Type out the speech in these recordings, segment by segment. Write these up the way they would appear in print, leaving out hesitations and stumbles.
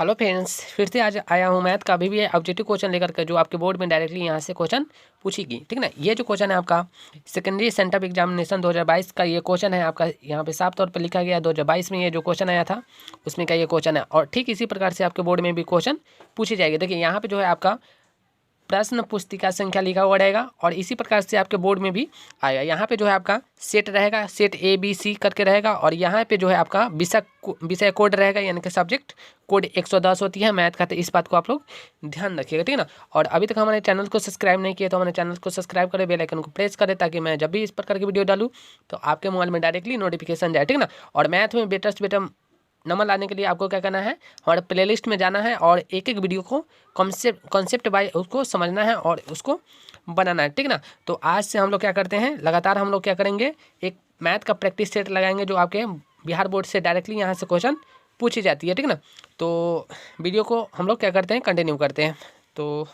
Hello friends, फिर से आज आया हूँ मैथ का अभी भी ऑब्जेक्टिव क्वेश्चन लेकर के जो आपके बोर्ड में डायरेक्टली यहाँ से क्वेश्चन पूछेगी। ठीक ना, ये जो क्वेश्चन है आपका सेकेंडरी सेंटर एग्जामिनेशन 2022 का ये क्वेश्चन है आपका। यहाँ पे साफ तौर पे लिखा गया 2022 में ये जो क्वेश्चन आया था उसमें का ये क्वेश्चन है, और ठीक इसी प्रकार से आपके बोर्ड में भी क्वेश्चन पूछी जाएगी। देखिए यहाँ पे जो है आपका प्रश्न पुस्तिका संख्या लिखा हुआ रहेगा और इसी प्रकार से आपके बोर्ड में भी आएगा। यहाँ पे जो है आपका सेट रहेगा, सेट ABC करके रहेगा, और यहाँ पे जो है आपका विषय कोड रहेगा, यानी कि सब्जेक्ट कोड 110 होती है मैथ का। तो इस बात को आप लोग ध्यान रखिएगा, ठीक है ना। और अभी तक हमारे चैनल को सब्सक्राइब नहीं किया तो हमारे चैनल को सब्सक्राइब करें, बेल आइकन को प्रेस करें, ताकि मैं जब भी इस प्रकार की वीडियो डालूँ तो आपके मोबाइल में डायरेक्टली नोटिफिकेशन जाए, ठीक है ना। और मैथ में बेटर से बेटर नंबर लाने के लिए आपको क्या करना है, हमारे प्लेलिस्ट में जाना है और एक एक वीडियो को कॉन्सेप्ट बाय उसको समझना है और उसको बनाना है, ठीक ना। तो आज से हम लोग क्या करते हैं, लगातार हम लोग क्या करेंगे, एक मैथ का प्रैक्टिस सेट लगाएंगे जो आपके बिहार बोर्ड से डायरेक्टली यहाँ से क्वेश्चन पूछी जाती है, ठीक ना। तो वीडियो को हम लोग क्या करते हैं, कंटिन्यू करते हैं। तो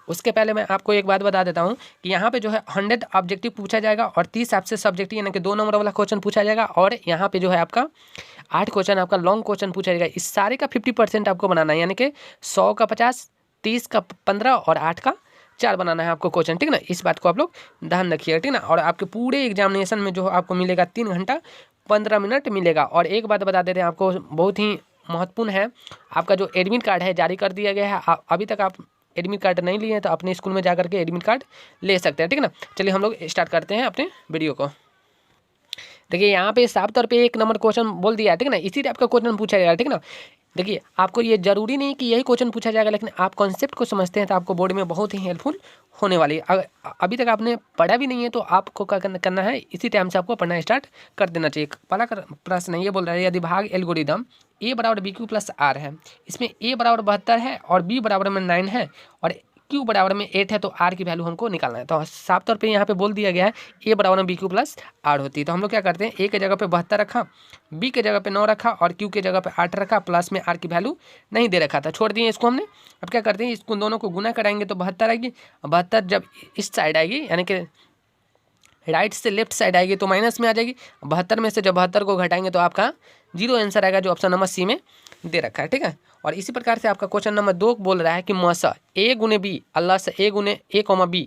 उसके पहले मैं आपको एक बात बता देता हूँ कि यहाँ पे जो है 100 ऑब्जेक्टिव पूछा जाएगा और 30 आपसे सब्जेक्टिव यानी कि 2 नंबर वाला क्वेश्चन पूछा जाएगा, और यहाँ पे जो है आपका 8 क्वेश्चन आपका लॉन्ग क्वेश्चन पूछा जाएगा। इस सारे का 50% आपको बनाना है, यानी कि 100 का 50, 30 का 15 और 8 का 4 बनाना है आपको क्वेश्चन, ठीक ना। इस बात को आप लोग ध्यान रखिएगा, ठीक ना। और आपके पूरे एग्जामिनेशन में जो आपको मिलेगा 3 घंटा 15 मिनट मिलेगा। और एक बात बता देते हैं आपको, बहुत ही महत्वपूर्ण है, आपका जो एडमिट कार्ड है जारी कर दिया गया है। अभी तक आप एडमिट कार्ड नहीं लिए हैं तो अपने स्कूल में जा करके एडमिट कार्ड ले सकते हैं, ठीक है ना। चलिए हम लोग स्टार्ट करते हैं अपने वीडियो को। देखिए यहाँ पे साफ तौर पे 1 नंबर क्वेश्चन बोल दिया है, ठीक है ना। इसी टाइप का क्वेश्चन पूछा जाएगा, ठीक है ना। देखिए आपको ये जरूरी नहीं कि यही क्वेश्चन पूछा जाएगा, लेकिन आप कॉन्सेप्ट को समझते हैं तो आपको बोर्ड में बहुत ही हेल्पफुल होने वाली है। अगर अभी तक आपने पढ़ा भी नहीं है तो आपको क्या करना है, इसी टाइम से आपको पढ़ना स्टार्ट कर देना चाहिए। पहला प्रश्न ये बोल रहा है, यदि भाग एल्गोरिदम A बराबर BQ प्लस R है, इसमें A बराबर 72 है और B बराबर में 9 है और Q बराबर में 8 है, तो R की वैल्यू हमको निकालना है। तो साफ तौर पे यहाँ पे बोल दिया गया है A बराबर में BQ प्लस R होती है। तो हम लोग क्या करते हैं, A के जगह पे 72 रखा, B के जगह पे 9 रखा और Q के जगह पे 8 रखा, प्लस में R की वैल्यू नहीं दे रखा था, छोड़ दिए इसको हमने। अब क्या करते हैं, इसको दोनों को गुना कराएंगे तो 72 आएगी। 72 जब इस साइड आएगी, यानी कि राइट से लेफ्ट साइड आएगी तो माइनस में आ जाएगी। 72 में से जब 72 को घटाएंगे तो आपका 0 आंसर आएगा, जो ऑप्शन नंबर सी में दे रखा है, ठीक है। और इसी प्रकार से आपका क्वेश्चन नंबर 2 बोल रहा है कि मसा A गुने B अल्लाह से A गुने A, B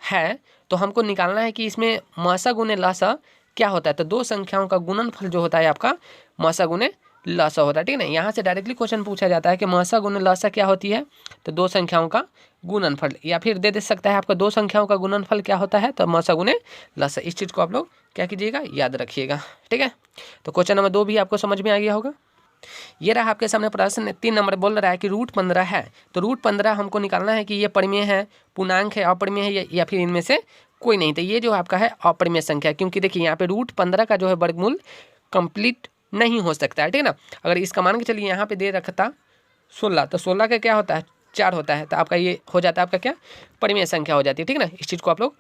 है, तो हमको निकालना है कि इसमें मसा गुने लासा क्या होता है। तो 2 संख्याओं का गुणनफल जो होता है आपका मसा गुने लासा होता है, ठीक है ना। यहाँ से डायरेक्टली क्वेश्चन पूछा जाता है कि मसा गुने लासा क्या होती है, तो 2 संख्याओं का गुणनफल, या फिर दे सकता है आपका 2 संख्याओं का गुणनफल क्या होता है, तो मसा गुने लासा। इस चीज़ को आप लोग क्या कीजिएगा, याद रखिएगा, ठीक है। तो क्वेश्चन नंबर 2 भी आपको समझ में आ गया होगा। ये रहा आपके सामने प्रश्न 3 नंबर, बोल रहा है कि √15 है, तो √15 हमको निकालना है कि ये परिमेय है, पूर्णांक है, अपरिमेय है, या फिर इनमें से कोई नहीं। तो ये जो आपका है अपरिमेय संख्या, क्योंकि देखिए यहाँ पे √15 का जो है वर्गमूल कंप्लीट नहीं हो सकता है, ठीक है ना। अगर इसका मान के चलिए यहाँ पे दे रखता 16, तो 16 का क्या होता है, 4 होता है, तो आपका ये हो जाता है आपका क्या, परिमेय संख्या हो जाती है, ठीक है ना। इस चीज़ को आप लोग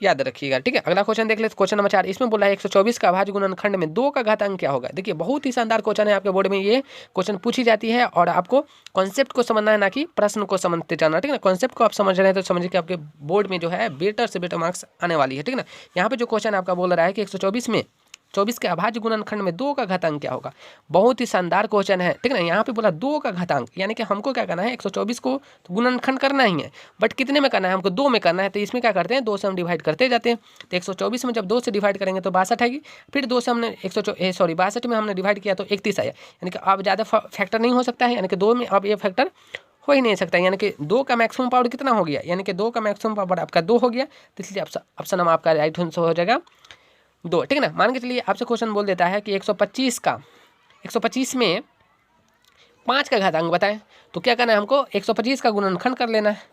याद रखिएगा, ठीक है। अगला क्वेश्चन देख लेते, क्वेश्चन नंबर 4। इसमें बोला है 124 का अभाज्य गुणनखंड में 2 का घातांक क्या होगा। देखिए बहुत ही शानदार क्वेश्चन है, आपके बोर्ड में ये क्वेश्चन पूछी जाती है और आपको कॉन्सेप्ट को समझना है, ना कि प्रश्न को समझते जाना, ठीक है ना। कॉन्सेप्ट को आप समझ रहे हैं तो समझिए कि आपके बोर्ड में जो है बेटर से बेटर मार्क्स आने वाली है, ठीक है ना। यहाँ पे जो क्वेश्चन आपका बोल रहा है कि 124 में 24 के अभाज्य गुणनखंड में 2 का घातांक क्या होगा। बहुत ही शानदार क्वेश्चन है, ठीक है ना। यहाँ पे बोला 2 का घातांक, यानी कि हमको क्या करना है, 124 को तो गुणनखंड करना ही है, बट कितने में करना है, हमको 2 में करना है। तो इसमें क्या करते हैं, 2 से हम डिवाइड करते जाते हैं। तो 124 में जब 2 से डिवाइड करेंगे तो 62 आएगी, फिर 2 से हमने 62 में हमने डिवाइड किया तो 31 आया, यानी कि अब ज़्यादा फैक्टर नहीं हो सकता है, यानी कि 2 में अब ये फैक्टर हो ही नहीं सकता, यानी कि 2 का मैक्सिमम पावर कितना हो गया, यानी कि 2 का मैक्सिमम पावर आपका 2 हो गया। तो इसलिए ऑप्शन नंबर आपका राइट आंसर हो जाएगा 2, ठीक है ना। मान के चलिए आपसे क्वेश्चन बोल देता है कि 125 में 5 का घातांक बताएं, तो क्या करना है, हमको 125 का गुणनखंड कर लेना है।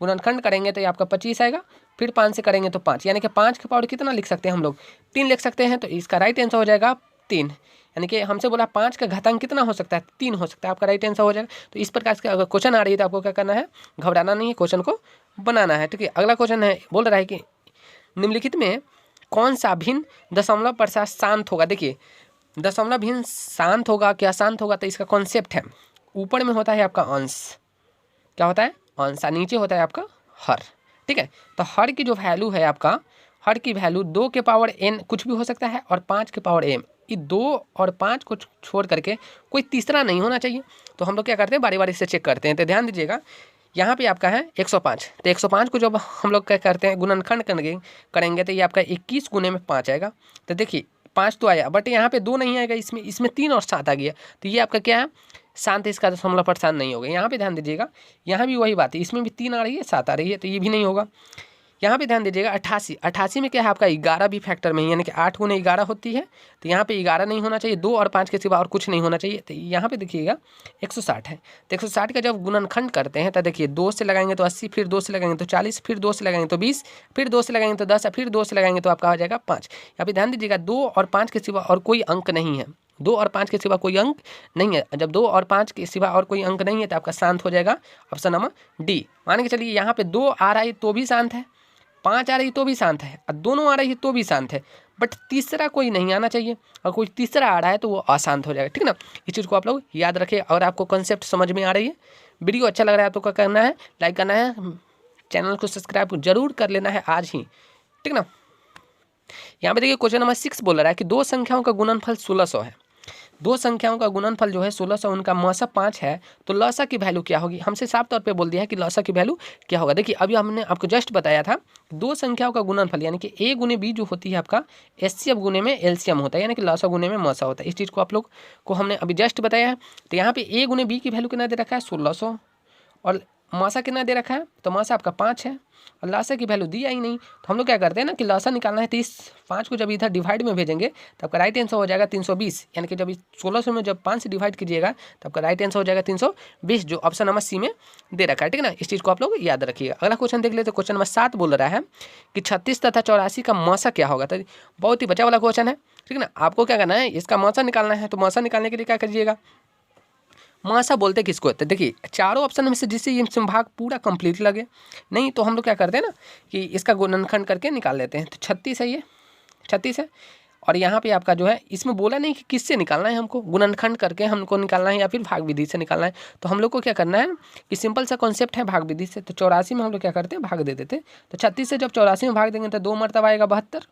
गुणनखंड करेंगे तो ये आपका 25 आएगा, फिर 5 से करेंगे तो 5, यानी कि 5 के पावर कितना लिख सकते हैं हम लोग, 3 लिख सकते हैं। तो इसका राइट आंसर हो जाएगा 3, यानी कि हमसे बोला 5 का घातांक कितना हो सकता है, 3 हो सकता है, आपका राइट आंसर हो जाएगा। तो इस प्रकार से अगर क्वेश्चन आ रही है तो आपको क्या करना है, घबराना नहीं है, क्वेश्चन को बनाना है, ठीक है। अगला क्वेश्चन है, बोल रहा है कि निम्नलिखित में कौन सा भिन्न दशमलव प्रसार शांत होगा। देखिए दशमलव भिन्न शांत होगा, क्या शांत होगा, तो इसका कॉन्सेप्ट है, ऊपर में होता है आपका अंश, क्या होता है अंश, नीचे होता है आपका हर, ठीक है। तो हर की जो वैल्यू है आपका, हर की वैल्यू 2 के पावर n कुछ भी हो सकता है और 5 के पावर m कि 2 और 5 को छोड़ करके कोई तीसरा नहीं होना चाहिए। तो हम लोग क्या करते हैं, बारी बारी से चेक करते हैं। तो ध्यान दीजिएगा, यहाँ पे आपका है 105, तो 105 को जब हम लोग क्या करते हैं गुणनखंड करेंगे तो ये आपका 21 गुने में 5 आएगा। तो देखिए 5 तो आया, बट यहाँ पे 2 नहीं आएगा, इसमें 3 और 7 आ गया। तो ये आपका क्या है, शांत, इसका दशमलव परेशान नहीं होगा। यहाँ पे ध्यान दीजिएगा, यहाँ भी वही बात है, इसमें भी 3 आ रही है, 7 आ रही है, तो ये भी नहीं होगा। यहाँ पे ध्यान दीजिएगा 88 में क्या है आपका 11 भी फैक्टर में, यानी कि 8 गुने 11 होती है। तो यहाँ पे 11 नहीं होना चाहिए, 2 और 5 के सिवा और कुछ नहीं होना चाहिए। तो यहाँ पे देखिएगा 160 है, तो 160 का जब गुणनखंड करते हैं तो देखिए 2 से लगाएंगे तो 80, फिर 2 से लगाएंगे तो 40, फिर 2 से लगाएंगे तो 20, फिर 2 से लगाएंगे तो 10, फिर 2 से लगाएंगे तो आपका हो जाएगा 5। यहाँ पे ध्यान दीजिएगा 2 और 5 के सिवा और कोई अंक नहीं है, 2 और 5 के सिवा कोई अंक नहीं है। जब 2 और 5 के सिवा और कोई अंक नहीं है तो आपका शांत हो जाएगा ऑप्शन नंबर डी। मान के चलिए यहाँ पे 2 आ रहा है तो भी शांत है, 5 आ रही तो भी शांत है, और दोनों आ रही है तो भी शांत है, बट तीसरा कोई नहीं आना चाहिए। और कोई तीसरा आ रहा है तो वो अशांत हो जाएगा, ठीक ना। इस चीज़ को आप लोग याद रखें। और आपको कॉन्सेप्ट समझ में आ रही है, वीडियो अच्छा लग रहा है तो क्या करना है, लाइक करना है, चैनल को सब्सक्राइब जरूर कर लेना है आज ही, ठीक ना। यहाँ पे देखिए क्वेश्चन नंबर 6 बोल रहा है कि 2 संख्याओं का गुणनफल 1600 है। 2 संख्याओं का गुणनफल जो है 1600, उनका मौसा 5 है, तो लौसा की वैल्यू क्या होगी। हमसे साफ तौर पे बोल दिया है कि लौसा की वैल्यू क्या होगा। देखिए अभी हमने आपको जस्ट बताया था 2 संख्याओं का गुणनफल यानी कि a गुने b जो होती है आपका एचसीएफ गुने में एलसीएम होता है, यानी कि लौसा गुने में मौसा होता है। इस चीज़ को आप लोग को हमने अभी जस्ट बताया है। तो यहाँ पे a गुने b की वैल्यू कितना दे रखा है 1600, और मौसा कितना दे रखा है, तो मौसा आपका 5 है, और लौसा की वैल्यू दिया ही नहीं। तो हम लोग क्या करते हैं ना कि लौसा निकालना है, तो इस 5 को जब इधर डिवाइड में भेजेंगे तो आपका राइट आंसर हो जाएगा 320, यानी कि जब इस 1600 में जब 5 से डिवाइड कीजिएगा तो आपका राइट आंसर हो जाएगा 320, जो ऑप्शन नंबर सी में दे रखा है, ठीक ना। इस चीज़ को आप लोग याद रखिएगा। अगला क्वेश्चन देख लेते, क्वेश्चन नंबर 7 बोल रहा है कि 36 तथा 84 का मौसा क्या होगा। तो बहुत ही बचा वाला क्वेश्चन है, ठीक ना। आपको क्या करना है, इसका मौसा निकालना है। तो मौसा निकालने के लिए क्या करिएगा, मौसा बोलते किसको होते हैं, देखिए चारों ऑप्शन में से जिससे ये भाग पूरा कंप्लीट लगे, नहीं तो हम लोग क्या करते हैं ना कि इसका गुणनखंड करके निकाल लेते हैं। तो 36 है, ये 36 है, और यहाँ पे आपका जो है इसमें बोला नहीं कि किससे निकालना है, हमको गुणनखंड करके हमको निकालना है या फिर भाग विधि से निकालना है। तो हम लोग को क्या करना है कि सिंपल सा कॉन्सेप्ट है भाग विधि से। तो 84 में हम लोग क्या करते हैं, भाग दे देते हैं। तो 36 से जब 84 में भाग देंगे तो 2 मरतबा आएगा 72,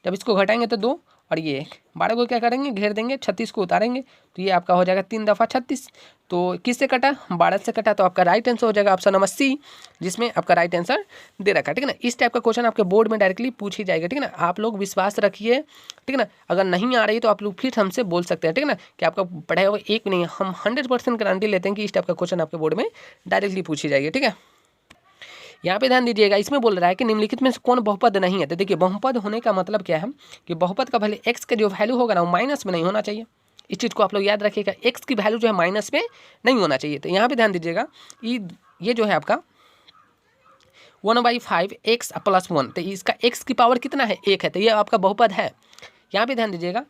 जब इसको घटाएंगे तो 2, और ये 12 को क्या करेंगे, घेर देंगे, 36 को उतारेंगे, तो ये आपका हो जाएगा 3 दफ़ा 36। तो किससे कटा, 12 से कटा, तो आपका राइट आंसर हो जाएगा ऑप्शन नंबर सी, जिसमें आपका राइट आंसर दे रखा है, ठीक है ना। इस टाइप का क्वेश्चन आपके बोर्ड में डायरेक्टली पूछ ही जाएगा, ठीक है ना। आप लोग विश्वास रखिए, ठीक है ना। अगर नहीं आ रही तो आप लोग फिर हमसे बोल सकते हैं, ठीक है ना, कि आपका पढ़ाया हुआ एक नहीं, हम 100% गारंटी लेते हैं कि इस टाइप का क्वेश्चन आपके बोर्ड में डायरेक्टली पूछी जाएगी, ठीक है। यहाँ पे ध्यान दीजिएगा, इसमें बोल रहा है कि निम्नलिखित में से कौन बहुपद नहीं है। तो देखिए बहुपद होने का मतलब क्या है कि बहुपद का भले x का जो वैल्यू होगा ना वो माइनस में नहीं होना चाहिए। इस चीज़ को आप लोग याद रखिएगा, x की वैल्यू जो है माइनस में नहीं होना चाहिए। तो यहाँ पे ध्यान दीजिएगा, ये जो है आपका 1/5 x + 1, तो इसका x की पावर कितना है, 1 है, तो ये आपका बहुपद है। यहाँ पे ध्यान दीजिएगा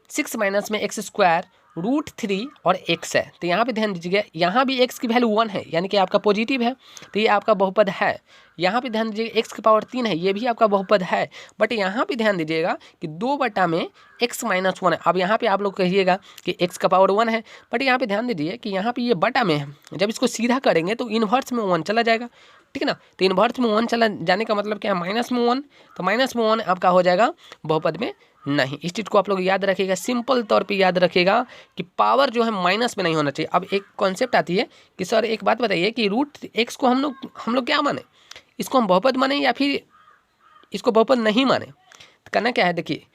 6 माइनस में x² √3 और x है। तो यहाँ पे ध्यान दीजिएगा, यहाँ भी x की वैल्यू 1 है, यानी कि आपका पॉजिटिव है, तो ये आपका बहुपद है। यहाँ पे ध्यान दीजिएगा x की पावर 3 है, ये भी आपका बहुपद है। बट यहाँ पे ध्यान दीजिएगा कि 2 में x - 1 है। अब यहाँ पे आप लोग कहिएगा कि x का पावर 1 है, बट यहाँ पे ध्यान दीजिए कि यहाँ पे ये बटा में है, जब इसको सीधा करेंगे तो इन्वर्स में 1 चला जाएगा, ठीक है ना। तो इन्वर्स में 1 चला जाने का मतलब क्या है, माइनस में 1, तो माइनस में 1 आपका हो जाएगा बहुपद में नहीं। इस चीज़ को आप लोग याद रखिएगा, सिंपल तौर पे याद रखिएगा कि पावर जो है माइनस में नहीं होना चाहिए। अब एक कॉन्सेप्ट आती है कि सर एक बात बताइए कि √x को हम लोग क्या माने, इसको हम बहुपद माने या फिर इसको बहुपद नहीं माने। तो करना क्या है, देखिए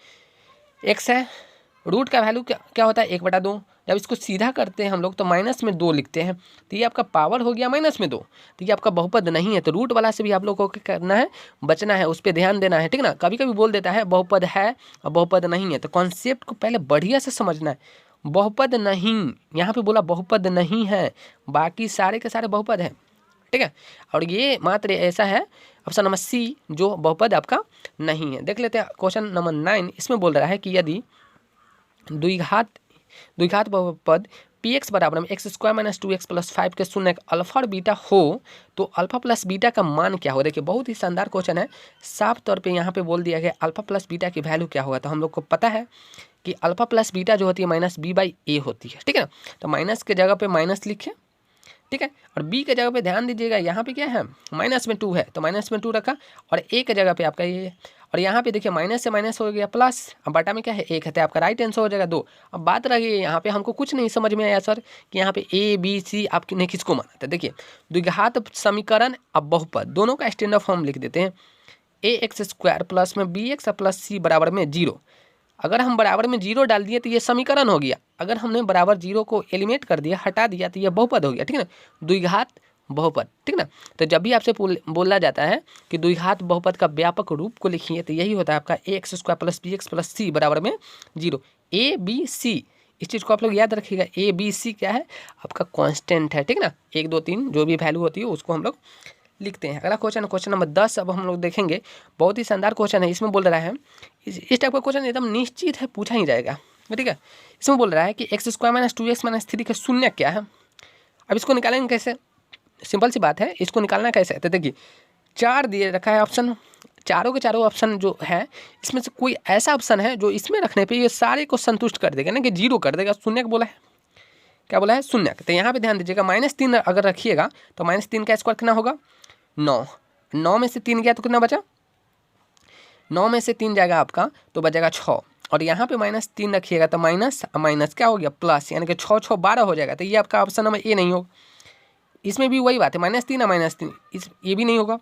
x है, रूट का वैल्यू क्या होता है 1/2, जब इसको सीधा करते हैं हम लोग तो माइनस में 2 लिखते हैं, तो ये आपका पावर हो गया माइनस में 2, तो ये आपका बहुपद नहीं है। तो रूट वाला से भी आप लोग को क्या करना है, बचना है, उस पर ध्यान देना है, ठीक ना। कभी कभी बोल देता है बहुपद है और बहुपद नहीं है, तो कॉन्सेप्ट को पहले बढ़िया से समझना है। बहुपद नहीं, यहाँ पे बोला बहुपद नहीं है, बाकी सारे के सारे बहुपद है, ठीक है। और ये मात्र ऐसा है ऑप्शन नंबर सी जो बहुपद आपका नहीं है। देख लेते हैं क्वेश्चन नंबर 9, इसमें बोल रहा है कि यदि द्विघात बहुपद px बराबर में x² - 2x + 5 के शून्य अल्फा और बीटा हो तो अल्फा प्लस बीटा का मान क्या हो। देखिए बहुत ही शानदार क्वेश्चन है, साफ तौर पे यहाँ पे बोल दिया गया अल्फा प्लस बीटा की वैल्यू क्या होगा। तो हम लोग को पता है कि अल्फा प्लस बीटा जो होती है -b/a होती है, ठीक है ना। तो माइनस के जगह पे माइनस लिखे, ठीक है, और b के जगह पे ध्यान दीजिएगा यहाँ पे क्या है -2 है, तो -2 रखा, और a के जगह पे आपका ये और यहाँ पे देखिए माइनस से माइनस हो गया प्लस, अब बटा में क्या है 1 है, तो आपका राइट आंसर हो जाएगा 2। अब बात रही यहाँ पे हमको कुछ नहीं समझ में आया सर कि यहाँ पे ए बी सी आपने किसको माना था। देखिए द्विघात समीकरण अब बहुपद दोनों का स्टैंडर्ड फॉर्म लिख देते हैं, ए एक्स स्क्वायर प्लस में बी एक्स प्लस सी बराबर में 0। अगर हम बराबर में 0 डाल दिए तो ये समीकरण हो गया, अगर हमने बराबर 0 को एलिमिनेट कर दिया, हटा दिया, तो ये बहुपद हो गया, ठीक है ना, द्विघात बहुपद, ठीक ना। तो जब भी आपसे बोला जाता है कि द्विघात बहुपद का व्यापक रूप को लिखिए, तो यही होता है आपका A X square plus B X plus C बराबर में 0। ए बी सी, इस चीज़ को आप लोग याद रखिएगा, ए बी सी क्या है आपका कांस्टेंट है, ठीक ना, 1 2 3 जो भी वैल्यू होती है उसको हम लोग लिखते हैं। अगला क्वेश्चन, क्वेश्चन नंबर 10 अब हम लोग देखेंगे, बहुत ही शानदार क्वेश्चन है। इसमें बोल रहा है, इस टाइप का क्वेश्चन एकदम निश्चित है पूछा ही जाएगा, ठीक है। इसमें बोल रहा है कि x square minus 2x minus 3 का शून्य क्या है। अब इसको निकालेंगे कैसे, सिंपल सी बात है, इसको निकालना कैसे है। तो देखिए 4 दिए रखा है ऑप्शन, चारों के चारों ऑप्शन जो है इसमें से कोई ऐसा ऑप्शन है जो इसमें रखने पे ये सारे को संतुष्ट कर देगा ना, कि 0 कर देगा। शून्य बोला है, क्या बोला है, शून्य। तो यहाँ पे ध्यान दीजिएगा, -3 अगर रखिएगा तो -3 का स्क्वायर कितना होगा 9, 9 में से 3 गया तो कितना बचा, 9 में से 3 जाएगा आपका तो बचेगा 6, और यहाँ पे -3 रखिएगा तो माइनस माइनस क्या हो गया प्लस, यानी कि 6 6 12 हो जाएगा। तो ये आपका ऑप्शन नंबर ए नहीं होगा। इसमें भी वही बात है, -3 -3, इस ये भी नहीं होगा।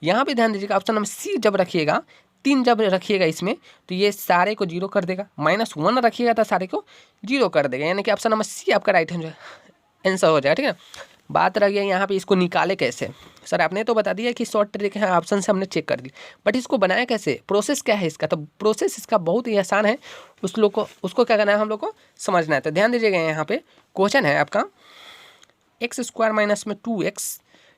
यहाँ पे ध्यान दीजिएगा, ऑप्शन नंबर सी जब रखिएगा, 3 जब रखिएगा इसमें तो ये सारे को 0 कर देगा, -1 रखिएगा तो सारे को 0 कर देगा, यानी कि ऑप्शन नंबर सी आपका राइट आंसर हो जाएगा, ठीक है। बात रह गया यहाँ पे इसको निकाले कैसे। सर आपने तो बता दिया कि शॉर्ट ट्रिक है, ऑप्शन से हमने चेक कर ली, बट इसको बनाया कैसे, प्रोसेस क्या है इसका। तो प्रोसेस इसका बहुत ही आसान है, उसको क्या करना है हम लोग को समझना है। तो ध्यान दीजिएगा, यहाँ पे क्वेश्चन है आपका एक्स स्क्वायर माइनस में 2x,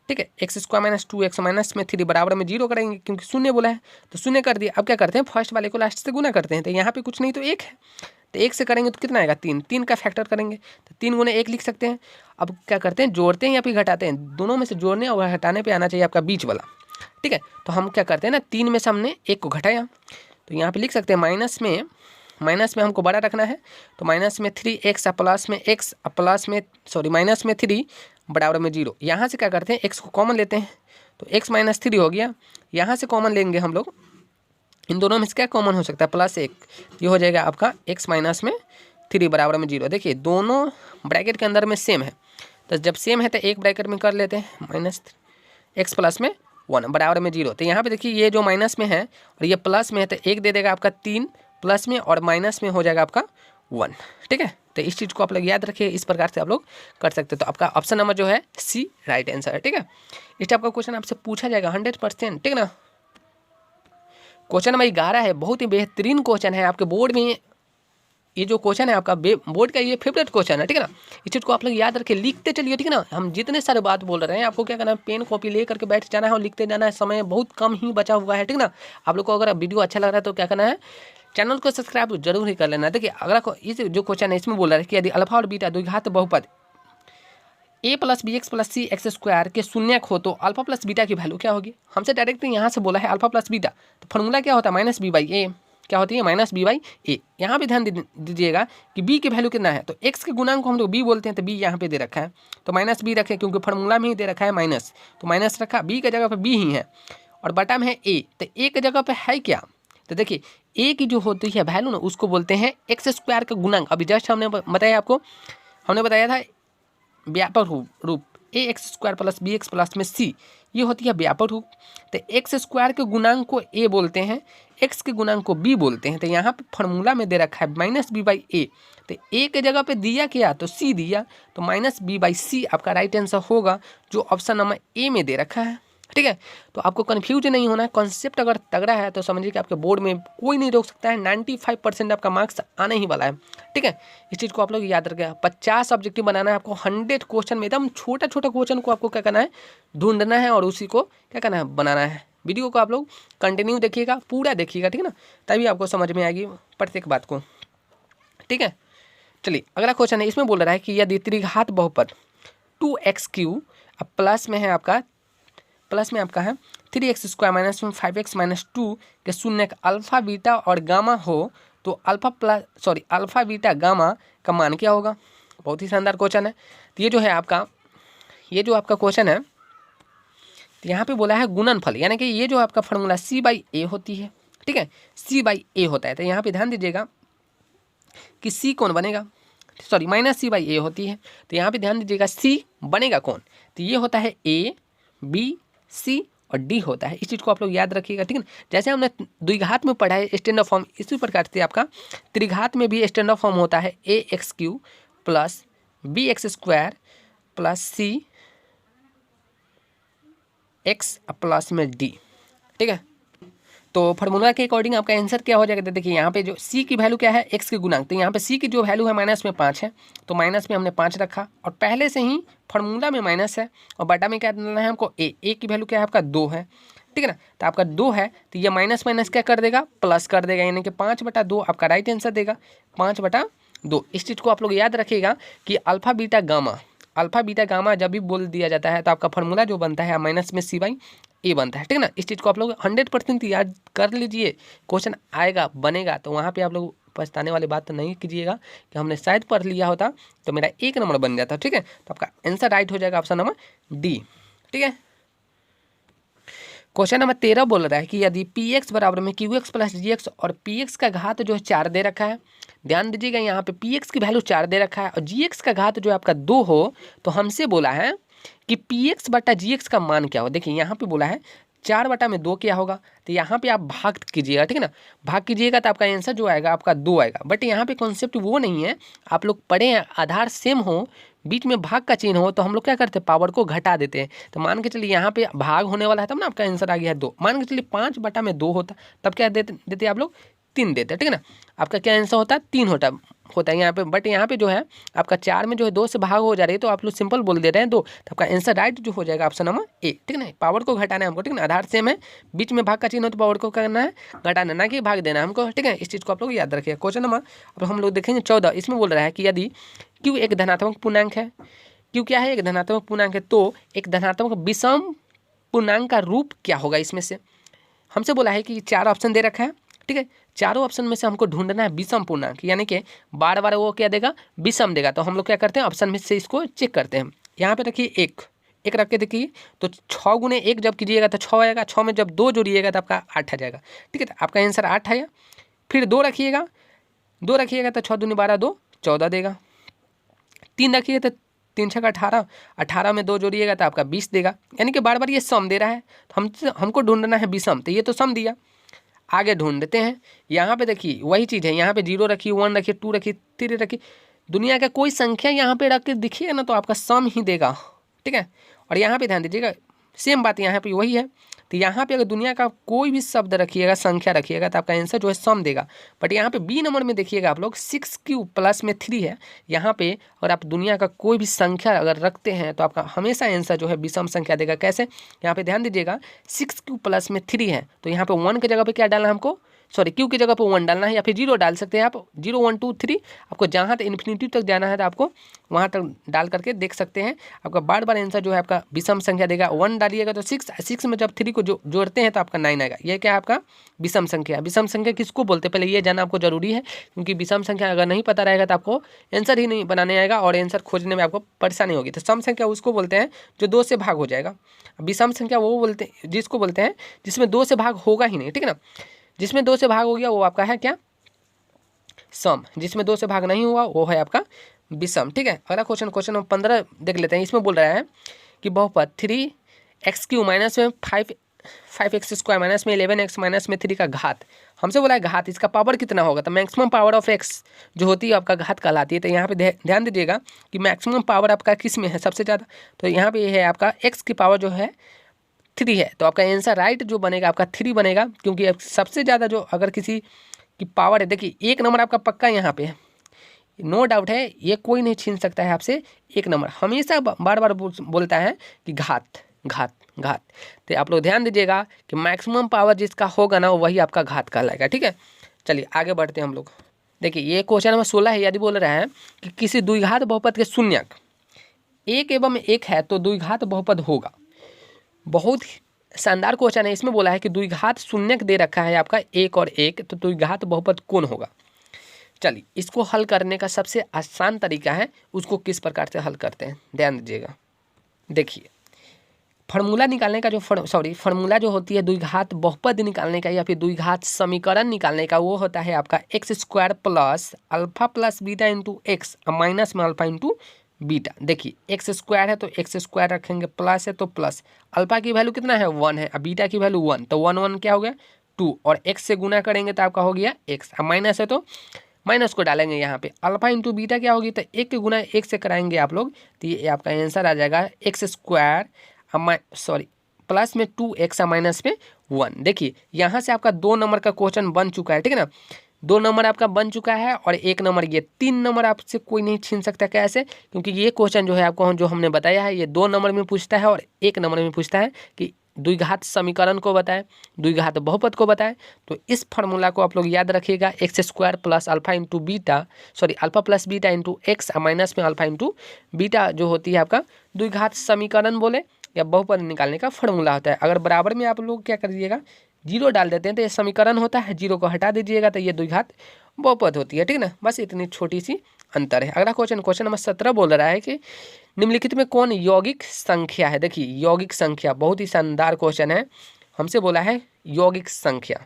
ठीक है, x square minus 2x minus में 3 बराबर में 0 करेंगे, क्योंकि शून्य बोला है तो शून्य कर दिया। अब क्या करते हैं, फर्स्ट वाले को लास्ट से गुना करते हैं। तो यहाँ पे कुछ नहीं तो 1 है, तो 1 से करेंगे तो कितना आएगा 3, 3 का फैक्टर करेंगे तो 3 गुना 1 लिख सकते हैं। अब क्या करते हैं, जोड़ते हैं या फिर घटाते हैं, दोनों में से जोड़ने और घटाने पर आना चाहिए आपका बीच वाला, ठीक है। तो हम क्या करते हैं ना, 3 में से हमने 1 को घटाया, तो यहाँ पे लिख सकते हैं माइनस में हमको बड़ा रखना है, तो माइनस में 3x प्लस में x प्लस में माइनस में 3 बराबर में 0। यहाँ से क्या करते हैं, x को कॉमन लेते हैं, तो x माइनस 3 हो गया। यहाँ से कॉमन लेंगे हम लोग, इन दोनों में से क्या कॉमन हो सकता है, +1, ये हो जाएगा आपका x माइनस में 3 बराबर में 0। देखिए दोनों ब्रैकेट के अंदर में सेम है, तो जब सेम है तो एक ब्रैकेट में कर लेते हैं, -x प्लस में 1 बराबर में 0। तो यहाँ पे देखिए ये जो माइनस में है और ये प्लस में है, तो 1 दे देगा आपका 3 प्लस में, और माइनस में हो जाएगा आपका 1, ठीक है। तो इस चीज़ को आप लोग याद रखिए, इस प्रकार से आप लोग कर सकते हो। तो आपका ऑप्शन नंबर जो है सी राइट आंसर है, ठीक है। इस टाइप का क्वेश्चन आपसे पूछा जाएगा 100%, ठीक है ना। क्वेश्चन नंबर 11 है, बहुत ही बेहतरीन क्वेश्चन है आपके बोर्ड में। ये जो क्वेश्चन है आपका बोर्ड का ये फेवरेट क्वेश्चन है, ठीक है ना। इस चीज़ को आप लोग याद रखिए, लिखते चलिए, ठीक है ना। हम जितने सारे बात बोल रहे हैं, आपको क्या करना है, पेन कॉपी ले करके बैठ जाना है और लिखते जाना है, समय बहुत कम ही बचा हुआ है, ठीक ना। आप लोग को अगर वीडियो अच्छा लग रहा है तो क्या करना है, चैनल को सब्सक्राइब जरूर ही कर लेना। देखिए अगला इस जो क्वेश्चन है इसमें बोल रहा है कि यदि अल्फा और बीटा द्विघात बहुपद a plus B X plus C X square के शून्यक हो तो अल्फा प्लस बीटा की वैल्यू क्या होगी। हमसे डायरेक्ट यहाँ से बोला है अल्फा प्लस बीटा, तो फॉर्मूला क्या होता है, -b/a, क्या होती है -b/a। यहाँ पे ध्यान दीजिएगा कि b की वैल्यू कितना है, तो x के गुणांक को हम लोग b बोलते हैं, तो b यहाँ पे दे रखा है, तो -b रखे, क्योंकि फॉर्मूला में ही दे रखा है माइनस, तो माइनस रखा, b की जगह पर b ही है, और बटा में है a, तो a की जगह पर है क्या, तो देखिए a की जो होती है वैल्यू ना, उसको बोलते हैं एक्स स्क्वायर का गुणांक। अभी जस्ट हमने बताया आपको, हमने बताया था व्यापक रूप A X square plus B X plus में सी, ये होती है व्यापक रूप। तो एक्स स्क्वायर के गुणांक को ए बोलते हैं, एक्स के गुणांक को बी बोलते हैं। तो यहाँ पे फॉर्मूला में दे रखा है -b/a, तो ए के जगह पे दिया क्या, तो सी दिया, तो -b/c आपका राइट आंसर होगा, जो ऑप्शन नंबर ए में दे रखा है, ठीक है। तो आपको कन्फ्यूज नहीं होना है, कॉन्सेप्ट अगर तगड़ा है तो समझिए कि आपके बोर्ड में कोई नहीं रोक सकता है, 95% आपका मार्क्स आने ही वाला है, ठीक है। इस चीज़ को आप लोग याद रखें, 50 ऑब्जेक्टिव बनाना है आपको, 100 क्वेश्चन में एकदम छोटा छोटा क्वेश्चन को आपको क्या करना है, ढूंढना है, और उसी को क्या करना है, बनाना है। वीडियो को आप लोग कंटिन्यू देखिएगा, पूरा देखिएगा, ठीक है ना, तभी आपको समझ में आएगी प्रत्येक बात को, ठीक है। चलिए अगला क्वेश्चन है, इसमें बोल रहा है कि यदि त्रिघात बहुपद 2x³ अब प्लस में है आपका, प्लस में आपका है 3x square minus 5x minus 2 के शून्य अल्फा बीटा और गामा हो तो अल्फा बीटा गामा का मान क्या होगा। बहुत ही शानदार क्वेश्चन है। तो ये जो है आपका, ये जो आपका क्वेश्चन है, तो यहाँ पे बोला है गुणनफल, यानी कि ये जो आपका फॉर्मूला c/a होती है, ठीक है, c/a होता है। तो यहाँ पे ध्यान दीजिएगा कि c कौन बनेगा, सॉरी माइनस c/a होती है। तो यहाँ पे ध्यान दीजिएगा c बनेगा कौन, तो ये होता है a b c और d होता है। इस चीज़ को आप लोग याद रखिएगा, ठीक है ना। जैसे हमने द्विघात में पढ़ा है स्टैंडर्ड फॉर्म, इसी प्रकार से आपका त्रिघात में भी स्टैंडर्ड फॉर्म होता है ax³ plus bx² plus c x plus में d, ठीक है। तो फार्मूला के अकॉर्डिंग आपका आंसर क्या हो जाएगा, तो देखिए यहाँ पे जो c की वैल्यू क्या है x के गुणांक, तो यहाँ पे c की जो वैल्यू है माइनस में 5 है, तो माइनस में हमने 5 रखा और पहले से ही फार्मूला में माइनस है और बटा में क्या डालना है हमको a की वैल्यू क्या है आपका 2 है, ठीक है ना। तो आपका 2 है तो ये माइनस माइनस क्या कर देगा, प्लस कर देगा, यानी कि 5/2 आपका राइट आंसर देगा, 5/2। इस चीज़ को आप लोग याद रखिएगा कि अल्फा बीटा गामा जब भी बोल दिया जाता है तो आपका फार्मूला जो बनता है माइनस में c/a बनता है, ठीक है ना। इस चीज़ को आप लोग 100% याद कर लीजिए, क्वेश्चन आएगा बनेगा तो वहाँ पे आप लोग पछताने वाली बात तो नहीं कीजिएगा कि हमने शायद पढ़ लिया होता तो मेरा 1 नंबर बन जाता, ठीक है। तो आपका आंसर राइट हो जाएगा ऑप्शन नंबर डी, ठीक है। क्वेश्चन नंबर 13 बोल रहा है कि यदि px बराबर में qx प्लस gx और px का घात जो है 4 दे रखा है, ध्यान दीजिएगा यहाँ पे px की वैल्यू 4 दे रखा है और gx का घात जो है आपका 2 हो, तो हमसे बोला है कि px बटा gx का मान क्या हो। देखिए यहाँ पे बोला है 4/2 क्या होगा, तो यहाँ पे आप भाग कीजिएगा, ठीक है ना। भाग कीजिएगा तो आपका आंसर जो आएगा आपका 2 आएगा। बट यहाँ पे कॉन्सेप्ट वो नहीं है, आप लोग पढ़े हैं आधार सेम हो बीच में भाग का चिन्ह हो तो हम लोग क्या करते हैं पावर को घटा देते हैं। तो मान के चलिए यहाँ पे भाग होने वाला है तब ना आपका आंसर आ गया है 2। मान के चलिए 5/2 होता तब क्या देते आप लोग 3 देते, ठीक है ना। आपका क्या आंसर होता है 3 होता है यहाँ पे। बट यहाँ पे जो है आपका 4 में जो है 2 से भाग हो जा रही है तो आप लोग सिंपल बोल दे रहे हैं 2, तो आपका आंसर राइट जो हो जाएगा ऑप्शन नंबर ए, ठीक है ना। पावर को घटाना है हमको, ठीक है ना। आधार सेम है, बीच में भाग का चिन्ह हो तो पावर को करना है घटाना, ना कि भाग देना हमको, ठीक है। इस चीज़ को आप लोग याद रखिए। क्वेश्चन नंबर अब हम लोग देखेंगे 14, इसमें बोल रहा है कि यदि क्यू एक धनात्मक पूर्णांक है, क्यों क्या है एक धनात्मक पूर्णांक है, तो एक धनात्मक विषम पूर्णांक का रूप क्या होगा। इसमें से हमसे बोला है कि 4 ऑप्शन दे रखा है, ठीक है। चारों ऑप्शन में से हमको ढूंढना है विषम पूर्णांक, यानी कि बार बार वो क्या देगा विषम देगा। तो हम लोग क्या करते हैं ऑप्शन में से इसको चेक करते हैं। यहाँ पे देखिए एक रख के देखिए तो 6 गुने 1 जब कीजिएगा तो 6 आएगा, 6 में जब 2 जोड़िएगा तो आपका 8 आ जाएगा, ठीक है। तो आपका आंसर 8 आया। फिर 2 रखिएगा तो 6 दूनी 12, 2 14 देगा। 3 रखिएगा तो 3 6 18, 18 में 2 जोड़िएगा तो आपका 20 देगा, यानी कि बार बार ये सम दे रहा है। तो हमको ढूंढना है विषम, तो ये तो सम दिया, आगे ढूंढ देते हैं। यहाँ पे देखिए वही चीज़ है, यहाँ पे 0 रखिए, 1 रखिए, 2 रखिए, 3 रखिए, दुनिया का कोई संख्या यहाँ पे रख के दिखिएगा ना तो आपका सम ही देगा, ठीक है। और यहाँ पे ध्यान दीजिएगा सेम बात यहाँ पे वही है। तो यहाँ पे अगर दुनिया का कोई भी शब्द रखिएगा, संख्या रखिएगा तो आपका आंसर जो है सम देगा। बट यहाँ पे बी नंबर में देखिएगा आप लोग 6³ प्लस में 3 है। यहाँ पे अगर आप दुनिया का कोई भी संख्या अगर रखते हैं तो आपका हमेशा आंसर जो है विषम संख्या देगा। कैसे, यहाँ पे ध्यान दीजिएगा 6³ प्लस में 3 है तो यहाँ पे 1 की जगह पे क्या डालना है हमको, सॉरी क्यू की जगह पे 1 डालना है या फिर 0 डाल सकते हैं आप। 0 1 2 3 आपको जहाँ तक इन्फिनिटी तक जाना है तो आपको वहाँ तक डाल करके देख सकते हैं। आपका बार बार आंसर जो है आपका विषम संख्या देगा। 1 डालिएगा तो 6 में जब 3 को जोड़ते हैं तो आपका 9 आएगा। ये क्या है आपका विषम संख्या। विषम संख्या किसको बोलते हैं पहले ये जानना आपको जरूरी है, क्योंकि विषम संख्या अगर नहीं पता रहेगा तो आपको आंसर ही नहीं बनाने आएगा और आंसर खोजने में आपको परेशानी होगी। तो सम संख्या उसको बोलते हैं जो 2 से भाग हो जाएगा। विषम संख्या वो बोलते हैं जिसको बोलते हैं जिसमें 2 से भाग होगा ही नहीं, ठीक है ना। जिसमें 2 से भाग हो गया वो आपका है क्या सम, जिसमें 2 से भाग नहीं हुआ वो है आपका विषम, ठीक है। अगला क्वेश्चन नंबर 15 देख लेते हैं। इसमें बोल रहा है कि बहुपद 3x³ माइनस में 5x² माइनस में 11x माइनस में 3 का घात, हमसे बोला है घात, इसका पावर कितना होगा। तो मैक्सिमम पावर ऑफ x जो होती है आपका घात कहलाती है। तो यहाँ पे ध्यान दीजिएगा कि मैक्सिमम पावर आपका किस में है सबसे ज़्यादा, तो यहाँ पे है आपका x की पावर जो है 3 है। तो आपका आंसर राइट जो बनेगा आपका 3 बनेगा, क्योंकि सबसे ज़्यादा जो अगर किसी की पावर है, देखिए 1 नंबर आपका पक्का यहाँ पे है, नो डाउट है, ये कोई नहीं छीन सकता है आपसे 1 नंबर। हमेशा बार बार बोलता है कि घात घात घात। तो आप लोग ध्यान दीजिएगा कि मैक्सिमम पावर जिसका होगा ना वही आपका घात कहलाएगा, ठीक है। चलिए आगे बढ़ते हैं हम लोग। देखिए ये क्वेश्चन नंबर 16 है। यदि बोल रहा है कि किसी द्विघात बहुपद के शून्यक 1 एवं 1 है तो द्विघात बहुपद होगा। बहुत शानदार क्वेश्चन है। इसमें बोला है कि द्विघात शून्यक दे रखा है आपका 1 और 1, तो द्विघात बहुपद कौन होगा। चलिए इसको हल करने का सबसे आसान तरीका है, उसको किस प्रकार से हल करते हैं ध्यान दीजिएगा। देखिए फार्मूला निकालने का जो फार्मूला जो होती है द्विघात बहुपद निकालने का या फिर द्विघात समीकरण निकालने का, वो होता है आपका x square plus alpha plus beta into x minus में अल्फा इंटू बीटा। देखिए एक्स स्क्वायर है तो एक्स स्क्वायर रखेंगे, प्लस है तो प्लस, अल्फा की वैल्यू कितना है 1 है, अब बीटा की वैल्यू 1, तो 1 1 क्या हो गया 2, और एक्स से गुना करेंगे तो आपका हो गया एक्स, अब माइनस है तो माइनस को डालेंगे यहाँ पे, अल्फा इंटू बीटा क्या होगी, तो एक के गुना एक से कराएंगे आप लोग, तो ये आपका आंसर आ जाएगा एक्स स्क्वायर प्लस में 2x माइनस में 1। देखिए यहाँ से आपका 2 नंबर का क्वेश्चन बन चुका है, ठीक है ना, 2 नंबर आपका बन चुका है, और 1 नंबर, ये 3 नंबर आपसे कोई नहीं छीन सकता। कैसे? क्योंकि ये क्वेश्चन जो है आपको जो हमने बताया है ये 2 नंबर में पूछता है और 1 नंबर में पूछता है कि द्विघात समीकरण को बताएं, द्विघात बहुपद को बताएं। तो इस फार्मूला को आप लोग याद रखिएगा, x square plus alpha into beta, alpha plus beta into x minus में अल्फा इंटू बीटा जो होती है आपका द्विघात समीकरण बोले या बहुपद निकालने का फार्मूला होता है। अगर बराबर में आप लोग क्या कर दीजिएगा, 0 डाल देते हैं तो ये समीकरण होता है, 0 को हटा दीजिएगा तो ये द्विघात बहुपद होती है, ठीक ना। बस इतनी छोटी सी अंतर है। अगला क्वेश्चन नंबर 17 बोल रहा है कि निम्नलिखित में कौन यौगिक संख्या है। देखिए यौगिक संख्या बहुत ही शानदार क्वेश्चन है, हमसे बोला है यौगिक संख्या।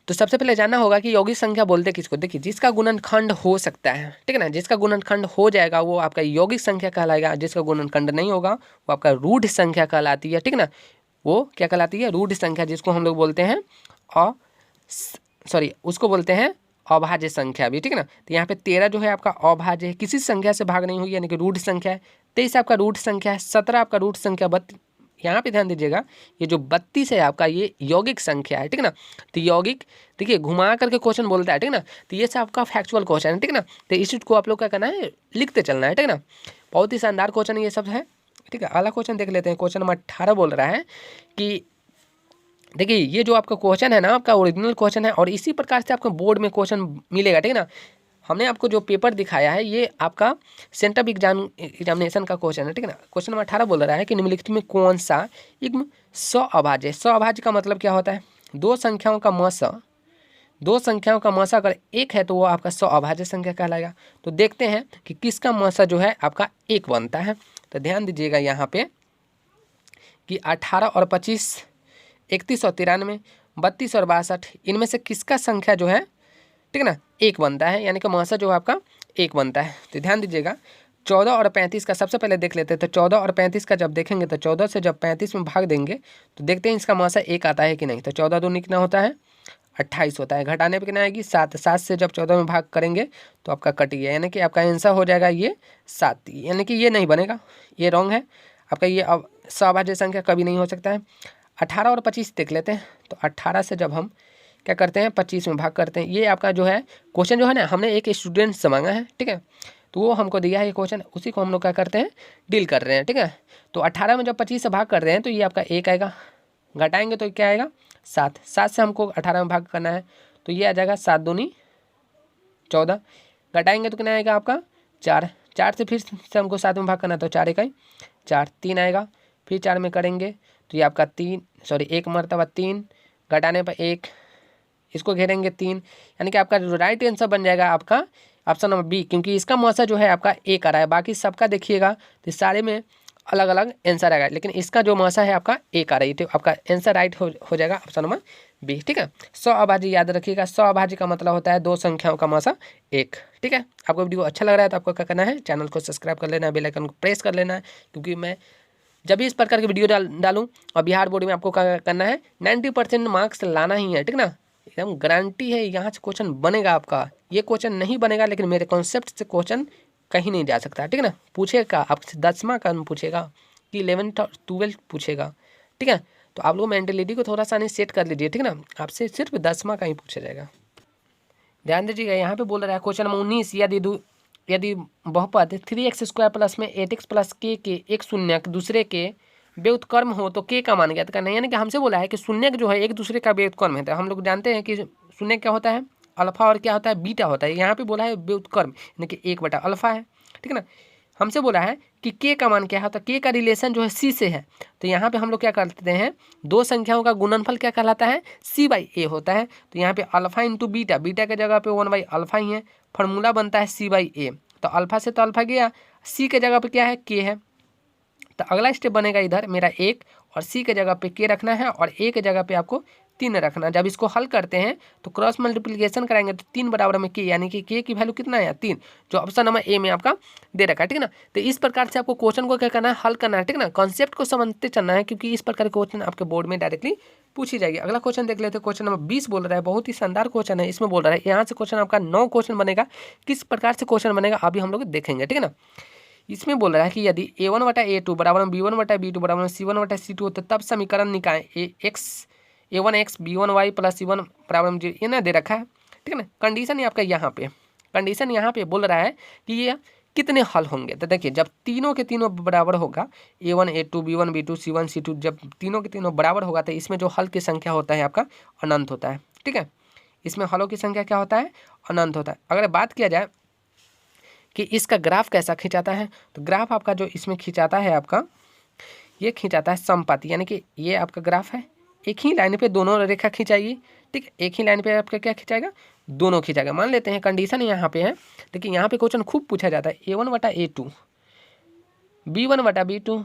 तो सबसे पहले जानना होगा कि यौगिक संख्या बोलते किसको। देखिए जिसका गुणनखंड हो सकता है, ठीक है ना, जिसका गुणनखंड हो जाएगा वो आपका यौगिक संख्या कहलाएगा, जिसका गुणनखंड नहीं होगा वो आपका रूढ़ संख्या कहलाती है, ठीक ना। वो क्या कहलाती है, रूढ़ संख्या, जिसको हम लोग बोलते हैं उसको बोलते हैं अभाज्य संख्या भी, ठीक है ना। तो यहाँ पे 13 जो है आपका अभाज्य है, किसी संख्या से भाग नहीं हुई, यानी कि रूढ़ संख्या है। 23 आपका रूढ़ संख्या है, 17 आपका रूढ़ संख्या, 32 यहाँ पे ध्यान दीजिएगा, ये जो 32 है आपका ये यौगिक संख्या है, ठीक है ना। तो यौगिक देखिए घुमा करके क्वेश्चन बोलता है, ठीक है ना। तो ये सब आपका फैक्चुअल क्वेश्चन है, ठीक है ना। तो इस चीज को आप लोग क्या करना है, लिखते चलना है, ठीक है ना। बहुत ही शानदार क्वेश्चन ये सब है, ठीक है। अगला क्वेश्चन देख लेते हैं। क्वेश्चन नंबर 18 बोल रहा है कि देखिए ये जो आपका क्वेश्चन है ना, आपका ओरिजिनल क्वेश्चन है, और इसी प्रकार से आपको बोर्ड में क्वेश्चन मिलेगा, ठीक है ना। हमने आपको जो पेपर दिखाया है ये आपका सेंट्रल एग्जामिनेशन का क्वेश्चन है, ठीक है ना। क्वेश्चन नंबर 18 बोल रहा है कि निम्नलिखित में कौन सा एक सअभाज्य। सअभाज्य का मतलब क्या होता है, दो संख्याओं का मसा अगर 1 है तो वो आपका सअभाज्य संख्या कहलाएगा। तो देखते हैं कि किसका मसा जो है आपका 1 बनता है। तो ध्यान दीजिएगा यहाँ पे कि 18 और 25, 31 और 93, 32 और 62, इनमें से किसका संख्या जो है, ठीक है ना, 1 बनता है, यानी कि मसा जो आपका 1 बनता है। तो ध्यान दीजिएगा 14 और 35 का सबसे पहले देख लेते हैं। तो 14 और 35 का जब देखेंगे तो 14 से जब 35 में भाग देंगे तो देखते हैं इसका मसा 1 आता है कि नहीं। तो 14 दूनी कितना होता है, 28 होता है। घटाने पर कितना आएगी, 7। 7 से जब 14 में भाग करेंगे तो आपका कट गया, यानी कि आपका आंसर हो जाएगा ये 7, यानी कि ये नहीं बनेगा, ये रॉन्ग है आपका। ये अब सअभाज्य संख्या कभी नहीं हो सकता है। 18 और 25 देख लेते हैं। तो 18 से जब हम क्या करते हैं 25 में भाग करते हैं, ये आपका जो है क्वेश्चन जो है ना, हमने एक स्टूडेंट से मांगा है, ठीक है। तो वो हमको दिया है ये क्वेश्चन, उसी को हम लोग क्या करते हैं, डील कर रहे हैं, ठीक है। तो 18 में जब 25 से भाग कर रहे हैं तो ये आपका 1 आएगा, घटाएंगे तो क्या आएगा 7। 7 से हमको 18 में भाग करना है तो ये आ जाएगा 7 दूनी 14, घटाएंगे तो कितना आएगा आपका 4। 4 से फिर से हमको 7 में भाग करना है तो 4 1 4, 3 आएगा, फिर 4 में करेंगे तो ये आपका 1 मरतबा 3, घटाने पर 1, इसको घेरेंगे 3, यानी कि आपका जो राइट आंसर बन जाएगा आपका ऑप्शन नंबर बी, क्योंकि इसका मौसा जो है आपका 1 आ रहा है। बाकी सबका देखिएगा तो सारे में अलग अलग आंसर आएगा, लेकिन इसका जो मौसा है आपका 1 आ रही है, तो आपका आंसर राइट हो जाएगा ऑप्शन नंबर बी, ठीक है। सअभाज्य याद रखिएगा, सअभाज्य का मतलब होता है दो संख्याओं का मौसा 1, ठीक है। आपको वीडियो अच्छा लग रहा है तो आपको क्या करना है, चैनल को सब्सक्राइब कर लेना है, बेल आइकन को प्रेस कर लेना है, क्योंकि मैं जब भी इस प्रकार की वीडियो डालूँ और बिहार बोर्ड में आपको क्या करना है, 90% मार्क्स लाना ही है, ठीक ना। एकदम गारंटी है यहाँ से क्वेश्चन बनेगा आपका। ये क्वेश्चन नहीं बनेगा लेकिन मेरे कॉन्सेप्ट से क्वेश्चन कहीं नहीं जा सकता, ठीक है ना। पूछेगा आपसे 10वां का पूछेगा कि 11th और 12th पूछेगा, ठीक है। तो आप लोग मेंटेलिटी को थोड़ा सा नहीं सेट कर लीजिए, ठीक है ना। आपसे सिर्फ 10वां का ही पूछा जाएगा। ध्यान दीजिएगा यहाँ पे बोल रहा है क्वेश्चन नंबर 19, यदि बहुपद 3x² प्लस में 8x प्लस के एक शून्यक दूसरे के व्युत्क्रम हो तो के का मान ज्ञात करना है। यानी कि हमसे बोला है कि शून्यक जो है एक दूसरे का व्युत्क्रम है। तो हम लोग जानते हैं कि शून्यक क्या होता है, अल्फा, और क्या होता है, बीटा होता है। यहाँ पे बोला है व्युत्क्रम, यानी कि 1/अल्फा है, ठीक है ना। हमसे बोला है कि के का मान क्या है, तो के का रिलेशन जो है सी से है। तो यहाँ पे हम लोग क्या करते हैं, दो संख्याओं का गुणनफल क्या कहलाता है, c/a होता है। तो यहाँ पे अल्फा इंटू बीटा, बीटा के जगह पे 1/अल्फा ही है, फार्मूला बनता है c/a। तो अल्फा से तो अल्फा गया, सी के जगह पे क्या है, के है। तो अगला स्टेप बनेगा इधर मेरा 1 और सी के जगह पे के रखना है और ए के जगह पे आपको 3 रखना। जब इसको हल करते हैं तो क्रॉस मल्टीप्लिकेशन कराएंगे तो 3 बराबर में के, यानी कि के की वैल्यू कितना है 3, जो ऑप्शन नंबर ए में आपका दे रखा है, ठीक है ना। तो इस प्रकार से आपको क्वेश्चन को क्या करना है, हल करना है, ठीक है ना। कॉन्सेप्ट को समझते चलना है, क्योंकि इस प्रकार के क्वेश्चन आपके बोर्ड में डायरेक्टली पूछी जाएगी। अगला क्वेश्चन देख लेते हैं। क्वेश्चन नंबर 20 बोल रहा है, बहुत ही शानदार क्वेश्चन है। इसमें बोल रहा है यहाँ से क्वेश्चन आपका 9 क्वेश्चन बनेगा। किस प्रकार से क्वेश्चन बनेगा अभी हम लोग देखेंगे, ठीक है ना। इसमें बोल रहा है कि यदि a1/a2 बराबर b1/b2 बराबर c1/c2 हो तो तब समीकरण निकालें a1x b1y प्लस c1 बराबर 0, ये ना दे रखा है, ठीक है ना। कंडीशन आपका यहाँ पे, कंडीशन यहाँ पे बोल रहा है कि ये कितने हल होंगे। तो देखिए जब तीनों के तीनों बराबर होगा a1 a2 b1 b2 c1 c2, जब तीनों के तीनों बराबर होगा तो इसमें जो हल की संख्या होता है आपका अनंत होता है, ठीक है। इसमें हलों की संख्या क्या होता है, अनंत होता है। अगर बात किया जाए कि इसका ग्राफ कैसा खिंचाता है, तो ग्राफ आपका जो इसमें खिंचाता है आपका, ये खिंचाता है समपाती, यानी कि ये आपका ग्राफ है, एक ही लाइन पे दोनों रेखा खिंचाएगी, ठीक है। एक ही लाइन पे आपका क्या खिंचाएगा, दोनों खिंचाएगा। मान लेते हैं कंडीशन यहाँ पे है, देखिए यहाँ पे क्वेश्चन खूब पूछा जाता है a1/a2 b1/b2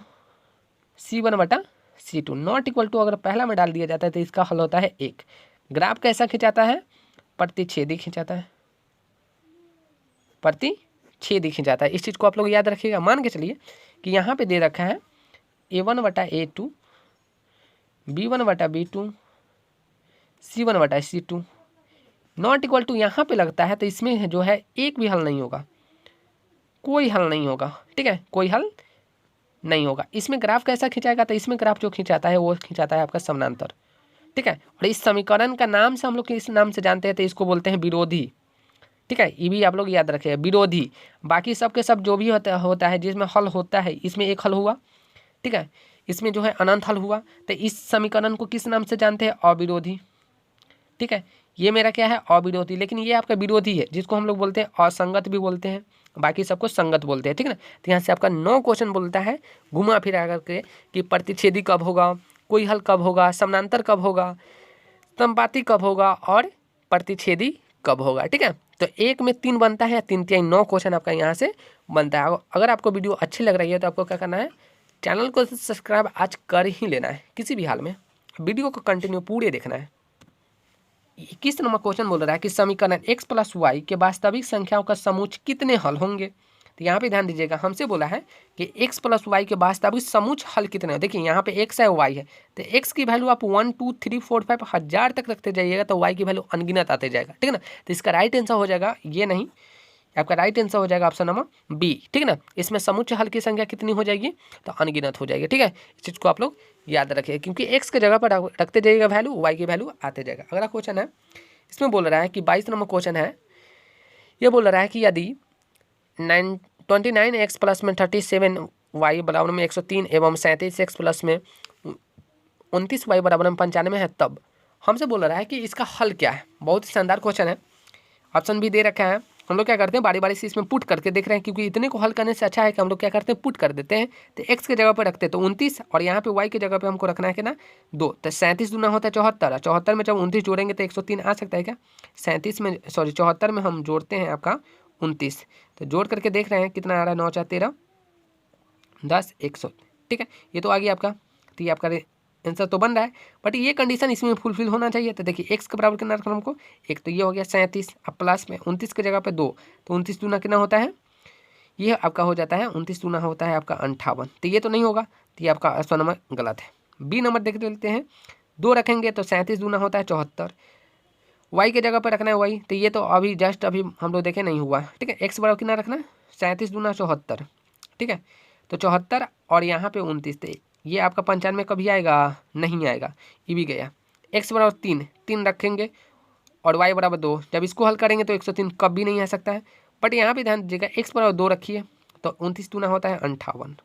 c1/c2 not equal to, अगर पहला में डाल दिया जाता है तो इसका हल होता है 1। ग्राफ कैसा खिंचाता है, प्रतिच्छेदी खिंचाता है, प्रतिच्छेदी खिंचाता है। इस चीज़ को आप लोग याद रखिएगा। मान के चलिए कि यहाँ पे दे रखा है a1/a2 b1/b2 c1/c2 not equal to यहाँ पे लगता है, तो इसमें जो है एक भी हल नहीं होगा, कोई हल नहीं होगा, ठीक है, कोई हल नहीं होगा। इसमें ग्राफ कैसा खिंचाएगा, तो इसमें ग्राफ जो खिंचाता है वो खिंचाता है आपका समानांतर, ठीक है। और इस समीकरण का नाम से हम लोग किस नाम से जानते हैं, तो इसको बोलते हैं विरोधी, ठीक है। ये भी आप लोग याद रखें, विरोधी। बाकी सब के सब जो भी होता है जिसमें हल होता है, इसमें एक हल हुआ, ठीक है, इसमें जो है अनंत हल हुआ, तो इस समीकरण को किस नाम से जानते हैं, अविरोधी, ठीक है। ये मेरा क्या है, अविरोधी, लेकिन ये आपका विरोधी है, जिसको हम लोग बोलते हैं असंगत भी बोलते हैं, बाकी सबको संगत बोलते हैं, ठीक है ना। तो यहाँ से आपका 9 क्वेश्चन बोलता है घुमा फिरा करके कि प्रतिच्छेदी कब होगा, कोई हल कब होगा, समानांतर कब होगा, समपाती कब होगा और प्रतिच्छेदी कब होगा, ठीक है। तो एक में 3 बनता है, 3 9 क्वेश्चन आपका यहाँ से बनता है। अगर आपको वीडियो अच्छी लग रही है तो आपको क्या करना है, चैनल को सब्सक्राइब आज कर ही लेना है, किसी भी हाल में वीडियो को कंटिन्यू पूरे देखना है। 21 नंबर क्वेश्चन बोल रहा है कि समीकरण x + y के वास्तविक संख्याओं का समूह कितने हल होंगे। तो यहाँ पे ध्यान दीजिएगा, हमसे बोला है कि x + y के वास्तविक समूह हल कितने हैं। देखिए यहाँ पे x है y है, तो x की वैल्यू आप 1 2 3 4 5 1000 तक रखते जाइएगा तो y की वैल्यू अनगिनत आते जाएगा, ठीक है ना। तो इसका राइट आंसर हो जाएगा ये नहीं, आपका राइट आंसर हो जाएगा ऑप्शन नंबर बी, ठीक है ना। इसमें समूह हल की संख्या कितनी हो जाएगी, तो अनगिनत हो जाएगी, ठीक है। इस चीज़ को आप लोग याद रखिए, क्योंकि x के जगह पर रखते जाइएगा वैल्यू, y की वैल्यू आते जाएगा। अगला क्वेश्चन है, इसमें बोल रहा है कि 22 नंबर क्वेश्चन है, ये बोल रहा है कि यदि 29x प्लस में 37y बराबर में 103 एवं 37x प्लस में 29y बराबर में 95 है, तब हमसे बोल रहा है कि इसका हल क्या है। बहुत ही शानदार क्वेश्चन है, ऑप्शन भी दे रखा है। हम लोग क्या करते हैं, बारी बारी से इसमें पुट करके देख रहे हैं, क्योंकि इतने को हल करने से अच्छा है कि हम लोग क्या करते हैं, पुट कर देते हैं। तो x के जगह पर रखते हैं तो 29, और यहाँ पे y के जगह पे हमको रखना है कि ना 2, तो 37 दूना होता है 74, 74 में जब 29 जोड़ेंगे तो 103 आ सकता है क्या, 37 में 74 में हम जोड़ते हैं आपका 29, तो जोड़ करके देख रहे हैं कितना आ रहा है, 9 4 13 10 100, ठीक है। ये तो आ गया आपका, तो ये आपका आंसर तो बन रहा है, बट ये कंडीशन इसमें फुलफिल होना चाहिए। तो देखिए x के बराबर कितना रखना हमको, एक तो ये हो गया 37, अब प्लस में 29 के जगह पे 2, तो 29 दूना कितना होता है, ये आपका हो जाता है 29 दूना होता है आपका 58, तो ये तो नहीं होगा, तो ये आपका ऑप्शन नंबर गलत है। बी नंबर देख लेते हैं, 2 रखेंगे तो 37 दूना होता है 74, y के जगह पर रखना है y, तो ये तो अभी जस्ट अभी हम लोग देखे नहीं हुआ, ठीक है। x बराबर कितना रखना है, 37 दूना 74, ठीक है, तो 74 और यहाँ पे 29, तो ये आपका 95 कभी आएगा, नहीं आएगा, ये भी गया। x बराबर 3 रखेंगे और y बराबर 2, जब इसको हल करेंगे तो 103 कभी नहीं आ सकता है, बट यहाँ पे ध्यान दीजिएगा x बराबर 2 रखिए तो 29 दूना होता है 58,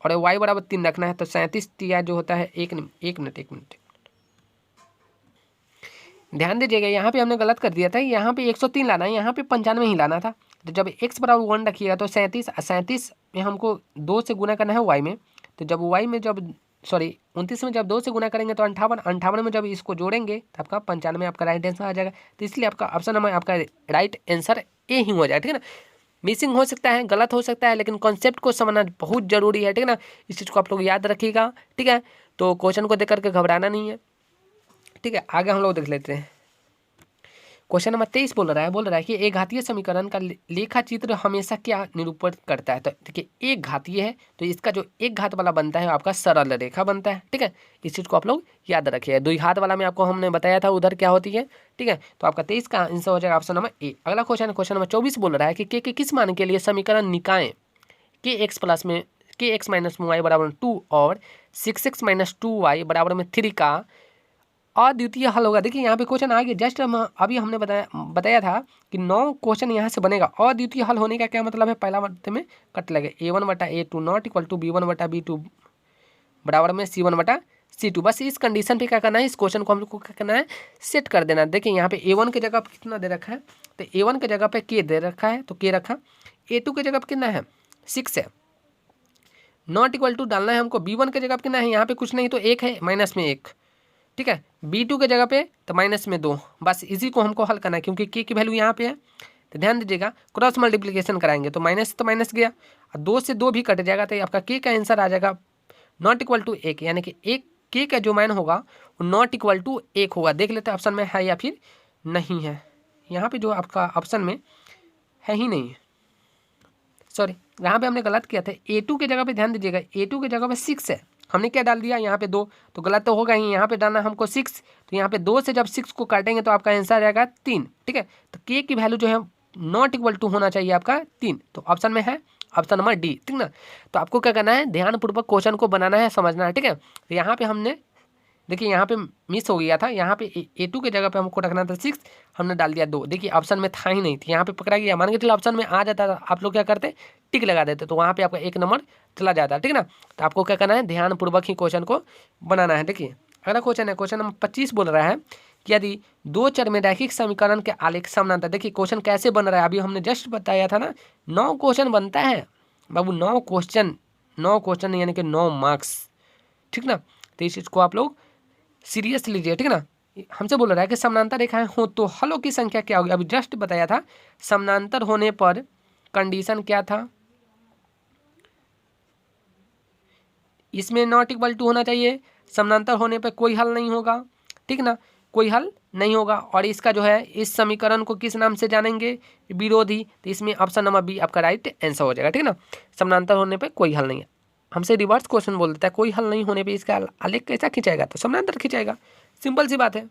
और y बराबर 3 रखना है तो 37 तिया जो होता है एक मिनट ध्यान दीजिएगा, यहाँ पे हमने गलत कर दिया था, यहाँ पे 103 लाना है, यहाँ पे 95 ही लाना था। तो जब x बराबर 1 रखिएगा तो 37 में हमको 2 से गुना करना है y में, तो जब y में जब 29 में जब 2 से गुना करेंगे तो 58 में जब इसको जोड़ेंगे तो आपका 95 आपका राइट आंसर आ जाएगा। तो इसलिए आपका ऑप्शन नंबर आपका राइट आंसर ए ही हो जाएगा, ठीक है ना। मिसिंग हो सकता है, गलत हो सकता है, लेकिन कॉन्सेप्ट को समझना बहुत जरूरी है, ठीक है ना। इस चीज़ को आप लोग याद रखिएगा, ठीक है। तो क्वेश्चन को देख करके घबराना नहीं है, ठीक है। आगे हम लोग देख लेते हैं। क्वेश्चन नंबर 23 बोल रहा है कि एक घातीय समीकरण का लेखा चित्र हमेशा क्या निरूपण करता है। तो देखिए एक घातीय है तो इसका जो एक घात वाला बनता है आपका सरल रेखा बनता है, ठीक है। इस चीज़ को आप लोग याद रखिए। द्विघात वाला में आपको हमने बताया था उधर क्या होती है, ठीक है। तो आपका 23 का आंसर हो जाएगा ऑप्शन नंबर ए। अगला क्वेश्चन नंबर 24 बोल रहा है कि के किस मान के लिए समीकरण निकाय के एक्स प्लस में के एक्स माइनस वाई बराबर 2 और 6x माइनस 2y बराबर में 3 का अद्वितीय हल होगा। देखिए यहाँ पे क्वेश्चन आ गया, जस्ट अभी हमने बताया था कि 9 क्वेश्चन यहाँ से बनेगा। अद्वितीय हल होने का क्या मतलब है, पहला मतलब में कट लगे a1/a2 not equal to b1/b2 बराबर में c1/c2। बस इस कंडीशन पे क्या करना है, इस क्वेश्चन को हम लोग को क्या करना है, सेट कर देना। देखिए यहाँ पे a1 की जगह पे कितना दे रखा है, तो a1 की जगह पे k दे रखा है, तो k रखा। a2 की जगह पे कितना है 6 है, नॉट इक्वल टू डालना है हमको। b1 की जगह पे कितना है, यहाँ पे कुछ नहीं तो 1 है, माइनस में 1, ठीक है। b2 के जगह पे तो माइनस में 2। बस इसी को हमको हल करना है, क्योंकि k की वैल्यू यहाँ पे है। तो ध्यान दीजिएगा, क्रॉस मल्टीप्लिकेशन कराएंगे तो माइनस गया, और 2 से 2 भी कट जाएगा, तो आपका k का आंसर आ जाएगा नॉट इक्वल टू 1, यानी कि एक k का जो मान होगा वो नॉट इक्वल टू 1 होगा। देख लेते हैं ऑप्शन में है या फिर नहीं है। यहाँ पे जो आपका ऑप्शन में है ही नहीं है, सॉरी यहाँ पे हमने गलत किया था। a2 की जगह पे ध्यान दीजिएगा, a2 की जगह पे 6 है, हमने क्या डाल दिया यहाँ पे 2, तो गलत तो होगा ही। यहाँ पे डालना हमको 6, तो यहाँ पे 2 से जब 6 को काटेंगे तो आपका आंसर आ जाएगा 3, ठीक है। तो k की वैल्यू जो है नॉट इक्वल टू होना चाहिए आपका 3, तो ऑप्शन में है ऑप्शन नंबर डी, ठीक ना। तो आपको क्या करना है, ध्यानपूर्वक क्वेश्चन को बनाना है, समझना है, ठीक है। तो यहाँ पे हमने देखिए यहाँ पे मिस हो गया था, यहाँ पे a2 की जगह पे हमको रखना था 6, हमने डाल दिया 2। देखिए ऑप्शन में था ही नहीं, थी यहाँ पे पकड़ा गया। मान के चलो ऑप्शन में आ जाता था, आप लोग क्या करते, टिक लगा देते, तो वहाँ पे आपका 1 नंबर चला जाता, ठीक है ना। तो आपको क्या करना है, ध्यानपूर्वक ही क्वेश्चन को बनाना है। देखिए अगला क्वेश्चन है, क्वेश्चन नंबर 25 बोल रहा है कि यदि 2 चर में रैखिक समीकरण के आलेख समानांतर। देखिए क्वेश्चन कैसे बन रहा है, अभी हमने जस्ट बताया था ना, 9 क्वेश्चन बनता है बाबू, 9 क्वेश्चन यानी कि 9 मार्क्स, ठीक ना। तो इस चीज़ को आप लोग सीरियस लीजिए, ठीक है ना। हमसे बोल रहा है कि समानांतर रेखाएं हो तो हलों की संख्या क्या होगी। अभी जस्ट बताया था समानांतर होने पर कंडीशन क्या था, इसमें नॉट इक्वल टू होना चाहिए, समानांतर होने पर कोई हल नहीं होगा, ठीक ना, कोई हल नहीं होगा। और इसका जो है इस समीकरण को किस नाम से जानेंगे, विरोधी। तो इसमें ऑप्शन नंबर बी आपका राइट आंसर हो जाएगा, ठीक है ना। समानांतर होने पर कोई हल नहीं है। हमसे रिवर्स क्वेश्चन बोल देता है, कोई हल नहीं होने पे इसका आलेख कैसा खिंचाएगा, तो समानांतर खिंचाएगा, सिंपल सी बात है।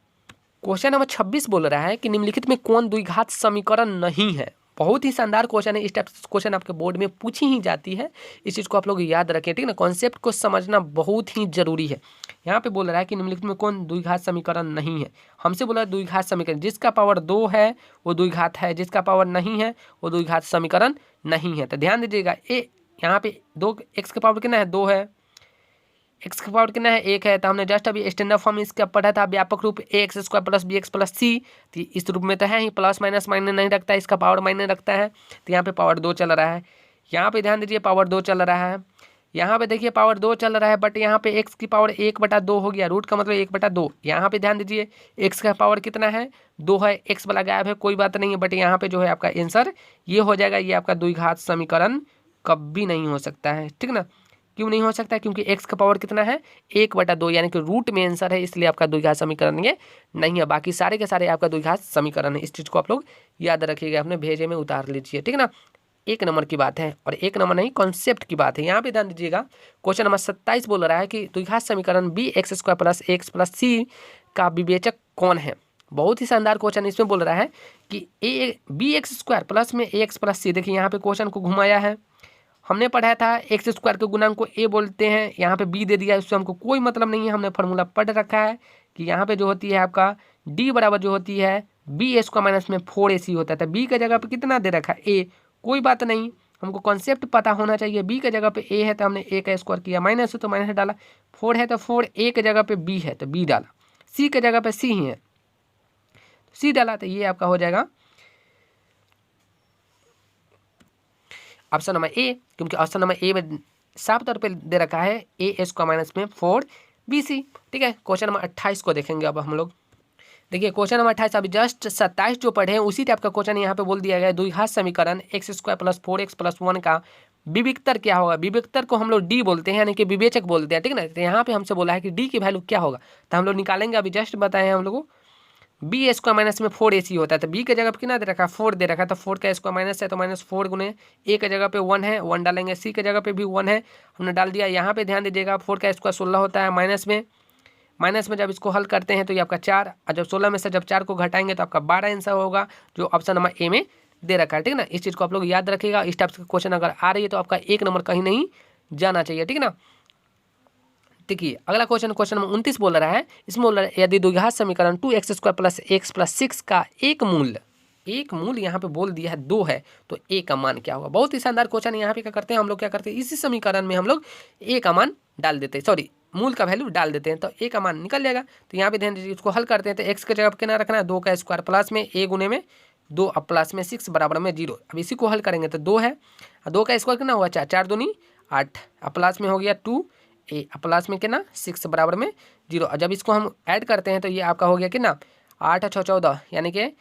क्वेश्चन नंबर 26 बोल रहा है कि निम्नलिखित में कौन द्विघात समीकरण नहीं है। बहुत ही शानदार क्वेश्चन है, इस टाइप क्वेश्चन आपके बोर्ड में पूछी ही जाती है, इस चीज़ को आप लोग याद रखें, ठीक है ना। कॉन्सेप्ट को समझना बहुत ही जरूरी है। यहाँ पे बोल रहा है कि निम्नलिखित में कौन द्विघात समीकरण नहीं है। हमसे बोला द्विघात समीकरण, जिसका पावर 2 है वो द्विघात है, जिसका पावर नहीं है वो द्विघात समीकरण नहीं है। तो ध्यान दीजिएगा, यहाँ पे 2 एक्स का पावर कितना है, 2 है, एक्स का पावर कितना है, 1 है। तो हमने जस्ट अभी स्टैंडर्ड फॉर्म इसका पढ़ा था, व्यापक रूप ax² plus bx plus c। तो इस रूप में तो है ही, प्लस माइनस मायने नहीं रखता है, इसका पावर मायने रखता है। तो यहाँ पे पावर 2 चल रहा है, यहाँ पे ध्यान दीजिए पावर 2 चल रहा है, यहाँ पे देखिए पावर 2 चल रहा है, बट यहाँ पे x की पावर 1/2 हो गया, रूट का मतलब 1/2। यहाँ पे ध्यान दीजिए x का पावर कितना है, 2 है, x वाला गायब है, कोई बात नहीं है, बट यहाँ पे जो है आपका आंसर ये हो जाएगा। ये आपका द्विघात समीकरण कभी नहीं हो सकता है, ठीक ना। क्यों नहीं हो सकता, क्योंकि x का पावर कितना है 1/2, यानी कि रूट में आंसर है, इसलिए आपका द्विघात समीकरण ये नहीं है। बाकी सारे के सारे आपका द्विघात समीकरण है, इस चीज़ को आप लोग याद रखिएगा, अपने भेजे में उतार लीजिए, ठीक है ना। 1 नंबर की बात है, और 1 नंबर नहीं कॉन्सेप्ट की बात है। यहाँ पे ध्यान दीजिएगा, क्वेश्चन नंबर 27 बोल रहा है कि द्विघात समीकरण bx² plus x plus c का विवेचक कौन है। बहुत ही शानदार क्वेश्चन इसमें बोल रहा है कि bx² प्लस में ax प्लस c। देखिए यहाँ पे क्वेश्चन को घुमाया है, हमने पढ़ा था x² के गुणांक को a बोलते हैं, यहाँ पे b दे दिया, इससे हमको कोई मतलब नहीं है। हमने फार्मूला पढ़ रखा है कि यहाँ पे जो होती है आपका d बराबर जो होती है b² माइनस में 4ac होता है। तो b के जगह पे कितना दे रखा है, a, कोई बात नहीं, हमको कॉन्सेप्ट पता होना चाहिए। b के जगह पे a है तो हमने a का स्क्वायर किया, माइनस है तो माइनस डाला, 4 है तो 4, a के जगह पे b है तो b डाला, c के जगह पे c ही है c डाला, तो ये आपका हो जाएगा ऑप्शन नंबर ए, क्योंकि ऑप्शन नंबर ए में साफ तौर पे दे रखा है a² माइनस में 4bc, ठीक है। क्वेश्चन नंबर 28 को देखेंगे अब हम लोग। देखिए क्वेश्चन नंबर 28 अभी जस्ट 27 जो पढ़े हैं उसी टाइप का क्वेश्चन यहाँ पे बोल दिया गया है। द्विघात समीकरण x² + 4x + 1 का विविक्तर क्या होगा। विविक्तर को हम लोग डी बोलते हैं, यानी कि विवेचक बोलते हैं, ठीक ना। तो यहाँ पे हमसे बोला है कि डी की वैल्यू क्या होगा, तो हम लोग निकालेंगे। अभी जस्ट बताए हम लोग को b² - में 4ac होता है, तो b के जगह पे कितना दे रखा है 4 दे रखा है, तो 4 का स्क्वायर माइनस है तो -4 गुने a के जगह पे 1 है 1 डालेंगे, c के जगह पे भी 1 है हमने डाल दिया। यहाँ पे ध्यान दीजिएगा 4 का स्क्वायर 16 होता है, माइनस में जब इसको हल करते हैं तो ये आपका 4, और जब 16 में से जब 4 को घटाएंगे तो आपका 12 आंसर होगा, जो ऑप्शन नंबर ए में दे रखा है, ठीक ना। इस चीज़ को आप लोग याद रखिएगा। इस टाइप का क्वेश्चन अगर आ रही है तो आपका 1 नंबर कहीं नहीं जाना चाहिए, ठीक ना। देखिए अगला क्वेश्चन नंबर 29 बोल रहा है, इसमें बोल रहा है यदि द्विघात समीकरण 2x² + x + 6 का एक मूल यहाँ पे बोल दिया है 2 है, तो a का मान क्या होगा। बहुत ही शानदार क्वेश्चन है। यहाँ पे क्या करते हैं हम लोग, क्या करते हैं इसी समीकरण में हम लोग a का मान डाल देते हैं, सॉरी मूल का वैल्यू डाल देते हैं, तो a का मान निकल जाएगा। तो यहाँ पे ध्यान दीजिए, इसको हल करते हैं तो x के जगह कितना रखना है 2 का स्क्वायर प्लस में a गुने में 2 अब प्लस में 6 बराबर में 0। अब इसी को हल करेंगे तो 2 है, 2 का स्क्वायर कितना हुआ 4, 4 दूनी 8, अब प्लस में हो गया 2a, अब प्लस में कितना 6 बराबर में 0। और जब इसको हम ऐड करते हैं तो ये आपका हो गया कितना 8 6 14, यानी कि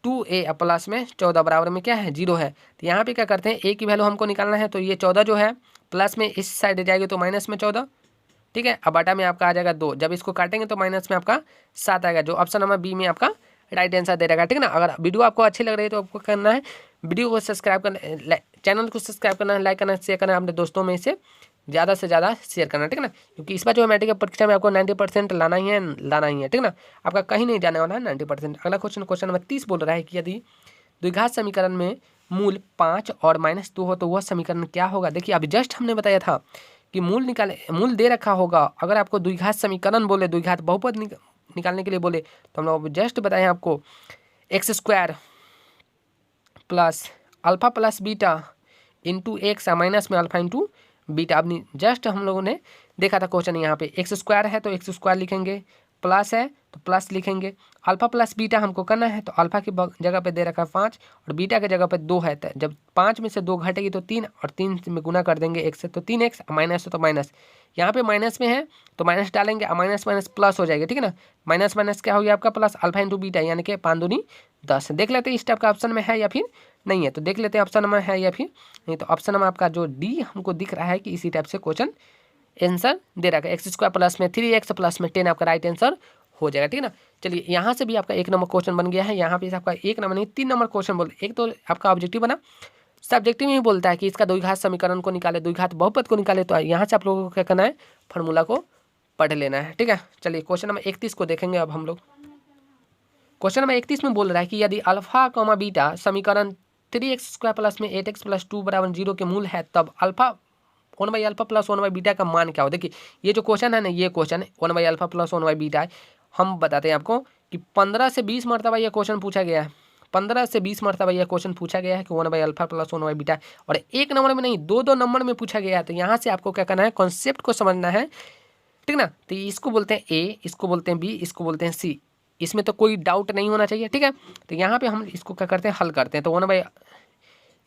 2a अब प्लस में 14 बराबर में क्या है 0 है। तो यहाँ पे क्या करते हैं a की वैल्यू हमको निकालना है, तो ये 14 जो है प्लस में इस साइड जाएगी तो माइनस में 14, ठीक है। अब बटा में आपका आ जाएगा 2, जब इसको काटेंगे तो माइनस में आपका 7 आएगा, जो ऑप्शन नंबर बी में आपका राइट आंसर दे रहेगा, ठीक ना। अगर वीडियो आपको अच्छी लग रही है तो आपको करना है वीडियो को सब्सक्राइब करना, चैनल को सब्सक्राइब करना, लाइक करना, शेयर करना, अपने दोस्तों में इसे ज़्यादा से ज़्यादा शेयर करना, ठीक ना। क्योंकि इस बार जो मैट्रिक परीक्षा में आपको 90% लाना ही है, ठीक ना। आपका कहीं नहीं जाने वाला है 90%। अगला क्वेश्चन नंबर 30 बोल रहा है कि यदि द्विघात समीकरण में मूल 5 और -2 हो तो वह समीकरण क्या होगा। देखिए अभी जस्ट हमने बताया था कि मूल दे रखा होगा। अगर आपको द्विघात समीकरण बोले, द्विघात बहुपद निकालने के लिए बोले, तो हम लोग जस्ट बताए आपको x² + alpha + beta into x minus में अल्फा इंटू बीटा। अब जस्ट हम लोगों ने देखा था क्वेश्चन, यहाँ पे x² है तो x² लिखेंगे, प्लस है तो प्लस लिखेंगे, अल्फा + बीटा हमको करना है तो अल्फा की जगह पे दे रखा है 5 और बीटा की जगह पे 2 है। तो जब 5 में से 2 घटेगी तो 3 और 3 में गुना कर देंगे x से, तो 3x, माइनस है तो माइनस, यहाँ पे माइनस में है तो माइनस डालेंगे, माइनस माइनस प्लस हो जाएगा, ठीक है ना। माइनस माइनस क्या हो गया आपका प्लस, अल्फा इंटू बीटा, यानी कि 5 दूनी 10। देख लेते हैं इस टाइप का ऑप्शन में है या फिर नहीं है, तो देख लेते हैं ऑप्शन नंबर है या फिर नहीं। तो ऑप्शन नंबर आपका जो डी हमको दिख रहा है कि इसी टाइप से क्वेश्चन आंसर दे रहा है। x² प्लस में 3x प्लस में 10 आपका राइट आंसर हो जाएगा, ठीक है ना। चलिए यहाँ से भी आपका 1 नंबर क्वेश्चन बन गया है। यहाँ पे आपका 1 नंबर नहीं 3 नंबर क्वेश्चन बोल, एक तो आपका ऑब्जेक्टिव बना, सब्जेक्टिव में ही बोलता है कि इसका द्विघात समीकरण को निकाले, द्विघात बहुपद को निकाले। तो यहाँ से आप लोगों को क्या करना है, फार्मूला को पढ़ लेना है, ठीक है। चलिए क्वेश्चन नंबर 31 को देखेंगे अब हम लोग। क्वेश्चन नंबर 31 में बोल रहा है कि यदि अल्फा बीटा समीकरण 3x² प्लस में 8x + 2 = 0 के मूल है, तब अल्फा 1/α + 1/β का मान क्या हो। देखिए ये जो क्वेश्चन है ना, ये क्वेश्चन 1/α + 1/β है। हम बताते हैं आपको कि 15 से 20 मरतबा यह क्वेश्चन पूछा गया है, 15 से 20 मरतबा यह क्वेश्चन पूछा गया है कि 1/α + 1/β, और 1 नंबर में नहीं 2 नंबर में पूछा गया है। तो यहाँ से आपको क्या करना है, कॉन्सेप्ट को समझना है, ठीक ना। तो इसको बोलते हैं ए, इसको बोलते हैं बी, इसको बोलते हैं सी, इसमें तो कोई डाउट नहीं होना चाहिए, ठीक है। तो यहाँ पे हम इसको क्या करते हैं, हल करते हैं। तो 1/,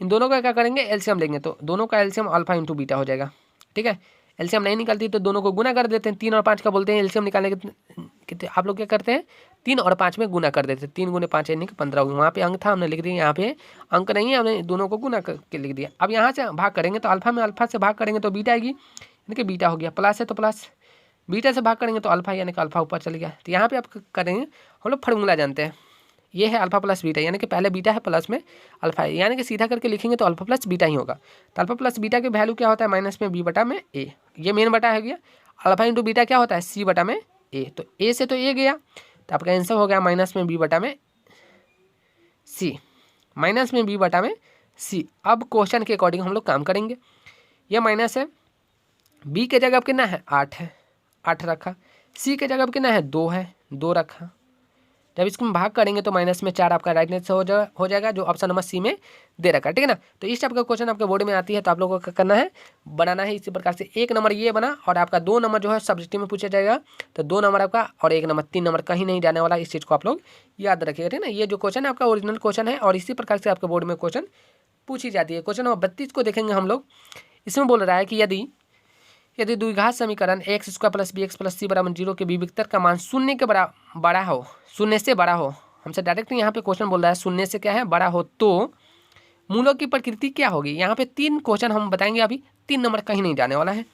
इन दोनों का क्या करेंगे, एलसीएम लेंगे, तो दोनों का एलसीएम अल्फा इंटू बीटा हो जाएगा, ठीक है। एलसीएम नहीं निकलती तो दोनों को गुना कर देते हैं, 3 और 5 का बोलते हैं एलसीएम निकालने के आप लोग क्या करते हैं 3 और 5 में गुना कर देते हैं। 3 गुने 5 यानी कि 15 हुआ, वहाँ पे अंक था हमने लिख दिया, यहाँ पे अंक नहीं है, हमने दोनों को गुना करके लिख दिया। अब यहाँ से भाग करेंगे तो अल्फा में अल्फा से भाग करेंगे तो बीटा आएगी, यानी कि बीटा हो गया, प्लस है तो प्लस, बीटा से भाग करेंगे तो अल्फा, यानी कि अल्फा ऊपर चल गया। तो यहाँ पे आप करेंगे, हम लोग फार्मूला जानते हैं, ये है अल्फा + बीटा, यानी कि पहले बीटा है प्लस में अल्फा है, यानी कि सीधा करके लिखेंगे तो अल्फा + बीटा ही होगा। तो अल्फा + बीटा के वैल्यू क्या होता है, माइनस में b/a, ये मेन बटा है गया। अल्फा इंटू बीटा क्या होता है, c/a, तो a से तो a गया, तो आपका आंसर हो गया माइनस में b/c, माइनस में b/c। अब क्वेश्चन के अकॉर्डिंग हम लोग काम करेंगे। यह माइनस है, b के जगह कितना है 8 है, 8 रखा, c के जगह कितना है 2 है, 2 रखा। जब इसको हम भाग करेंगे तो माइनस में 4 आपका राइट आंसर हो जाएगा, जो ऑप्शन नंबर सी में दे रखा है, ठीक है ना। तो इस टाइप का क्वेश्चन आपके बोर्ड में आती है, तो आप लोगों को करना है, बनाना है इसी प्रकार से। 1 नंबर ये बना, और आपका 2 नंबर जो है सब्जेक्टिव में पूछा जाएगा, तो 2 नंबर आपका और 1 नंबर, 3 नंबर कहीं नहीं जाने वाला। इस चीज़ को आप लोग याद रखिएगा, ठीक है ना। ये जो क्वेश्चन है आपका ओरिजिनल क्वेश्चन है, और इसी प्रकार से आपके बोर्ड में क्वेश्चन पूछी जाती है। क्वेश्चन नंबर 32 को देखेंगे हम लोग। इसमें बोल रहा है कि यदि यदि द्विघात समीकरण X square plus B X plus C बराबर 0 के विविक्तर का मान शून्य के बड़ा हो, शून्य से बड़ा हो, हमसे डायरेक्ट यहाँ पे क्वेश्चन बोल रहा है शून्य से क्या है बड़ा हो, तो मूलों की प्रकृति क्या होगी। यहाँ पे 3 क्वेश्चन हम बताएंगे, अभी 3 नंबर कहीं नहीं जाने वाला है।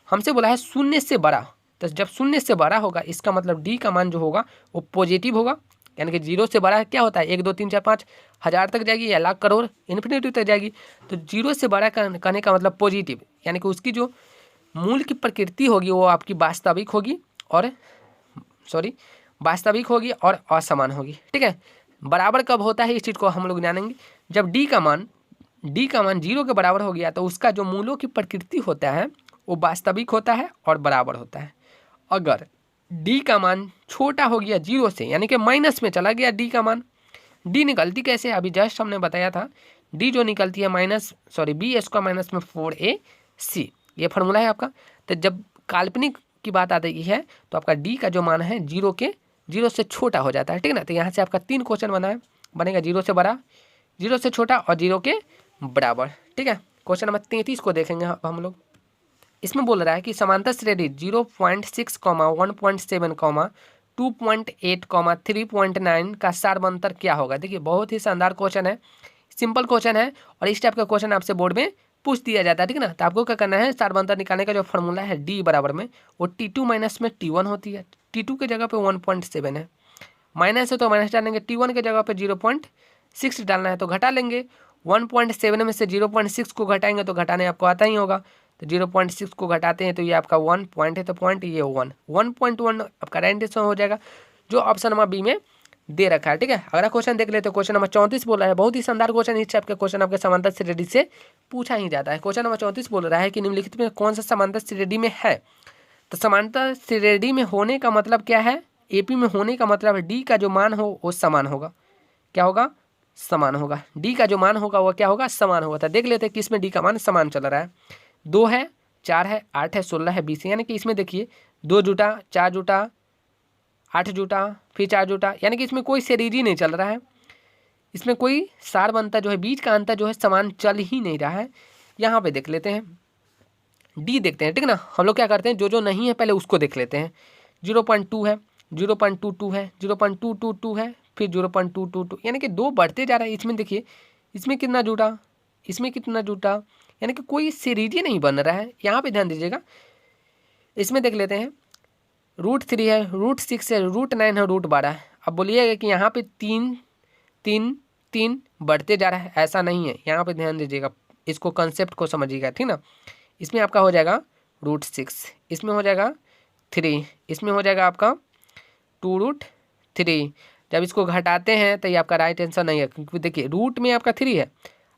हमसे बोला है शून्य से बड़ा, तो जब शून्य से बड़ा होगा इसका मतलब डी का मान जो होगा वो पॉजिटिव होगा, यानी कि 0 से बड़ा क्या होता है 1 2 3 4 5 हज़ार तक जाएगी या लाख करोड़ इन्फिनिटी तक जाएगी। तो 0 से बड़ा कहने का मतलब पॉजिटिव, यानी कि उसकी जो मूल की प्रकृति होगी वो आपकी वास्तविक होगी और असमान होगी। ठीक है, बराबर कब होता है इस चीज़ को हम लोग जानेंगे। जब डी का मान 0 के बराबर हो गया तो उसका जो मूलों की प्रकृति होता है वो वास्तविक होता है और बराबर होता है। अगर डी का मान छोटा हो गया 0 से, यानी कि माइनस में चला गया डी का मान, डी निकलती कैसे अभी जस्ट हमने बताया था, डी जो निकलती है बी स्क्वायर माइनस में 4ac, ये फार्मूला है आपका। तो जब काल्पनिक की बात आती है तो आपका डी का जो मान है 0 से छोटा हो जाता है। ठीक है ना, तो यहाँ से आपका 3 क्वेश्चन बनेगा 0 से बड़ा, 0 से छोटा और 0 के बराबर। ठीक है, क्वेश्चन नंबर 33 को देखेंगे हम लोग। इसमें बोल रहा है कि समांतर श्रेणी 0.6, 1.7, 2.8, 3.9 का सार्वंतर क्या होगा। देखिए बहुत ही शानदार क्वेश्चन है, सिंपल क्वेश्चन है और इस टाइप का क्वेश्चन आपसे बोर्ड में पूछ दिया जाता है। ठीक है ना, तो आपको क्या करना है, सार्वंतर निकालने का जो फॉर्मूला है डी बराबर में वो T2 माइनस में T1 होती है। T2 के जगह पे 1.7 है, माइनस है तो माइनस डालेंगे, T1 के जगह पे 0.6 डालना है तो घटा लेंगे। 1.7 में से 0.6 को घटाएंगे तो घटाने आपको आता ही होगा, तो 0.6 को घटाते हैं तो ये आपका 1 पॉइंट है, तो पॉइंट ये 1.1 आपका राइट आंसर हो जाएगा जो ऑप्शन नंबर बी में दे रखा है। ठीक है, अगला क्वेश्चन देख लेते हैं। क्वेश्चन नंबर 34 बोल रहा है, बहुत ही शानदार क्वेश्चन, इस टाइप का क्वेश्चन आपके समांतर श्रेणी से पूछा ही जाता है। क्वेश्चन नंबर 34 बोल रहा है कि निम्नलिखित में कौन सा समांतर श्रेणी में है। तो समांतर श्रेणी में होने का मतलब क्या है, एपी में होने का मतलब डी का जो मान हो वो समान होगा। क्या होगा, समान होगा। डी का जो मान होगा वो क्या होगा, समान होगा। तो देख लेते हैं कि इसमें डी का मान समान चल रहा है, 2 है, 4 है, 8 है, 16 है, 20 है, यानी कि इसमें देखिए 2 जुटा, 4 जुटा, 8 जुटा, फिर 4 जुटा, यानी कि इसमें कोई सीरीज नहीं चल रहा है, इसमें कोई सार बनता जो है, बीच का अंतर जो है समान चल ही नहीं रहा है। यहाँ पे देख लेते हैं, डी देखते हैं। ठीक है ना, हम लोग क्या करते हैं जो नहीं है पहले उसको देख लेते हैं। 0.2 है, 0.22 है, 0.222 है, फिर 0.222, यानी कि 2 बढ़ते जा रहा है। इसमें देखिए इसमें कितना जुटा, इसमें कितना जुटा, यानी कि कोई सीरीज नहीं बन रहा है। यहाँ पे ध्यान दीजिएगा, इसमें देख लेते हैं √3 है, √6 है, √9 है, √12 है। अब बोलिएगा कि यहाँ पे 3 3 3 बढ़ते जा रहा है, ऐसा नहीं है। यहाँ पे ध्यान दीजिएगा, इसको कंसेप्ट को समझिएगा। ठीक ना, इसमें आपका हो जाएगा √6, इसमें हो जाएगा 3, इसमें हो जाएगा आपका 2√3। जब इसको घटाते हैं तो ये आपका राइट आंसर नहीं है, क्योंकि देखिए रूट में आपका 3 है,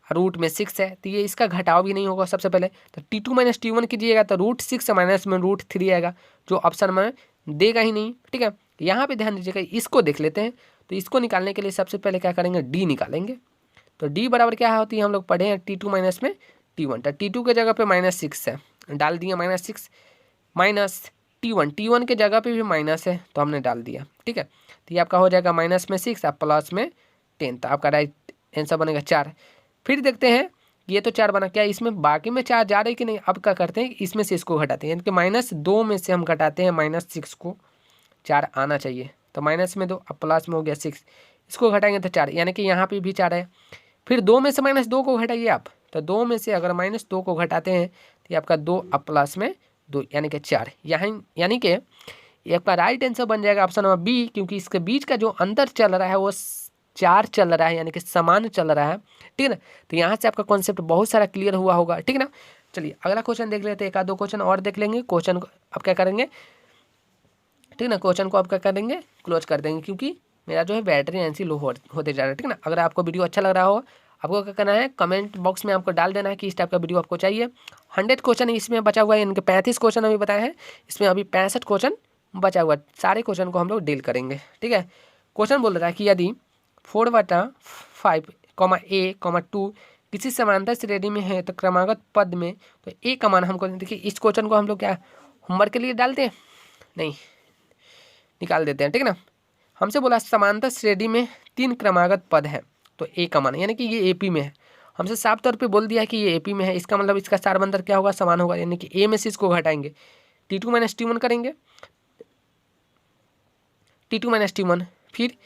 रूट में 6 है, तो ये इसका घटाव भी नहीं होगा। सबसे पहले तो T2 माइनस T1 कीजिएगा तो √6 माइनस में √3 आएगा, जो ऑप्शन में देगा ही नहीं। ठीक है, यहाँ पे ध्यान दीजिएगा, इसको देख लेते हैं। तो इसको निकालने के लिए सबसे पहले क्या करेंगे, डी निकालेंगे। तो डी बराबर क्या होती है, हम लोग पढ़े हैं T2 माइनस में T1। तो T2 के जगह पे -6 है, डाल दिया -6, माइनस T1 के जगह पे भी माइनस है तो हमने डाल दिया। ठीक है, तो ये आपका हो जाएगा माइनस में 6 और प्लस में 10, तो आपका राइट आंसर बनेगा 4। फिर देखते हैं, ये तो 4 बना, क्या इसमें बाकी में 4 जा रहे हैं कि नहीं। अब क्या करते हैं, इसमें से इसको घटाते हैं, यानी कि -2 में से हम घटाते हैं -6 को, 4 आना चाहिए। तो माइनस में 2 अब प्लस में हो गया 6, इसको घटाएंगे तो 4, यानी कि यहाँ पे भी 4 है। फिर 2 में से -2 को घटाइए आप, तो 2 में से अगर -2 को घटाते हैं तो ये आपका 2 अब प्लस में 2, यानी कि 4। यहाँ यानी कि ये आपका राइट आंसर बन जाएगा ऑप्शन नंबर बी, क्योंकि इसके बीच का जो अंतर चल रहा है वो 4 चल रहा है, यानी कि समान चल रहा है। ठीक है ना, तो यहाँ से आपका कॉन्सेप्ट बहुत सारा क्लियर हुआ होगा। ठीक है ना, चलिए अगला क्वेश्चन देख लेते हैं, 1-2 क्वेश्चन और देख लेंगे। क्वेश्चन को अब क्या करेंगे, ठीक ना, क्वेश्चन को आप क्या कर देंगे, क्लोज कर देंगे, क्योंकि मेरा जो है बैटरी ऐसी लो होते जा रहा है। ठीक है ना, अगर आपको वीडियो अच्छा लग रहा हो, आपको क्या करना है, कमेंट बॉक्स में आपको डाल देना है कि इस टाइप का वीडियो आपको चाहिए। 100 क्वेश्चन इसमें बचा हुआ है, इनके 35 क्वेश्चन अभी बताए हैं, इसमें अभी 65 क्वेश्चन बचा हुआ है। सारे क्वेश्चन को हम लोग डील करेंगे। ठीक है, क्वेश्चन बोल रहा है कि यदि 4/5, a, 2 किसी समांतर श्रेणी में है तो क्रमागत पद में तो a का मान हमको, देखिए इस क्वेश्चन को हम लोग क्या होमवर्क के लिए डालते हैं, नहीं निकाल देते हैं। ठीक है ना, हमसे बोला समांतर श्रेणी में 3 क्रमागत पद है तो a का मान, यानी कि ये AP में है। हमसे साफ तौर पे बोल दिया है कि ये AP में है, इसका मतलब इसका सार अंतर क्या होगा, समान होगा, यानी कि A में से इसको घटाएंगे, T2 माइनस T1 करेंगे, T2 माइनस T1, फिर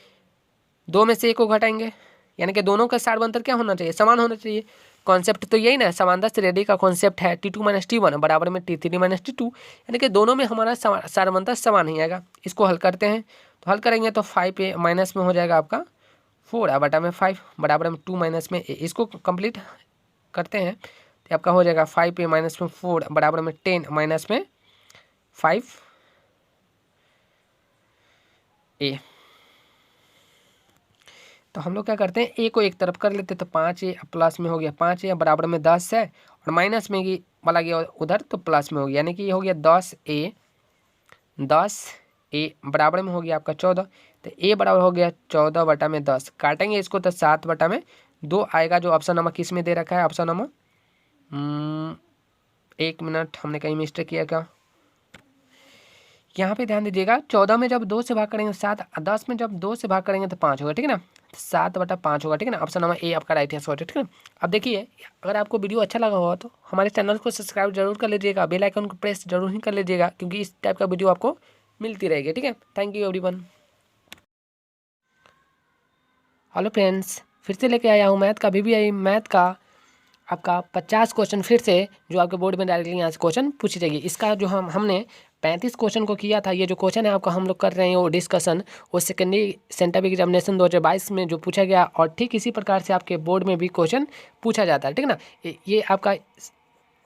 2 में से 1 को घटाएंगे, यानी कि दोनों का सार अंतर क्या होना चाहिए, समान होना चाहिए। कॉन्सेप्ट तो यही ना, समानता श्रेणी का कॉन्सेप्ट है T2 माइनस T1 बराबर में T3 माइनस T2, यानी कि दोनों में हमारा सार अंतर समान ही आएगा। इसको हल करते हैं, तो हल करेंगे तो 5A माइनस में हो जाएगा आपका 4 बटा में 5 बराबर में 2 माइनस में A। इसको कंप्लीट करते हैं तो आपका हो जाएगा 5A माइनस में 4 बराबर में 10 माइनस में 5A। तो हम लोग क्या करते हैं, A को एक तरफ कर लेते हैं, तो 5A प्लस में हो गया 5A बराबर में 10 है, और माइनस में वाला गया उधर तो प्लस में हो गया, यानी कि ये हो गया 10A बराबर में हो गया आपका 14। तो A बराबर हो गया 14 बटा में 10, काटेंगे इसको तो 7 बटा में 2 आएगा, जो ऑप्शन नंबर किस में दे रखा है, ऑप्शन नंबर 1 मिनट, हमने कहीं मिस्टेक किया क्या, यहाँ पे ध्यान दीजिएगा। 14 में जब 2 से भाग करेंगे 7, 10 में जब 2 से भाग करेंगे तो 5 होगा, ठीक है ना, 7 बटा 5 होगा, ठीक है ना, ऑप्शन नंबर A आपका राइट आंसर है, ठीक है। अब देखिए, अगर आपको वीडियो अच्छा लगा होगा तो हमारे चैनल को सब्सक्राइब जरूर कर लीजिएगा, बेल आइकन को प्रेस जरूर ही कर लीजिएगा, क्योंकि इस टाइप का वीडियो आपको मिलती रहेगी, ठीक है। Thank you everyone. Hello friends, फिर से लेके आया हूँ मैथ का VBI मैथ का आपका 50 क्वेश्चन, फिर से जो आपके बोर्ड में डायरेक्टली यहाँ से क्वेश्चन पूछी जाएगी। इसका जो हमने 35 क्वेश्चन को किया था, ये जो क्वेश्चन है आपका हम लोग कर रहे हैं वो डिस्कशन, वो सेकेंडरी सेंटर एग्जामिनेशन 2022 में जो पूछा गया, और ठीक इसी प्रकार से आपके बोर्ड में भी क्वेश्चन पूछा जाता है, ठीक है ना। ये आपका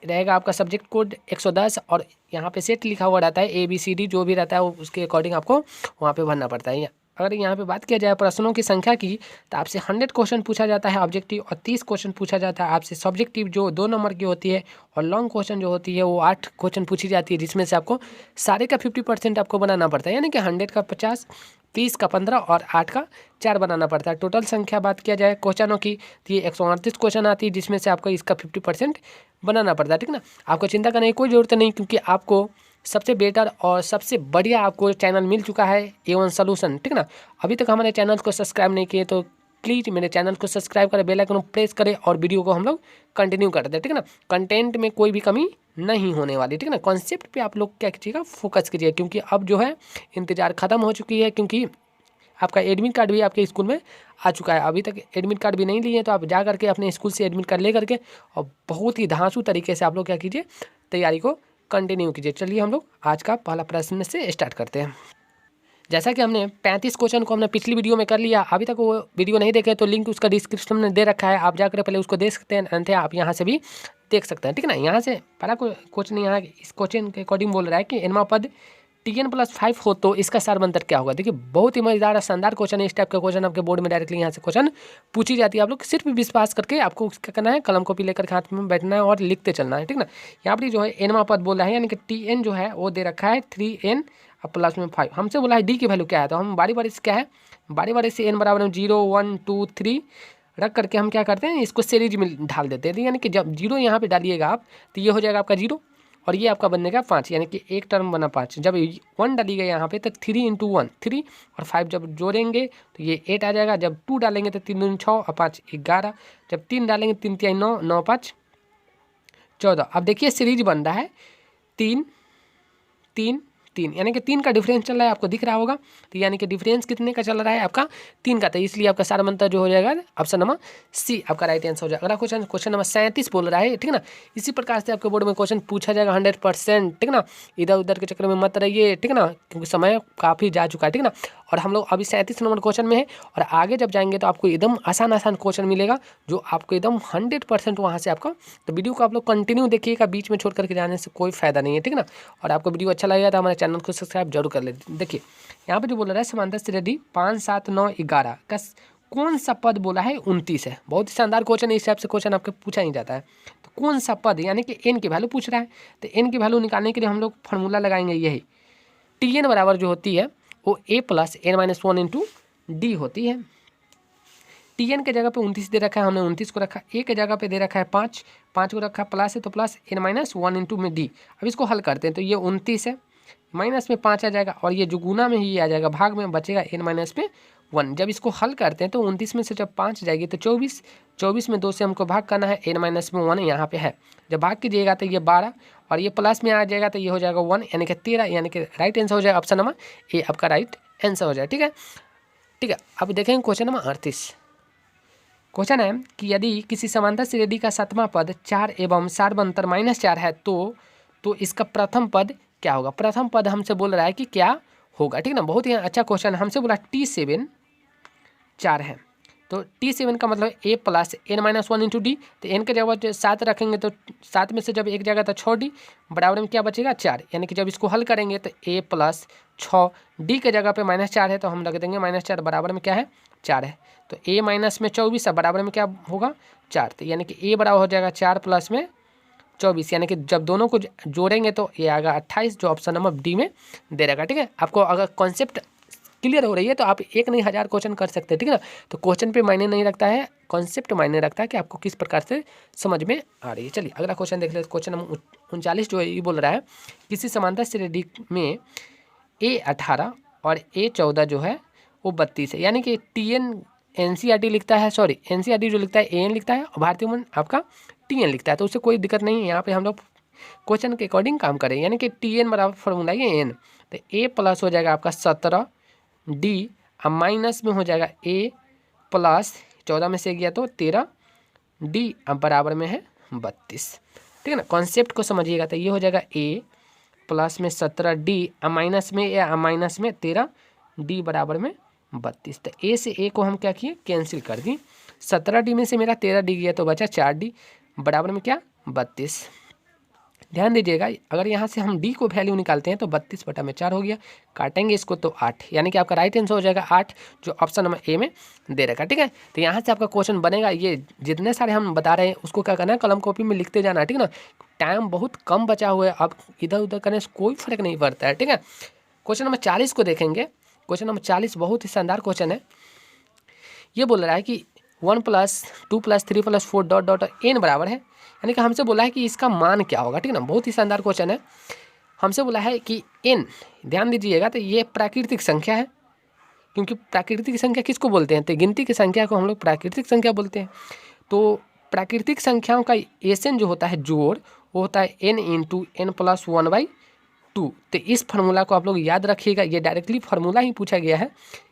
रहेगा आपका सब्जेक्ट कोड 110, और यहाँ पे सेट लिखा हुआ रहता है ABCD, जो भी रहता है वो उसके अकॉर्डिंग आपको वहाँ पे भरना पड़ता है। अगर यहाँ पे बात किया जाए प्रश्नों की संख्या की, तो आपसे 100 क्वेश्चन पूछा जाता है ऑब्जेक्टिव, और 30 क्वेश्चन पूछा जाता है आपसे सब्जेक्टिव, जो 2 नंबर की होती है, और लॉन्ग क्वेश्चन जो होती है वो 8 क्वेश्चन पूछी जाती है, जिसमें से आपको सारे का 50% आपको बनाना पड़ता है, यानी कि 100 का 50, 30 का 15 और 8 का 4 बनाना पड़ता है। टोटल संख्या बात किया जाए क्वेश्चनों की, तो ये 138 क्वेश्चन आती है, जिसमें से आपको इसका 50% बनाना पड़ता है, ठीक ना। आपको चिंता करने की कोई ज़रूरत नहीं, क्योंकि आपको सबसे बेटर और सबसे बढ़िया आपको चैनल मिल चुका है A1 सॉल्यूशन, ठीक ना। अभी तक हमारे चैनल को सब्सक्राइब नहीं किए तो प्लीज़ मेरे चैनल को सब्सक्राइब करें, बेल आइकन को प्रेस करें, और वीडियो को हम लोग कंटिन्यू करते हैं, ठीक है ना। कंटेंट में कोई भी कमी नहीं होने वाली, ठीक है ना। कॉन्सेप्ट पे आप लोग क्या कीजिएगा, फोकस कीजिए, क्योंकि अब जो है इंतज़ार ख़त्म हो चुकी है, क्योंकि आपका एडमिट कार्ड भी आपके स्कूल में आ चुका है। अभी तक एडमिट कार्ड भी नहीं लिए, तो आप जा करके अपने स्कूल से एडमिट कार्ड ले करके, और बहुत ही धांसू तरीके से आप लोग क्या कीजिए, तैयारी को कंटिन्यू कीजिए। चलिए हम लोग आज का पहला प्रश्न से स्टार्ट करते हैं। जैसा कि हमने 35 क्वेश्चन को हमने पिछली वीडियो में कर लिया, अभी तक वो वीडियो नहीं देखे तो लिंक उसका डिस्क्रिप्शन में दे रखा है, आप जाकर पहले उसको देख सकते हैं, अन्यथा आप यहाँ से भी देख सकते हैं, ठीक है ना। यहाँ से पहला क्वेश्चन यहाँ इस क्वेश्चन के अकॉर्डिंग बोल रहा है कि n पद Tn+5 हो तो इसका सारवंतर क्या होगा। देखिए, बहुत ही मजेदार शानदार क्वेश्चन है। इस टाइप का क्वेश्चन आपके बोर्ड में डायरेक्टली यहाँ से क्वेश्चन पूछी जाती है। आप लोग सिर्फ विश्वास करके आपको क्या करना है, कलम कॉपी लेकर हाथ में बैठना है और लिखते चलना है, ठीक ना। यहाँ पर जो है n पद बोला है, यानी कि Tn जो है वो दे रखा है 3n प्लस में 5। हमसे बोला है D की वैल्यू क्या है, तो हम बारी बारी से क्या है, बारी बारी से n बराबर में 0 1 2 3 रख करके हम क्या करते हैं, इसको सीरीज में ढाल देते हैं, यानी कि जब 0 यहाँ पे डालिएगा आप, तो ये हो जाएगा आपका 0, और ये आपका बनेगा 5, यानी कि एक टर्म बना 5। जब 1 डालिएगा यहाँ पे तो 3 × 1 3, और 5 जब जोड़ेंगे तो ये 8 आ जाएगा। जब 2 डालेंगे तो 3 × 6 और 5 11, जब 3 डालेंगे 3 × 3 9 9 5 14। अब देखिए सीरीज बन रहा है 3 3 3, यानी कि 3 का डिफरेंस चल रहा है, आपको दिख रहा होगा। तो यानी कि डिफरेंस कितने का चल रहा है आपका 3 का, तो इसलिए आपका सारवंतर जो हो जाएगा ऑप्शन नंबर C आपका राइट आंसर हो जाएगा। अगला क्वेश्चन नंबर 37 बोल रहा है, ठीक है ना। इसी प्रकार से आपके बोर्ड में क्वेश्चन पूछा जाएगा 100%, ठीक है ना। इधर उधर के चक्कर में मत रहिए, ठीक है ना, क्योंकि समय काफ़ी जा चुका है, ठीक है ना। और हम लोग अभी 37 नंबर क्वेश्चन में है, और आगे जब जाएंगे तो आपको एकदम आसान क्वेश्चन मिलेगा, जो आपको एकदम 100% वहाँ से आपका। तो वीडियो को आप लोग कंटिन्यू देखिएगा, बीच में छोड़ करके जाने से कोई फायदा नहीं है, ठीक है ना। और आपको वीडियो अच्छा लगेगा तो हमारे चैनल को सब्सक्राइब जरूर कर ले। देखिए यहाँ पे जो बोल रहा है समांतर श्रेणी 5 7 9 11 का कौन सा पद बोला है 29 है। बहुत ही शानदार क्वेश्चन है, इस टाइप से क्वेश्चन आपके पूछा ही जाता है। तो कौन सा पद, यानी कि n की वैल्यू पूछ रहा है, तो n की वैल्यू निकालने के लिए हम लोग फॉर्मूला लगाएंगे, यही Tn बराबर जो होती है वो A + n-1 × D होती है। Tn के जगह पे 29 दे रखा है, हमने 29 को रखा। A के जगह पे दे रखा है 5 को रखा प्लस है, तो प्लस n-1 × में D। अब इसको हल करते हैं, तो ये 29 है, माइनस में 5 आ जाएगा, और ये जो गुना में ही आ जाएगा, भाग में बचेगा n-1 1। जब इसको हल करते हैं तो 29 में से जब 5 जाएगी तो 24, 24 में 2 से हमको भाग करना है, n माइनस में 1 यहाँ पे है। जब भाग कीजिएगा तो ये 12 और ये प्लस में आ जाएगा तो ये हो जाएगा 1 यानी कि 13, यानी कि राइट आंसर हो जाएगा ऑप्शन नंबर ए आपका राइट आंसर हो जाएगा। ठीक है, ठीक है। अब देखेंगे क्वेश्चन नंबर 38। क्वेश्चन है कि यदि किसी समांतर श्रेणी का 7वां पद 4 एवं सार्वंतर -4 है तो इसका प्रथम पद क्या होगा। प्रथम पद हमसे बोल रहा है कि क्या होगा। ठीक ना, बहुत ही अच्छा क्वेश्चन। हमसे बोला T7 4 है तो T7 का मतलब a plus n-1 into D. तो n के जगह 7 रखेंगे तो 7 में से जब एक जाएगा तो 6d बराबर में क्या बचेगा 4, यानी कि जब इसको हल करेंगे तो a प्लस 6d के जगह पे -4 है तो हम रख देंगे -4 बराबर में क्या है 4 है। तो a माइनस में 24 है बराबर में क्या होगा 4। तो यानी कि a बराबर हो जाएगा 4 प्लस में 24, यानी कि जब दोनों को जोड़ेंगे तो ये आएगा 28, जो ऑप्शन नंबर डी में दे रहेगा। ठीक है, आपको अगर कॉन्सेप्ट क्लियर हो रही है तो आप एक नहीं 1000 क्वेश्चन कर सकते हैं। ठीक है ना, तो क्वेश्चन पे मायने नहीं रखता है, कॉन्सेप्ट मायने रखता है कि आपको किस प्रकार से समझ में आ रही है। चलिए अगला क्वेश्चन देख लेते। क्वेश्चन नंबर 39 जो है ये बोल रहा है किसी समांतर श्रेणी में A18 और A14 जो है वो 32 है, यानी कि TN NCERT लिखता है, सॉरी NCERT जो लिखता है AN लिखता है और भारतीय मन आपका TN लिखता है, तो उससे कोई दिक्कत नहीं है। यहाँ पे हम लोग क्वेश्चन के अकॉर्डिंग काम करें, यानी कि TN बराबर फॉर्मूला है N। तो A प्लस हो जाएगा आपका 17 D अब माइनस में हो जाएगा A प्लस 14 में से गया तो 13 D अब बराबर में है 32। ठीक है ना, कॉन्सेप्ट को समझिएगा तो ये हो जाएगा A प्लस में 17 D अब माइनस में या माइनस में 13 D बराबर में 32। तो A से A को हम क्या किए कैंसिल कर दी। 17 D में से मेरा 13 D गया तो बचा 4 D बराबर में क्या 32। ध्यान दीजिएगा, अगर यहाँ से हम D को वैल्यू निकालते हैं तो 32/4 हो गया, काटेंगे इसको तो 8, यानी कि आपका राइट आंसर हो जाएगा 8, जो ऑप्शन नंबर ए में दे रखा। ठीक है, तो यहाँ से आपका क्वेश्चन बनेगा। ये जितने सारे हम बता रहे हैं उसको क्या करना है कलम कॉपी में लिखते जाना है। ठीक है ना, टाइम बहुत कम बचा हुआ है, अब इधर उधर करने से कोई फर्क नहीं पड़ता है। ठीक है, क्वेश्चन नंबर 40 को देखेंगे। क्वेश्चन नंबर 40 बहुत ही शानदार क्वेश्चन है। ये बोल रहा है कि 1 + 2 + 3 + 4 डॉट डॉट n बराबर है, यानी कि हमसे बोला है कि इसका मान क्या होगा। ठीक है ना, बहुत ही शानदार क्वेश्चन है। हमसे बोला है कि n, ध्यान दीजिएगा, तो ये प्राकृतिक संख्या है, क्योंकि प्राकृतिक संख्या किसको बोलते हैं तो गिनती की संख्या को हम लोग प्राकृतिक संख्या बोलते हैं। तो प्राकृतिक संख्याओं का एसन जो होता है जोड़ वो होता है n × n + 1/2। तो इस फार्मूला को आप लोग याद रखिएगा, ये डायरेक्टली फार्मूला ही पूछा गया है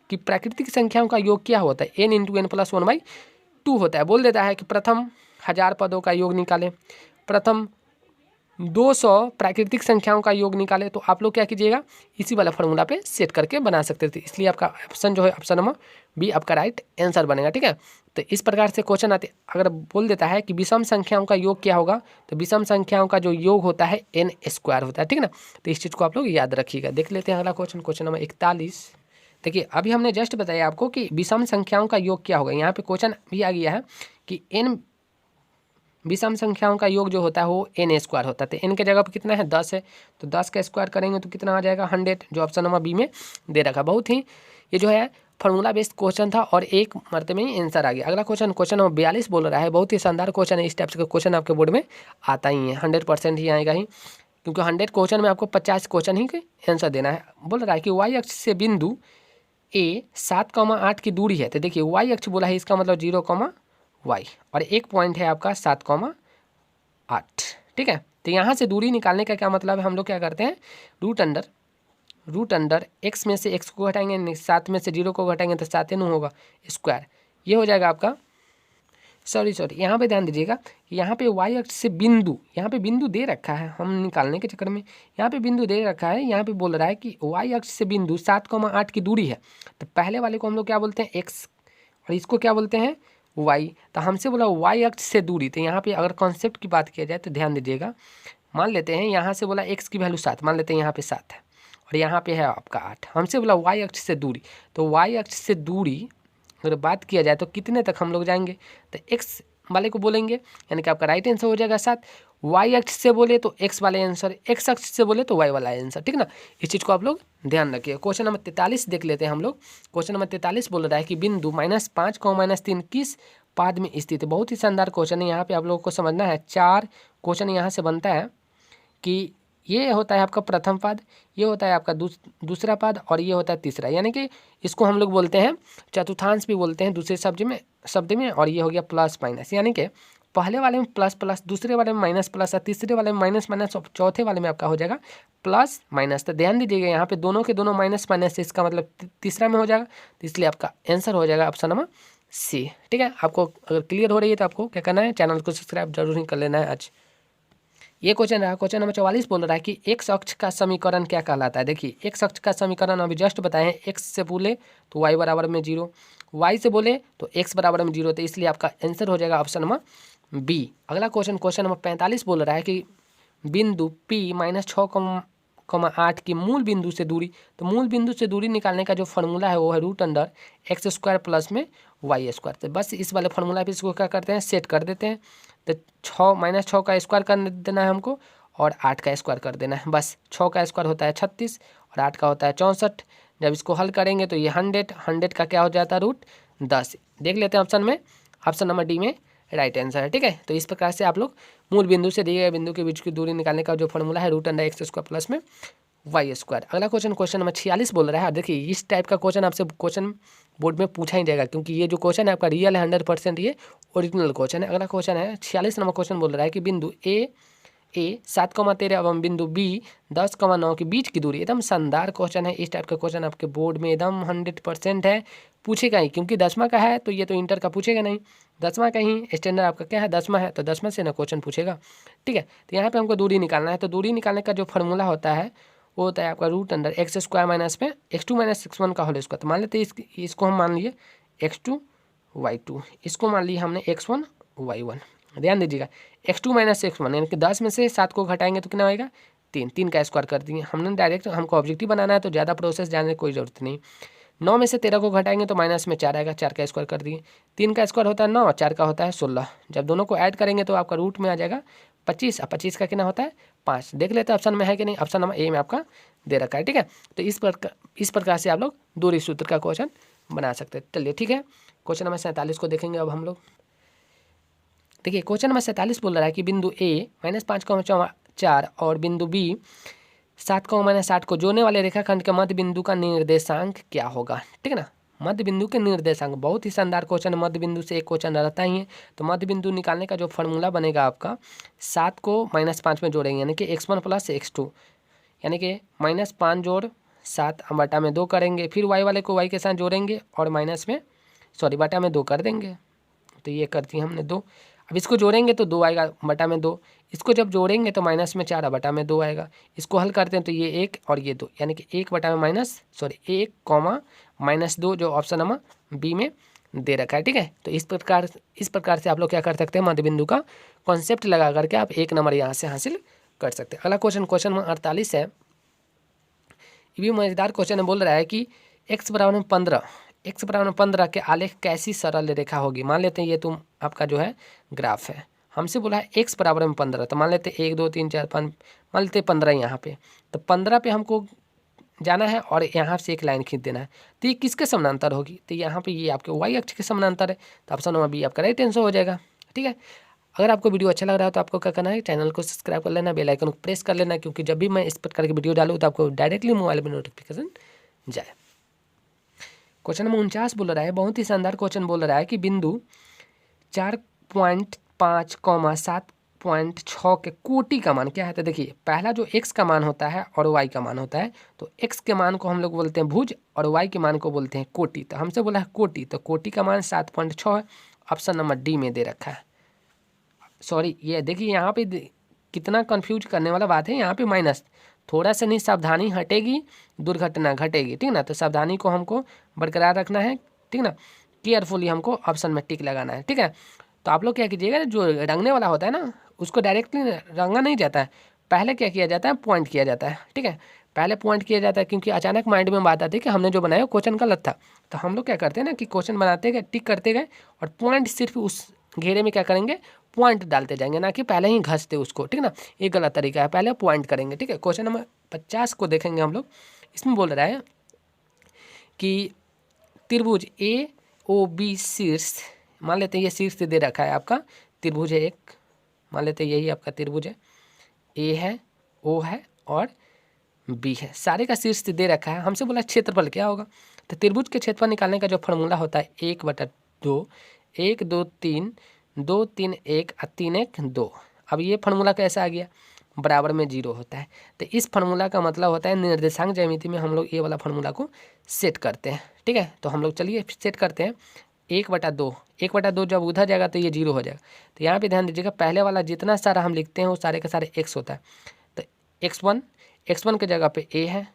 कि प्राकृतिक संख्याओं का योग क्या होता है n × n + 1/2 होता है। बोल देता है कि प्रथम 1000 पदों का योग निकालें, प्रथम 200 प्राकृतिक संख्याओं का योग निकाले, तो आप लोग क्या कीजिएगा इसी वाला फार्मूला पे सेट करके बना सकते थे। इसलिए आपका ऑप्शन जो है ऑप्शन नंबर बी आपका राइट आंसर बनेगा। ठीक है, तो इस प्रकार से क्वेश्चन आते, अगर बोल देता है कि विषम संख्याओं का योग क्या होगा तो विषम संख्याओं का जो योग होता है n² होता है। ठीक है ना, तो इस चीज़ को आप लोग याद रखिएगा। देख लेते हैं अगला क्वेश्चन, क्वेश्चन नंबर 41। देखिए अभी हमने जस्ट बताया आपको कि विषम संख्याओं का योग क्या होगा। यहाँ पे क्वेश्चन भी आ गया है कि n विषम संख्याओं का योग जो होता है वो n² होता है। तो n के जगह पर कितना है 10 है, तो 10 का स्क्वायर करेंगे तो कितना आ जाएगा 100, जो ऑप्शन नंबर बी में दे रखा। बहुत ही ये जो है फार्मूला बेस्ड क्वेश्चन था और एक मरते में ही आंसर आ गया। अगला क्वेश्चन, क्वेश्चन नंबर 42 बोल रहा है, बहुत ही शानदार क्वेश्चन है। इस टाइप से क्वेश्चन आपके बोर्ड में आता ही है, 100% ही आएगा ही, क्योंकि 100 क्वेश्चन में आपको 50 क्वेश्चन ही के आंसर देना है। बोल रहा है कि y अक्ष से बिंदु A 7,8 की दूरी है। तो देखिए y अक्ष बोला है, इसका मतलब 0,y और एक पॉइंट है आपका 7,8। ठीक है, तो यहाँ से दूरी निकालने का क्या मतलब है, हम लोग क्या करते हैं रूट अंडर x में से x को घटाएंगे, 7 में से 0 को घटाएंगे तो 7 न होगा स्क्वायर, ये हो जाएगा आपका। सॉरी यहाँ पे ध्यान दीजिएगा, यहाँ पे y अक्ष से बिंदु, यहाँ पे बिंदु दे रखा है, हम निकालने के चक्कर में यहाँ पे बिंदु दे रखा है। यहाँ पे बोल रहा है कि y अक्ष से बिंदु 7,8 की दूरी है, तो पहले वाले को हम लोग क्या बोलते हैं x और इसको क्या बोलते हैं y। तो हमसे बोला y अक्ष से दूरी, तो यहाँ पे अगर कॉन्सेप्ट की बात किया जाए तो ध्यान दीजिएगा, मान लेते हैं यहाँ से बोला x की वैल्यू 7, मान लेते हैं यहाँ पे 7 है और यहाँ पे है आपका 8। हमसे बोला y अक्ष से दूरी, तो y अक्ष से दूरी अगर बात किया जाए तो कितने तक हम लोग जाएंगे, तो x वाले को बोलेंगे, यानी कि आपका राइट आंसर हो जाएगा 7। y अक्ष से बोले तो x वाले आंसर, x अक्ष से बोले तो y वाला आंसर। ठीक ना, इस चीज़ को आप लोग ध्यान रखिए। क्वेश्चन नंबर 43 देख लेते हैं हम लोग। क्वेश्चन नंबर 43 बोल रहा है कि बिंदु -5 -3 किस पाद में स्थित है। बहुत ही शानदार क्वेश्चन है, यहाँ पे आप लोगों को समझना है। 4 क्वेश्चन यहाँ से बनता है कि ये होता है आपका प्रथम पद, ये होता है आपका दूसरा पद और ये होता है तीसरा, यानी कि इसको हम लोग बोलते हैं चतुर्थांश भी बोलते हैं दूसरे शब्द में। और ये हो गया प्लस माइनस, यानी कि पहले वाले में प्लस प्लस, दूसरे वाले में माइनस प्लस और तीसरे वाले में माइनस माइनस और चौथे वाले में आपका हो जाएगा प्लस माइनस। तो ध्यान दीजिएगा यहाँ पे दोनों के दोनों माइनस माइनस से इसका मतलब तीसरा में हो जाएगा, तो इसलिए आपका आंसर हो जाएगा ऑप्शन नंबर सी। ठीक है, आपको अगर क्लियर हो रही है तो आपको क्या करना है, चैनल को सब्सक्राइब जरूर ही कर लेना है आज। ये क्वेश्चन रहा, क्वेश्चन नंबर 44 बोल रहा है कि एक्स अक्ष का समीकरण क्या कहलाता है। देखिए एक्स अक्ष का समीकरण अभी जस्ट बताए हैं, एक्स से बोले तो वाई बराबर में 0, वाई से बोले तो एक्स बराबर में 0, तो इसलिए आपका आंसर हो जाएगा ऑप्शन नंबर बी। अगला क्वेश्चन, क्वेश्चन नंबर 45 बोल रहा है कि बिंदु P -6,8 की मूल बिंदु से दूरी, तो मूल बिंदु से दूरी निकालने का जो फॉर्मूला है वो है √x² प्लस में y²। तो बस इस वाले फॉर्मूला पे इसको क्या करते हैं, सेट कर देते हैं। तो 6 का स्क्वायर कर देना है हमको और 8 का स्क्वायर कर देना है। बस 6 का स्क्वायर होता है 36 और 8 का होता है 64। जब इसको हल करेंगे तो ये 100 का क्या हो जाता है √10। देख लेते हैं ऑप्शन में, ऑप्शन नंबर डी में राइट आंसर है। ठीक है, तो इस प्रकार से आप लोग मूल बिंदु से दिए गए बिंदु के बीच की दूरी निकालने का जो फॉर्मूला है √x² प्लस में y²। अगला क्वेश्चन, क्वेश्चन नंबर 46 बोल रहा है। देखिए इस टाइप का क्वेश्चन आपसे क्वेश्चन बोर्ड में पूछा ही जाएगा, क्योंकि ये जो क्वेश्चन है आपका रियल है, 100% ये ओरिजिनल क्वेश्चन है। अगला क्वेश्चन है 46 नंबर क्वेश्चन बोल रहा है कि बिंदु ए 7,13 एवं बिंदु B 10,9 के बीच की दूरी। एकदम शानदार क्वेश्चन है, इस टाइप का क्वेश्चन आपके बोर्ड में एकदम 100% है, पूछेगा ही, क्योंकि 10वां का है तो ये तो इंटर का पूछेगा नहीं। 10वां का ही स्टैंडर्ड आपका क्या है, 10वां है, तो 10वां से ना क्वेश्चन पूछेगा। ठीक है, तो यहाँ पे हमको दूरी निकालना है, तो दूरी निकालने का जो फॉर्मूला होता है वो होता है आपका √x² माइनस में x2 - x1 का होल स्क्वायर। तो मान लेते हैं इसको हम मान लिए x2 y2, इसको मान लिए हमने x1 y1। ध्यान दीजिएगा x2 - x1 यानी कि 10 में से 7 को घटाएंगे तो कितना आएगा 3 का स्क्वायर कर दिए हमने डायरेक्ट। हमको ऑब्जेक्टिव बनाना है तो ज़्यादा प्रोसेस जानने की कोई ज़रूरत नहीं। 9 में से 13 को घटाएंगे तो माइनस में 4 आएगा, 4 का स्क्वायर कर दिए। 3 का स्क्वायर होता है 9, 4 का होता है 16। जब दोनों को ऐड करेंगे तो आपका रूट में आ जाएगा 25, और 25 का कितना होता है 5। देख लेते हैं ऑप्शन में है कि नहीं, ऑप्शन नंबर ए में आपका दे रखा है। ठीक है, तो इस प्रकार से आप लोग दूरी सूत्र का क्वेश्चन बना सकते हैं। चलिए ठीक है, क्वेश्चन नंबर 47 को देखेंगे अब हम लोग। देखिए क्वेश्चन नंबर 47 बोल रहा है कि बिंदु A -5,4 और बिंदु B 7,-8 को जोड़ने वाले रेखाखंड के मध्य बिंदु का निर्देशांक क्या होगा। ठीक है ना, मध्य बिंदु के निर्देशांक, बहुत ही शानदार क्वेश्चन। मध्य बिंदु से एक क्वेश्चन रहता ही है, तो मध्य बिंदु निकालने का जो फॉर्मूला बनेगा आपका 7 को -5 में जोड़ेंगे, यानी कि x1 + x2, यानी कि -5 जोड़ 7 हम बटा में 2 करेंगे, फिर y वाले को y के साथ जोड़ेंगे और बटा में 2 कर देंगे। तो ये कर दिए हमने 2। अब इसको जोड़ेंगे तो 2 आएगा बटा में 2, इसको जब जोड़ेंगे तो -4 बटा में 2 आएगा। इसको हल करते हैं तो ये 1 और ये 2, यानी कि 1 बटा में 1, -2 जो ऑप्शन नंबर बी में दे रखा है। ठीक है, तो इस प्रकार से आप लोग क्या कर सकते हैं, मध्य बिंदु का कॉन्सेप्ट लगा करके आप 1 नंबर यहाँ से हासिल कर सकते हैं। अगला क्वेश्चन, क्वेश्चन नंबर 48 है। ये भी मज़ेदार क्वेश्चन है, बोल रहा है कि x = 15, x = 15 के आलेख कैसी सरल रेखा होगी। मान लेते हैं ये तुम आपका जो है ग्राफ है, हमसे बोला है x = 15, तो मान लेते हैं 1 2 3 4 5, मान लेते हैं 15 यहाँ पे। तो 15 पे हमको जाना है और यहाँ से एक लाइन खींच देना है, तो ये किसके समानांतर होगी, तो यहाँ पे ये आपके y अक्ष के समानांतर है, तो ऑप्शन नंबर बी आपका राइट आंसर हो जाएगा। ठीक है, अगर आपको वीडियो अच्छा लग रहा है तो आपको क्या करना है, चैनल को सब्सक्राइब कर लेना, बेल आइकन को प्रेस कर लेना, क्योंकि जब भी मैं इस प्रकार की वीडियो डालूँ तो आपको डायरेक्टली मोबाइल में नोटिफिकेशन जाए। क्वेश्चन नंबर 49 बोल रहा है, बहुत ही शानदार क्वेश्चन बोल रहा है कि बिंदु 4.5, 7.6 के कोटि का मान क्या है। तो देखिए पहला जो x का मान होता है और y का मान होता है, तो x के मान को हम लोग बोलते हैं भुज और y के मान को बोलते हैं कोटि। तो हमसे बोला है कोटि, तो कोटि का मान 7.6 है, ऑप्शन नंबर डी में दे रखा है। सॉरी, ये देखिए यहाँ पे कितना कंफ्यूज करने वाला बात है, यहाँ पे माइनस थोड़ा सा नहीं, सावधानी हटेगी दुर्घटना घटेगी। ठीक ना, तो सावधानी को हमको बरकरार रखना है। ठीक ना, केयरफुली हमको ऑप्शन में टिक लगाना है। ठीक है, तो आप लोग क्या कीजिएगा, जो रंगने वाला होता है ना उसको डायरेक्टली रंगा नहीं जाता है, पहले क्या किया जाता है, पॉइंट किया जाता है। ठीक है, पहले पॉइंट किया जाता है, क्योंकि अचानक माइंड में बात आती है कि हमने जो बनाया क्वेश्चन गलत था। तो हम लोग क्या करते हैं ना कि क्वेश्चन बनाते गए, टिक करते गए और पॉइंट सिर्फ उस घेरे में क्या करेंगे, पॉइंट डालते जाएंगे, ना कि पहले ही घसते उसको। ठीक ना, ये गलत तरीका है, पहले पॉइंट करेंगे। ठीक है, क्वेश्चन नंबर 50 को देखेंगे हम लोग। इसमें बोल रहा है कि त्रिभुज AOB शीर्ष, मान लेते हैं ये शीर्ष दे रखा है आपका, त्रिभुज है एक, मान लेते हैं यही आपका त्रिभुज है, A है, O है और बी है। सारे का शीर्ष दे रखा है, हमसे बोला क्षेत्रफल क्या होगा। तो त्रिभुज के क्षेत्रफल निकालने का जो फॉर्मूला होता है 1/2, 1 2 3, 2 3 1 और 3 1 2। अब ये फार्मूला कैसा आ गया, बराबर में 0 होता है। तो इस फार्मूला का मतलब होता है निर्देशांक ज्यामिति में हम लोग ये वाला फार्मूला को सेट करते हैं। ठीक है, तो हम लोग चलिए सेट करते हैं। 1/2, 1/2 जब उधर जाएगा तो ये 0 हो जाएगा। तो यहाँ पे ध्यान दीजिएगा, पहले वाला जितना सारा हम लिखते हैं वो सारे के सारे x होता है। तो x1 के जगह पे a है,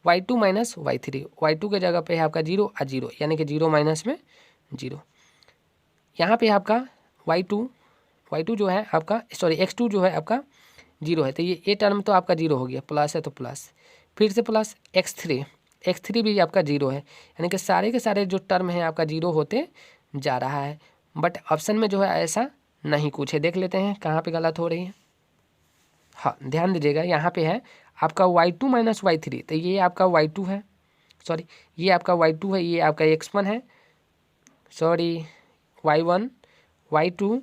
y2 माइनस y3, y2 के जगह पे है आपका 0 और 0, यानी कि 0 माइनस में 0। यहाँ पे आपका y2 जो है आपका x2 जो है आपका 0 है। तो ये a टर्म तो आपका 0 हो गया, प्लस है तो प्लस, फिर से प्लस x3 भी आपका 0 है, यानी कि सारे के सारे जो टर्म है आपका 0 होते जा रहा है। बट ऑप्शन में जो है ऐसा नहीं कुछ है, देख लेते हैं कहाँ पे गलत हो रही है। हाँ, ध्यान दीजिएगा, यहाँ पे है आपका y2 माइनस y3, तो ये आपका y2 है, ये आपका y2 है, ये आपका x1 है, y1 y2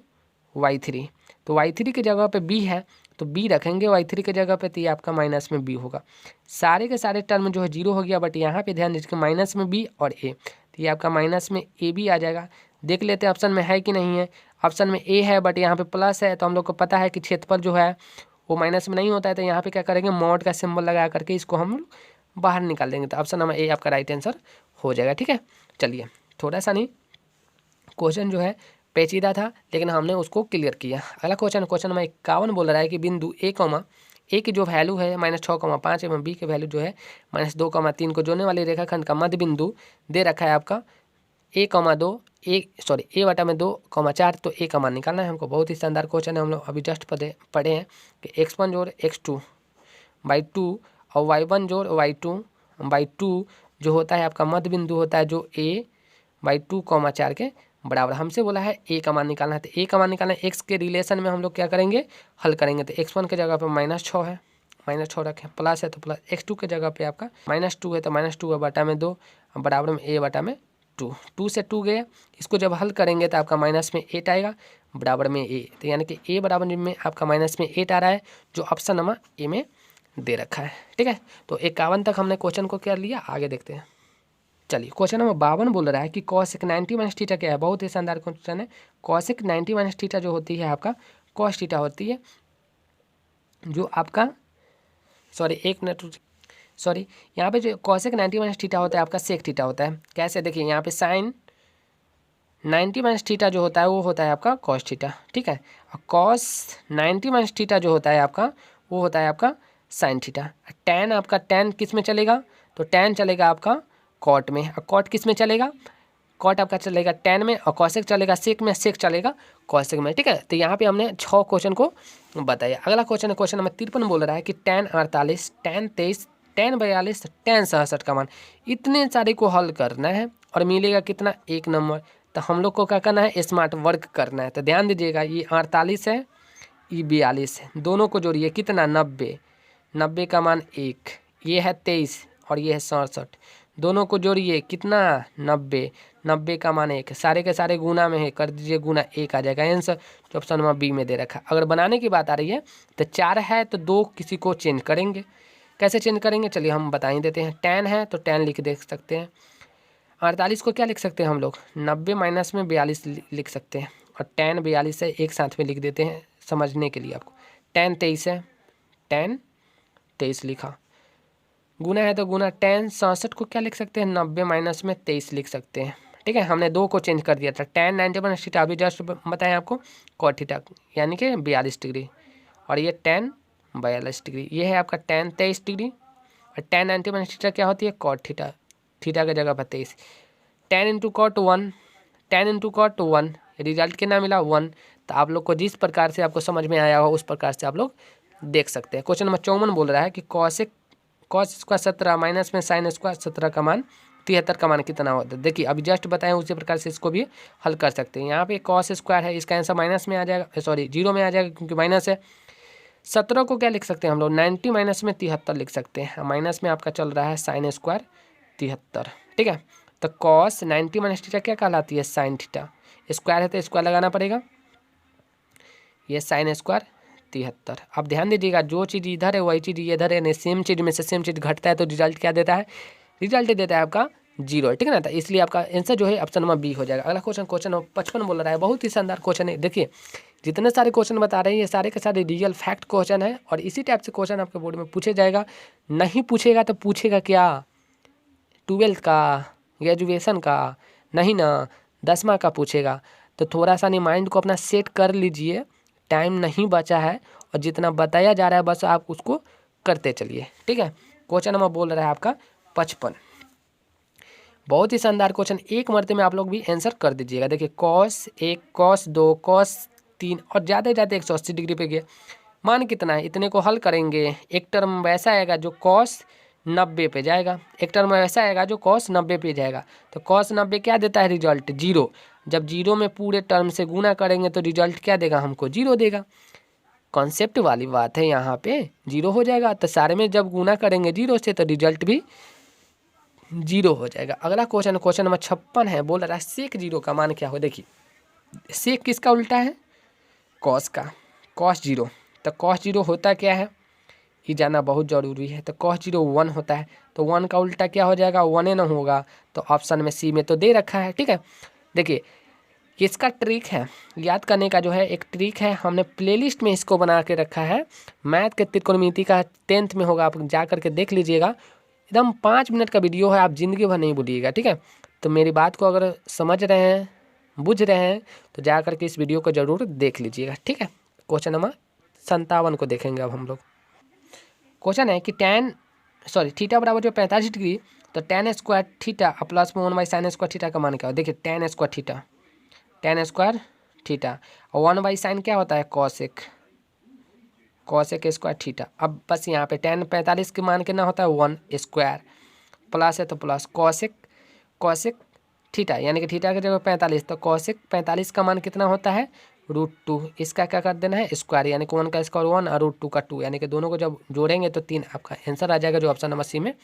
y3। तो y3 की जगह पे b है तो b रखेंगे y3 की जगह पे, तो ये आपका माइनस में b होगा। सारे के सारे टर्म जो है 0 हो गया, बट यहाँ पे ध्यान दीजिए माइनस में b और a, तो ये आपका माइनस में a भी आ जाएगा। देख लेते हैं ऑप्शन में है कि नहीं है। ऑप्शन में a है बट यहाँ पे प्लस है, तो हम लोग को पता है कि क्षेत्रफल जो है वो माइनस में नहीं होता है। तो यहाँ पे क्या करेंगे, मॉड का सिंबल लगा करके इसको हम बाहर निकाल देंगे। तो ऑप्शन नंबर ए आपका राइट आंसर हो जाएगा। ठीक है, चलिए थोड़ा सा नहीं, क्वेश्चन जो है पेचीदा था लेकिन हमने उसको क्लियर किया। अगला क्वेश्चन नंबर 51 बोल रहा है कि बिंदु ए की जो वैल्यू है -6,5 एवं बी की वैल्यू जो है -2,3 को जोड़ने वाली रेखाखंड का मध्य बिंदु दे रखा है आपका a/2 a/2,4। तो ए का मान निकालना है हमको। बहुत ही शानदार क्वेश्चन है, हम लोग अभी जस्ट पढ़े हैं कि x1 जोड़ x2/2 और y1 जोड़ y2/2 जो होता है आपका मध्य बिंदु होता है जो a/2,4 के बराबर। हमसे बोला है ए का मान निकालना है। तो ए का मान निकालना है, एक्स के रिलेशन में हम लोग क्या करेंगे, हल करेंगे। तो x1 के जगह पे -6 है, -6 रखें, प्लस है तो प्लस, x2 के जगह पे आपका -2 है तो -2 बटा में 2 बराबर में a बटा में 2 से 2 गया। इसको जब हल करेंगे तो आपका माइनस में 8 आएगा बराबर में a। तो यानी कि a बराबर में आपका माइनस में 8 आ रहा है, जो ऑप्शन नंबर ए में दे रखा है। ठीक है, तो 51 तक हमने क्वेश्चन को कर लिया, आगे देखते हैं। चलिए क्वेश्चन नंबर 52 बोल रहा है कि cosec 90 माइनस थीटा क्या है। बहुत ही शानदार क्वेश्चन है। cosec 90 माइनस थीटा जो होती है आपका cos थीटा होती है, जो आपका यहाँ पे जो cosec 90 माइनस थीटा होता है आपका sec थीटा होता है। कैसे, देखिए यहाँ पे sin 90 माइनस थीटा जो होता है वो होता है आपका cos थीटा। ठीक है, और cos 90 माइनस थीटा जो होता है आपका वो होता है आपका sin थीटा। tan आपका tan किस में चलेगा, तो tan चलेगा आपका कॉट में, और कॉट किस में चलेगा, कॉट आपका चलेगा tan में, और कॉसेक चलेगा सेक में, सेक चलेगा कॉसेक में। ठीक है, तो यहाँ पे हमने 6 क्वेश्चन को बताया। अगला क्वेश्चन है क्वेश्चन नंबर 53 बोल रहा है कि tan 48, tan 23, tan 42, tan 66 का मान, इतने सारे को हल करना है और मिलेगा कितना, 1 नंबर। तो हम लोग को क्या करना है, स्मार्ट वर्क करना है। तो ध्यान दीजिएगा, ये 48 है, ये 42 है, दोनों को जोड़िए कितना, 90, 90 का मान 1, ये है 23 और ये है 67, दोनों को जोड़िए कितना, 90, 90 का मान 1, सारे के सारे गुना में है, कर दीजिए गुना, 1 आ जाएगा आंसर, जो ऑप्शन नंबर बी में दे रखा है। अगर बनाने की बात आ रही है तो 4 है तो 2 किसी को चेंज करेंगे। कैसे चेंज करेंगे, चलिए हम बता ही देते हैं। tan है तो tan लिख दे सकते हैं। 48 को क्या लिख सकते हैं हम लोग, 90 माइनस में 42 लिख सकते हैं, और tan 42 है, एक साथ में लिख देते हैं समझने के लिए आपको। tan 23 है, tan 23 लिखा, गुना है तो गुना, tan 67 को क्या लिख सकते हैं, 90 माइनस में 23 लिख सकते हैं। ठीक है, हमने 2 को चेंज कर दिया था। tan 90 माइनस थीटा अभी जस्ट बताएं आपको, cot थीटा यानी कि 42 डिग्री, और ये tan 42 डिग्री, ये है आपका tan 23 डिग्री, और tan 90 माइनस थीटा क्या होती है, cot थीटा, थीटा की जगह पर 23, tan into cot 1, tan into cot 1, result कितना मिला, 1। तो आप लोग को जिस प्रकार से आपको समझ में आया हो उस प्रकार से आप लोग देख सकते हैं। क्वेश्चन नंबर 54 बोल रहा है कि cos स्क्वायर 17 माइनस में sin स्क्वायर 17 का मान 73 का मान कितना होता है। देखिए अभी जस्ट बताएं उसी प्रकार से इसको भी हल कर सकते हैं। यहाँ पे cos स्क्वायर है, इसका आंसर माइनस में आ जाएगा, सॉरी 0 में आ जाएगा क्योंकि माइनस है। 17 को क्या लिख सकते हैं हम लोग, 90 माइनस में 73 लिख सकते हैं, माइनस में आपका चल रहा है sin स्क्वायर 73। ठीक है, तो cos 90 माइनस थीटा क्या कहलाती है, sin थीटा, स्क्वायर है तो स्क्वायर लगाना पड़ेगा, ये sin स्क्वायर 73। अब ध्यान दीजिएगा, जो चीज़ इधर है वही चीज़ इधर है, यानी सेम चीज़ में से सेम चीज़ घटता है तो रिजल्ट क्या देता है, रिजल्ट देता है आपका 0, ठीक है ना। तो इसलिए आपका आंसर जो है ऑप्शन नंबर बी हो जाएगा। अगला क्वेश्चन नंबर 55 बोल रहा है, बहुत ही शानदार क्वेश्चन है। देखिए जितने सारे क्वेश्चन बता रहे हैं ये सारे के सारे रियल फैक्ट क्वेश्चन है और इसी टाइप से क्वेश्चन आपके बोर्ड में पूछे जाएगा। नहीं पूछेगा तो पूछेगा क्या, 12th का, ग्रेजुएशन का, नहीं ना 10वां का पूछेगा। तो थोड़ा सा नहीं माइंड को अपना सेट कर लीजिए, टाइम नहीं बचा है और जितना बताया जा रहा है बस आप उसको करते चलिए, ठीक है। क्वेश्चन नंबर बोल रहा है आपका 55, बहुत ही शानदार क्वेश्चन, एक मरते में आप लोग भी आंसर कर दीजिएगा। देखिए cos 1, cos 2, cos 3 और ज़्यादा से ज़्यादा 180 डिग्री पे गए, मान कितना है, इतने को हल करेंगे। एक टर्म वैसा आएगा जो cos 90 पे जाएगा, एक टर्म वैसा आएगा जो cos 90 पे जाएगा। तो cos 90 क्या देता है, रिजल्ट 0। जब 0 में पूरे टर्म से गुना करेंगे तो रिजल्ट क्या देगा, हमको 0 देगा। कॉन्सेप्ट वाली बात है, यहाँ पे 0 हो जाएगा। तो सारे में जब गुना करेंगे 0 से तो रिजल्ट भी 0 हो जाएगा। अगला क्वेश्चन नंबर 56 है, बोल रहा है सेक 0 का मान क्या हो। देखिए सेक किसका उल्टा है, कॉस का, cos 0। तो cos 0 होता क्या है ये जानना बहुत ज़रूरी है। तो cos 0 1 होता है, तो 1 का उल्टा क्या हो जाएगा, 1 ना होगा। तो ऑप्शन में सी में तो दे रखा है, ठीक है। देखिए इसका ट्रिक है, याद करने का जो है एक ट्रिक है, हमने प्लेलिस्ट में इसको बना के रखा है। मैथ के त्रिकोणमिति का 10th में होगा, आप जा करके देख लीजिएगा। एकदम 5 मिनट का वीडियो है, आप ज़िंदगी भर नहीं भूलिएगा, ठीक है। तो मेरी बात को अगर समझ रहे हैं, बुझ रहे हैं तो जा करके इस वीडियो को ज़रूर देख लीजिएगा, ठीक है। क्वेश्चन नंबर 57 को देखेंगे अब हम लोग। क्वेश्चन है कि थीटा बराबर जो 45 डिग्री, तो tan स्क्वायर थीटा प्लस में 1/sin स्क्वायर थीटा का मान क्या हो। देखिए tan स्क्वायर थीटा और 1/sin क्या होता है, कॉसेक स्क्वायर थीटा। अब बस यहाँ पे tan 45 के मान कितना होता है, 1 स्क्वायर, प्लस है तो प्लस कॉसेक थीटा, यानी कि थीटा की जगह 45, तो कॉसेक 45 का मान कितना होता है, √2। इसका क्या कर देना है, स्क्वायर, यानी कि 1 का स्क्वायर 1 और √2 का 2, यानी कि दोनों को जब जोड़ेंगे तो 3 आपका आंसर आ जाएगा, जो ऑप्शन नंबर सी में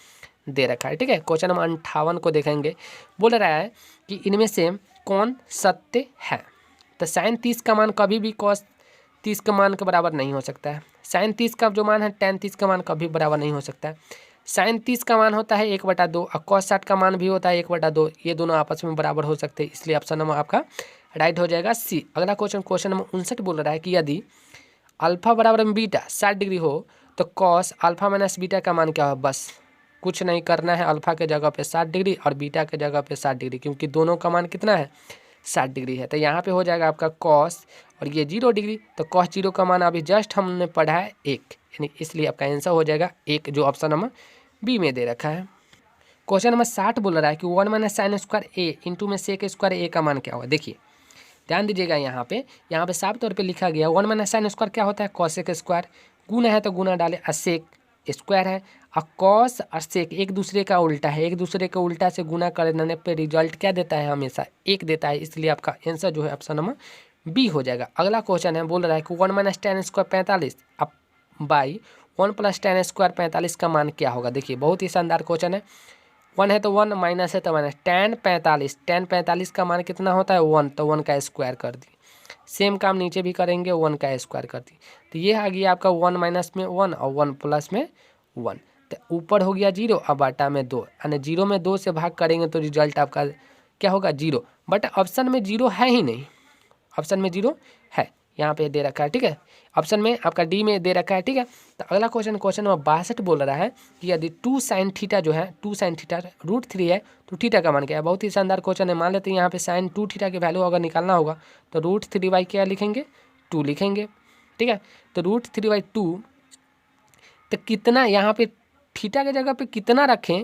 दे रखा है, ठीक है। क्वेश्चन नंबर 58 को देखेंगे, बोल रहा है कि इनमें से कौन सत्य है। तो sin 30 का मान कभी भी cos 30 के मान के बराबर नहीं हो सकता है। sin 30 का जो मान है tan 30 का मान कभी बराबर नहीं हो सकता है। sin 30 का मान होता है 1/2 और cos 60 का मान भी होता है 1/2, ये दोनों आपस में बराबर हो सकते हैं, इसलिए ऑप्शन नंबर आपका राइट हो जाएगा सी। अगला क्वेश्चन नंबर 59 बोल रहा है कि यदि अल्फा बराबर में बीटा 60 डिग्री हो तो cos अल्फा माइनस बीटा का मान क्या हो। बस कुछ नहीं करना है, अल्फा के जगह पे 60 डिग्री और बीटा के जगह पे 60 डिग्री, क्योंकि दोनों का मान कितना है, 60 डिग्री है। तो यहाँ पे हो जाएगा आपका cos और ये 0 डिग्री, तो cos 0 का मान अभी जस्ट हमने पढ़ा है 1, यानी इसलिए आपका आंसर हो जाएगा 1, जो ऑप्शन नंबर बी में दे रखा है। क्वेश्चन नंबर 60 बोल रहा है कि 1 - sin स्क्वायर ए इंटू में सेक स्क्वायर ए का मान क्या होगा। देखिए ध्यान दीजिएगा, यहाँ पे साफ तौर पे लिखा गया 1 - sin स्क्वायर क्या होता है, कॉसेक स्क्वायर, गुना है तो गुना डाले, और सेक स्क्वायर है, और कॉस और सेक एक दूसरे का उल्टा है, एक दूसरे के उल्टा से गुना करने पे रिजल्ट क्या देता है, हमेशा 1 देता है, इसलिए आपका आंसर जो है ऑप्शन नंबर बी हो जाएगा। अगला क्वेश्चन है, बोल रहा है कि 1 - tan स्क्वायर 45 अब बाई 1 + tan स्क्वायर 45 का मान क्या होगा। देखिए बहुत ही शानदार क्वेश्चन है, 1 है तो 1, माइनस है तो माइनस, tan 45 का मान कितना होता है 1, तो 1 का स्क्वायर कर दी। सेम काम नीचे भी करेंगे, 1 का स्क्वायर कर दी, तो ये आ गया आपका 1 माइनस में 1 और 1 प्लस में 1, तो ऊपर हो गया 0 और बाटा में 2, यानी 0 में 2 से भाग करेंगे तो रिजल्ट आपका क्या होगा 0, बट ऑप्शन में 0 है ही नहीं, ऑप्शन में 0 है, यहाँ पे दे रखा है, ठीक है। ऑप्शन में आपका डी में दे रखा है, ठीक है। तो अगला क्वेश्चन नंबर 62 बोल रहा है कि यदि 2 sin थीटा जो है 2 sin थीटा √3 है तो थीटा का मान क्या है। बहुत ही शानदार क्वेश्चन है, मान लेते हैं यहाँ पे sin 2 थीटा की वैल्यू अगर निकालना होगा तो √3 क्या लिखेंगे, 2 लिखेंगे, ठीक है। तो √3/2 तो कितना, यहाँ पे थीटा के जगह पे कितना रखें,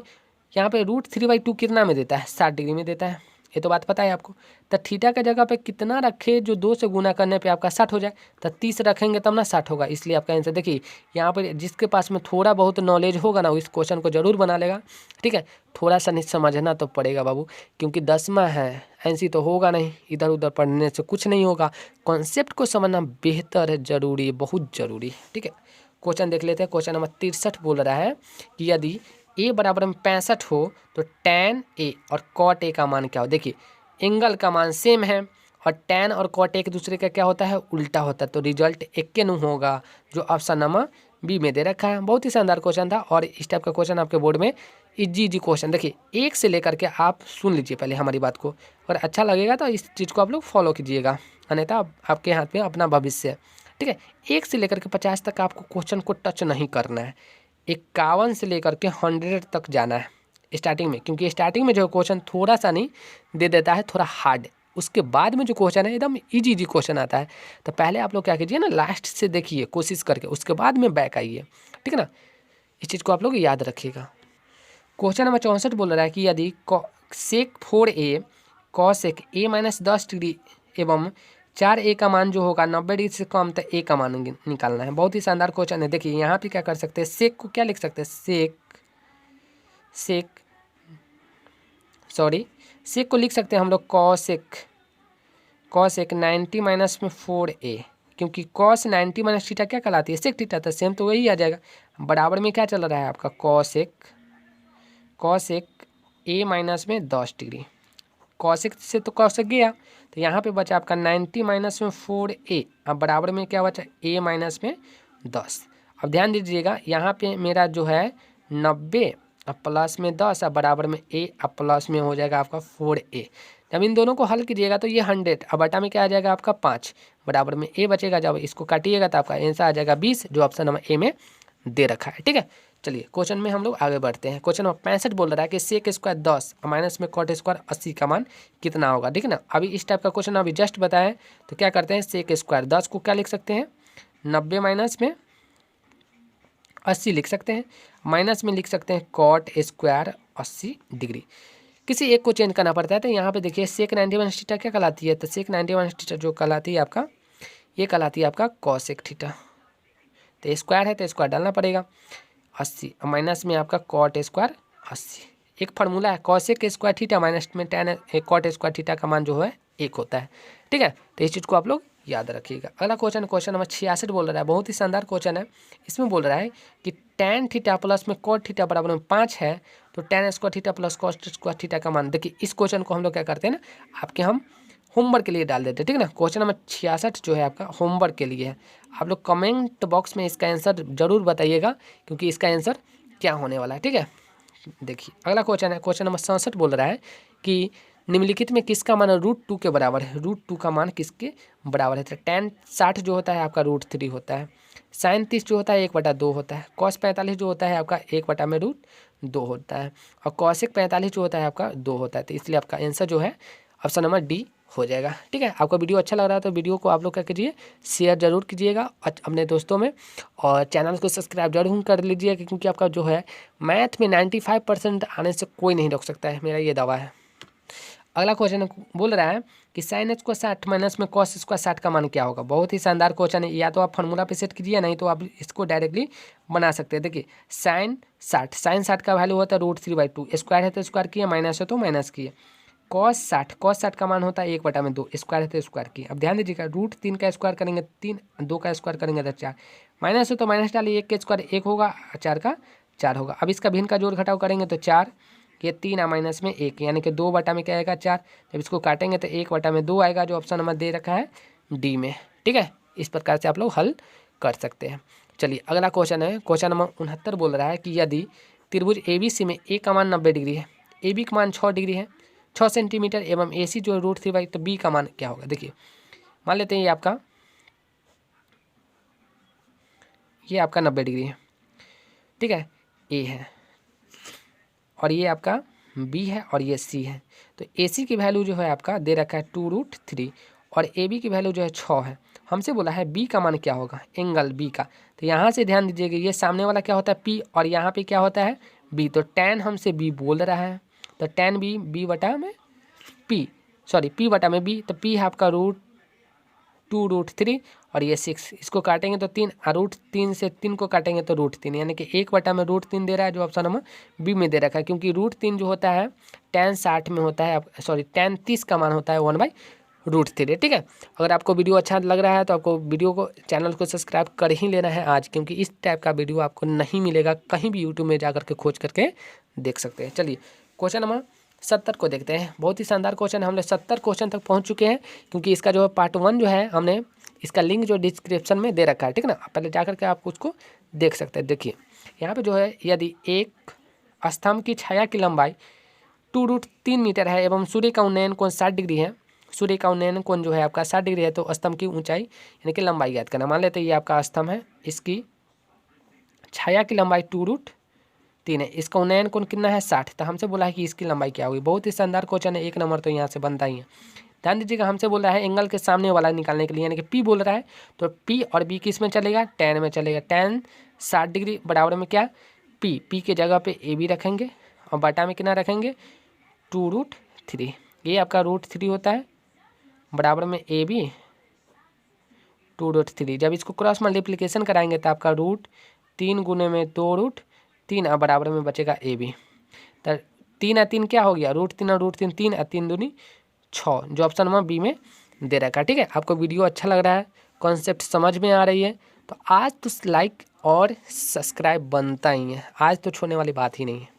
यहाँ पे √3/2 कितना में देता है, 60 डिग्री में देता है, ये तो बात पता है आपको। तो थीटा के जगह पे कितना रखे जो 2 से गुना करने पे आपका 60 हो जाए, तो 30 रखेंगे तब ना 60 होगा, इसलिए आपका आंसर देखिए यहाँ पर जिसके पास में थोड़ा बहुत नॉलेज होगा ना इस क्वेश्चन को जरूर बना लेगा, ठीक है। थोड़ा सा नहीं समझना तो पड़ेगा बाबू, क्योंकि 10वां है, ऐसी तो होगा नहीं, इधर उधर पढ़ने से कुछ नहीं होगा, कॉन्सेप्ट को समझना बेहतर है, जरूरी है, बहुत जरूरी है, ठीक है। क्वेश्चन देख लेते हैं, क्वेश्चन नंबर 63 बोल रहा है कि यदि a बराबर में 65 हो तो tan a और cot a का मान क्या हो। देखिए एंगल का मान सेम है और tan और cot एक दूसरे का क्या होता है, उल्टा होता है, तो रिजल्ट एक के नु होगा जो ऑप्शन नंबर बी में दे रखा है। बहुत ही शानदार क्वेश्चन था और इस टाइप का क्वेश्चन आपके बोर्ड में इजी क्वेश्चन देखिए एक से लेकर के आप सुन लीजिए पहले हमारी बात को, अगर अच्छा लगेगा तो इस चीज़ को आप लोग फॉलो कीजिएगा, अन्यथा आपके हाथ में अपना भविष्य है। ठीक है, 1 से लेकर के 50 तक आपको क्वेश्चन को टच नहीं करना है, 51 से लेकर के 100 तक जाना है स्टार्टिंग में, क्योंकि स्टार्टिंग में जो क्वेश्चन थोड़ा सा नहीं दे देता है, थोड़ा हार्ड, उसके बाद में जो क्वेश्चन है एकदम इजी क्वेश्चन आता है। तो पहले आप लोग क्या कीजिए ना, लास्ट से देखिए कोशिश करके, उसके बाद में बैक आइए, ठीक है ना, इस चीज़ को आप लोग याद रखिएगा। क्वेश्चन नंबर 64 बोल रहा है कि यदि सेक 4a cosec a minus 10 degree एवं 4a का मान जो होगा 90 डिग्री से कम, तो a का मान निकालना है। बहुत ही शानदार क्वेश्चन है। देखिए यहाँ पे क्या कर सकते हैं, सेक को क्या लिख सकते हैं, सेक को लिख सकते हैं हम लोग कॉसेक 90 माइनस में 4a, क्योंकि कॉस 90 माइनस थीटा क्या कहलाती है, सेक थीटा, तो सेम तो वही आ जाएगा। बराबर में क्या चल रहा है आपका, कॉसेक a माइनस में 10 डिग्री, कॉसेक से तो कॉसेक गया, तो यहाँ पे बचा आपका 90 माइनस में 4a, अब बराबर में क्या बचा, a माइनस में 10। अब ध्यान दीजिएगा यहाँ पे मेरा जो है 90 अब प्लस में 10 अब बराबर में a, अब प्लस में हो जाएगा आपका 4a। जब इन दोनों को हल कीजिएगा तो ये 100, अब बटा में क्या आ जाएगा आपका 5, बराबर में a बचेगा, जब इसको काटिएगा तो आपका आंसर आ जाएगा 20, जो ऑप्शन नंबर ए में दे रखा है। ठीक है, चलिए क्वेश्चन में हम लोग आगे बढ़ते हैं। क्वेश्चन नंबर 65 बोल रहा है कि सेक स्क्वायर 10 माइनस में कॉट स्क्वायर 80 का मान कितना होगा। ठीक है ना, अभी इस टाइप का क्वेश्चन अभी जस्ट बताएं, तो क्या करते हैं, सेक स्क्वायर 10 को क्या लिख सकते हैं, 90 माइनस में 80 लिख सकते हैं, माइनस में लिख सकते हैं कॉट स्क्वायर 80 डिग्री, किसी एक को चेंज करना पड़ता है। तो यहाँ पे देखिए सेक 90 माइनस थीटा क्या कहलाती है, तो सेक 90 माइनस थीटा जो कहलाती है आपका, ये कहलाती है आपका कॉसेक थीटा, तो स्क्वायर है तो स्क्वायर डालना पड़ेगा 80, माइनस में आपका कॉट स्क्वायर 80, एक फार्मूला है कॉसेक स्क्वायर थीटा माइनस में tan कॉट स्क्वायर थीटा का मान जो है 1 होता है। ठीक है, तो इस चीज़ को आप लोग याद रखिएगा। अगला क्वेश्चन नंबर 66 बोल रहा है, बहुत ही शानदार क्वेश्चन है। इसमें बोल रहा है कि tan थीटा प्लस में कॉट थीटा बराबर में 5 है, तो tan square theta plus cot square theta का मान, देखिए इस क्वेश्चन को हम लोग क्या करते हैं ना, आपके हम होमवर्क के लिए डाल देते हैं। ठीक है ना, क्वेश्चन नंबर 66 जो है आपका होमवर्क के लिए है। आप लोग कमेंट बॉक्स में इसका आंसर जरूर बताइएगा, क्योंकि इसका आंसर क्या होने वाला है। ठीक है, देखिए अगला क्वेश्चन है, क्वेश्चन नंबर 67 बोल रहा है कि निम्नलिखित में किसका मान √2 के बराबर है, √2 का मान किसके बराबर है, तो tan 60 जो होता है आपका √3 होता है, sin 30 जो होता है 1/2 होता है, cos 45 जो होता है आपका 1/2 होता है, और cosec 45 जो होता है आपका 2 होता है। तो इसलिए आपका आंसर जो है ऑप्शन नंबर डी हो जाएगा। ठीक है, आपको वीडियो अच्छा लग रहा है तो वीडियो को आप लोग क्या कीजिए, शेयर जरूर कीजिएगा अपने दोस्तों में, और चैनल को सब्सक्राइब जरूर कर लीजिएगा, क्योंकि आपका जो है मैथ में 95% आने से कोई नहीं रोक सकता है, मेरा ये दावा है। अगला क्वेश्चन बोल रहा है कि साइन h को 60 माइनस में कॉस स्क्वायर 60 का मान क्या होगा। बहुत ही शानदार क्वेश्चन है, या तो आप फार्मूला पे सेट कीजिए, नहीं तो आप इसको डायरेक्टली बना सकते हैं। देखिए साइन 60 का वैल्यू होता है √3/2, स्क्वायर है तो स्क्वायर किया, माइनस है तो माइनस किए, कॉस 60 का मान होता है 1/2, स्क्वायर है तो स्क्वायर किए। अब ध्यान दीजिएगा, √3 का स्क्वायर करेंगे 3, 2 का स्क्वायर करेंगे तो 4, माइनस है तो माइनस डालिए, 1 का स्क्वायर 1 होगा, 4 का 4 होगा। अब इसका भिन्न का जोड़ घटाव करेंगे तो 4, ये 3 माइनस में 1, यानी कि 2 बटा में क्या आएगा 4, जब इसको काटेंगे तो 1/2 आएगा, जो ऑप्शन नंबर दे रखा है डी में। ठीक है, इस प्रकार से आप लोग हल कर सकते हैं। चलिए अगला क्वेश्चन है, क्वेश्चन नंबर 69 बोल रहा है कि यदि त्रिभुज ABC में ए का मान 90 डिग्री है, AB का मान 6 डिग्री है, 6 सेंटीमीटर एवं AC जो √3/, तो B का मान क्या होगा। देखिए मान लेते हैं ये आपका 90 डिग्री है, ठीक है, A है, और ये आपका B है, और ये C है। तो AC की वैल्यू जो है आपका दे रखा है 2√3, और AB की वैल्यू जो है 6 है। हमसे बोला है B का मान क्या होगा, एंगल B का। तो यहाँ से ध्यान दीजिएगा, ये सामने वाला क्या होता है P, और यहाँ पे क्या होता है B, तो tan हमसे B बोल रहा है, तो tan B P बटा में B, तो P है आपका √2√3, और ये 6, इसको काटेंगे तो 3, √3 से 3 को काटेंगे तो √3, यानी कि 1/√3 दे रहा है, जो ऑप्शन नंबर बी में दे रखा है, क्योंकि √3 जो होता है tan 60 में होता है, tan 30 का मान होता है 1/√3। ठीक है, अगर आपको वीडियो अच्छा लग रहा है तो आपको वीडियो को, चैनल को सब्सक्राइब कर ही लेना है आज, क्योंकि इस टाइप का वीडियो आपको नहीं मिलेगा कहीं भी, यूट्यूब में जा करके खोज करके देख सकते हैं। चलिए क्वेश्चन नंबर 70 को देखते हैं। बहुत ही शानदार क्वेश्चन है, हम लोग 70 क्वेश्चन तक पहुंच चुके हैं, क्योंकि इसका जो पार्ट 1 जो है हमने इसका लिंक जो डिस्क्रिप्शन में दे रखा है, ठीक है ना। पहले जाकर के आप उसको देख सकते हैं। देखिए यहाँ पे जो है, यदि एक स्तंभ की छाया की लंबाई 2√3 मीटर है एवं सूर्य का उन्नयन कोण 60 डिग्री है, सूर्य का उन्नयन कोण जो है आपका 60 डिग्री है, तो स्तंभ की ऊंचाई यानी कि लंबाई ज्ञात करना। मान लेते हैं ये आपका स्तंभ है, इसकी छाया की लंबाई 2√3 है, इसका उन्नयन कोण कितना है 60, तो हमसे बोला है कि इसकी लंबाई क्या होगी। बहुत ही शानदार क्वेश्चन है, 1 नंबर तो यहाँ से बनता ही है। ध्यान दीजिएगा, हमसे बोल रहा है एंगल के सामने वाला निकालने के लिए, यानी कि पी बोल रहा है, तो पी और बी किस में चलेगा, tan में चलेगा। tan 60 डिग्री बराबर में क्या, पी के जगह पे ए बी रखेंगे और बटा में कितना रखेंगे 2√3, ये आपका √3 होता है, बराबर में ए बी 2√3। जब इसको क्रॉस मल्टीप्लिकेशन कराएंगे तो आपका √3 गुने में 2√3 और बराबर में बचेगा ए बी। तो 3 और 3 क्या हो गया, √3 और √3 3 और 3 दूनी 6, जो ऑप्शन नंबर बी में दे रखा है। ठीक है, आपको वीडियो अच्छा लग रहा है, कॉन्सेप्ट समझ में आ रही है, तो आज तो लाइक और सब्सक्राइब बनता ही है, आज तो छोड़ने वाली बात ही नहीं है।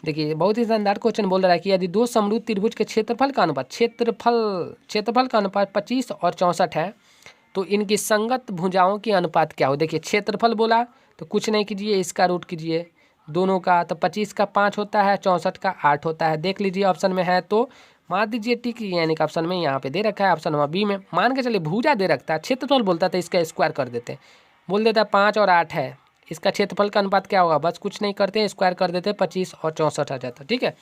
देखिए बहुत ही शानदार क्वेश्चन बोल रहा है कि यदि दो समरूप त्रिभुज के क्षेत्रफल का अनुपात क्षेत्रफल का अनुपात 25 और 64 है, तो इनकी संगत भुजाओं की अनुपात क्या हो। देखिए क्षेत्रफल बोला तो कुछ नहीं कीजिए, इसका रूट कीजिए दोनों का, तो 25 का 5 होता है, 64 का 8 होता है। देख लीजिए ऑप्शन में है तो मार दीजिए टिक, यानी कि ऑप्शन में यहाँ पे दे रखा है, ऑप्शन नंबर बी में। मान के चलिए भुजा दे रखता है, क्षेत्रफल बोलता था इसका स्क्वायर कर देते, बोल देता है 5 और 8 है, इसका क्षेत्रफल का अनुपात क्या होगा, बस कुछ नहीं करते हैं, स्क्वायर कर देते हैं, 25 और 64 आ जाता है। ठीक है,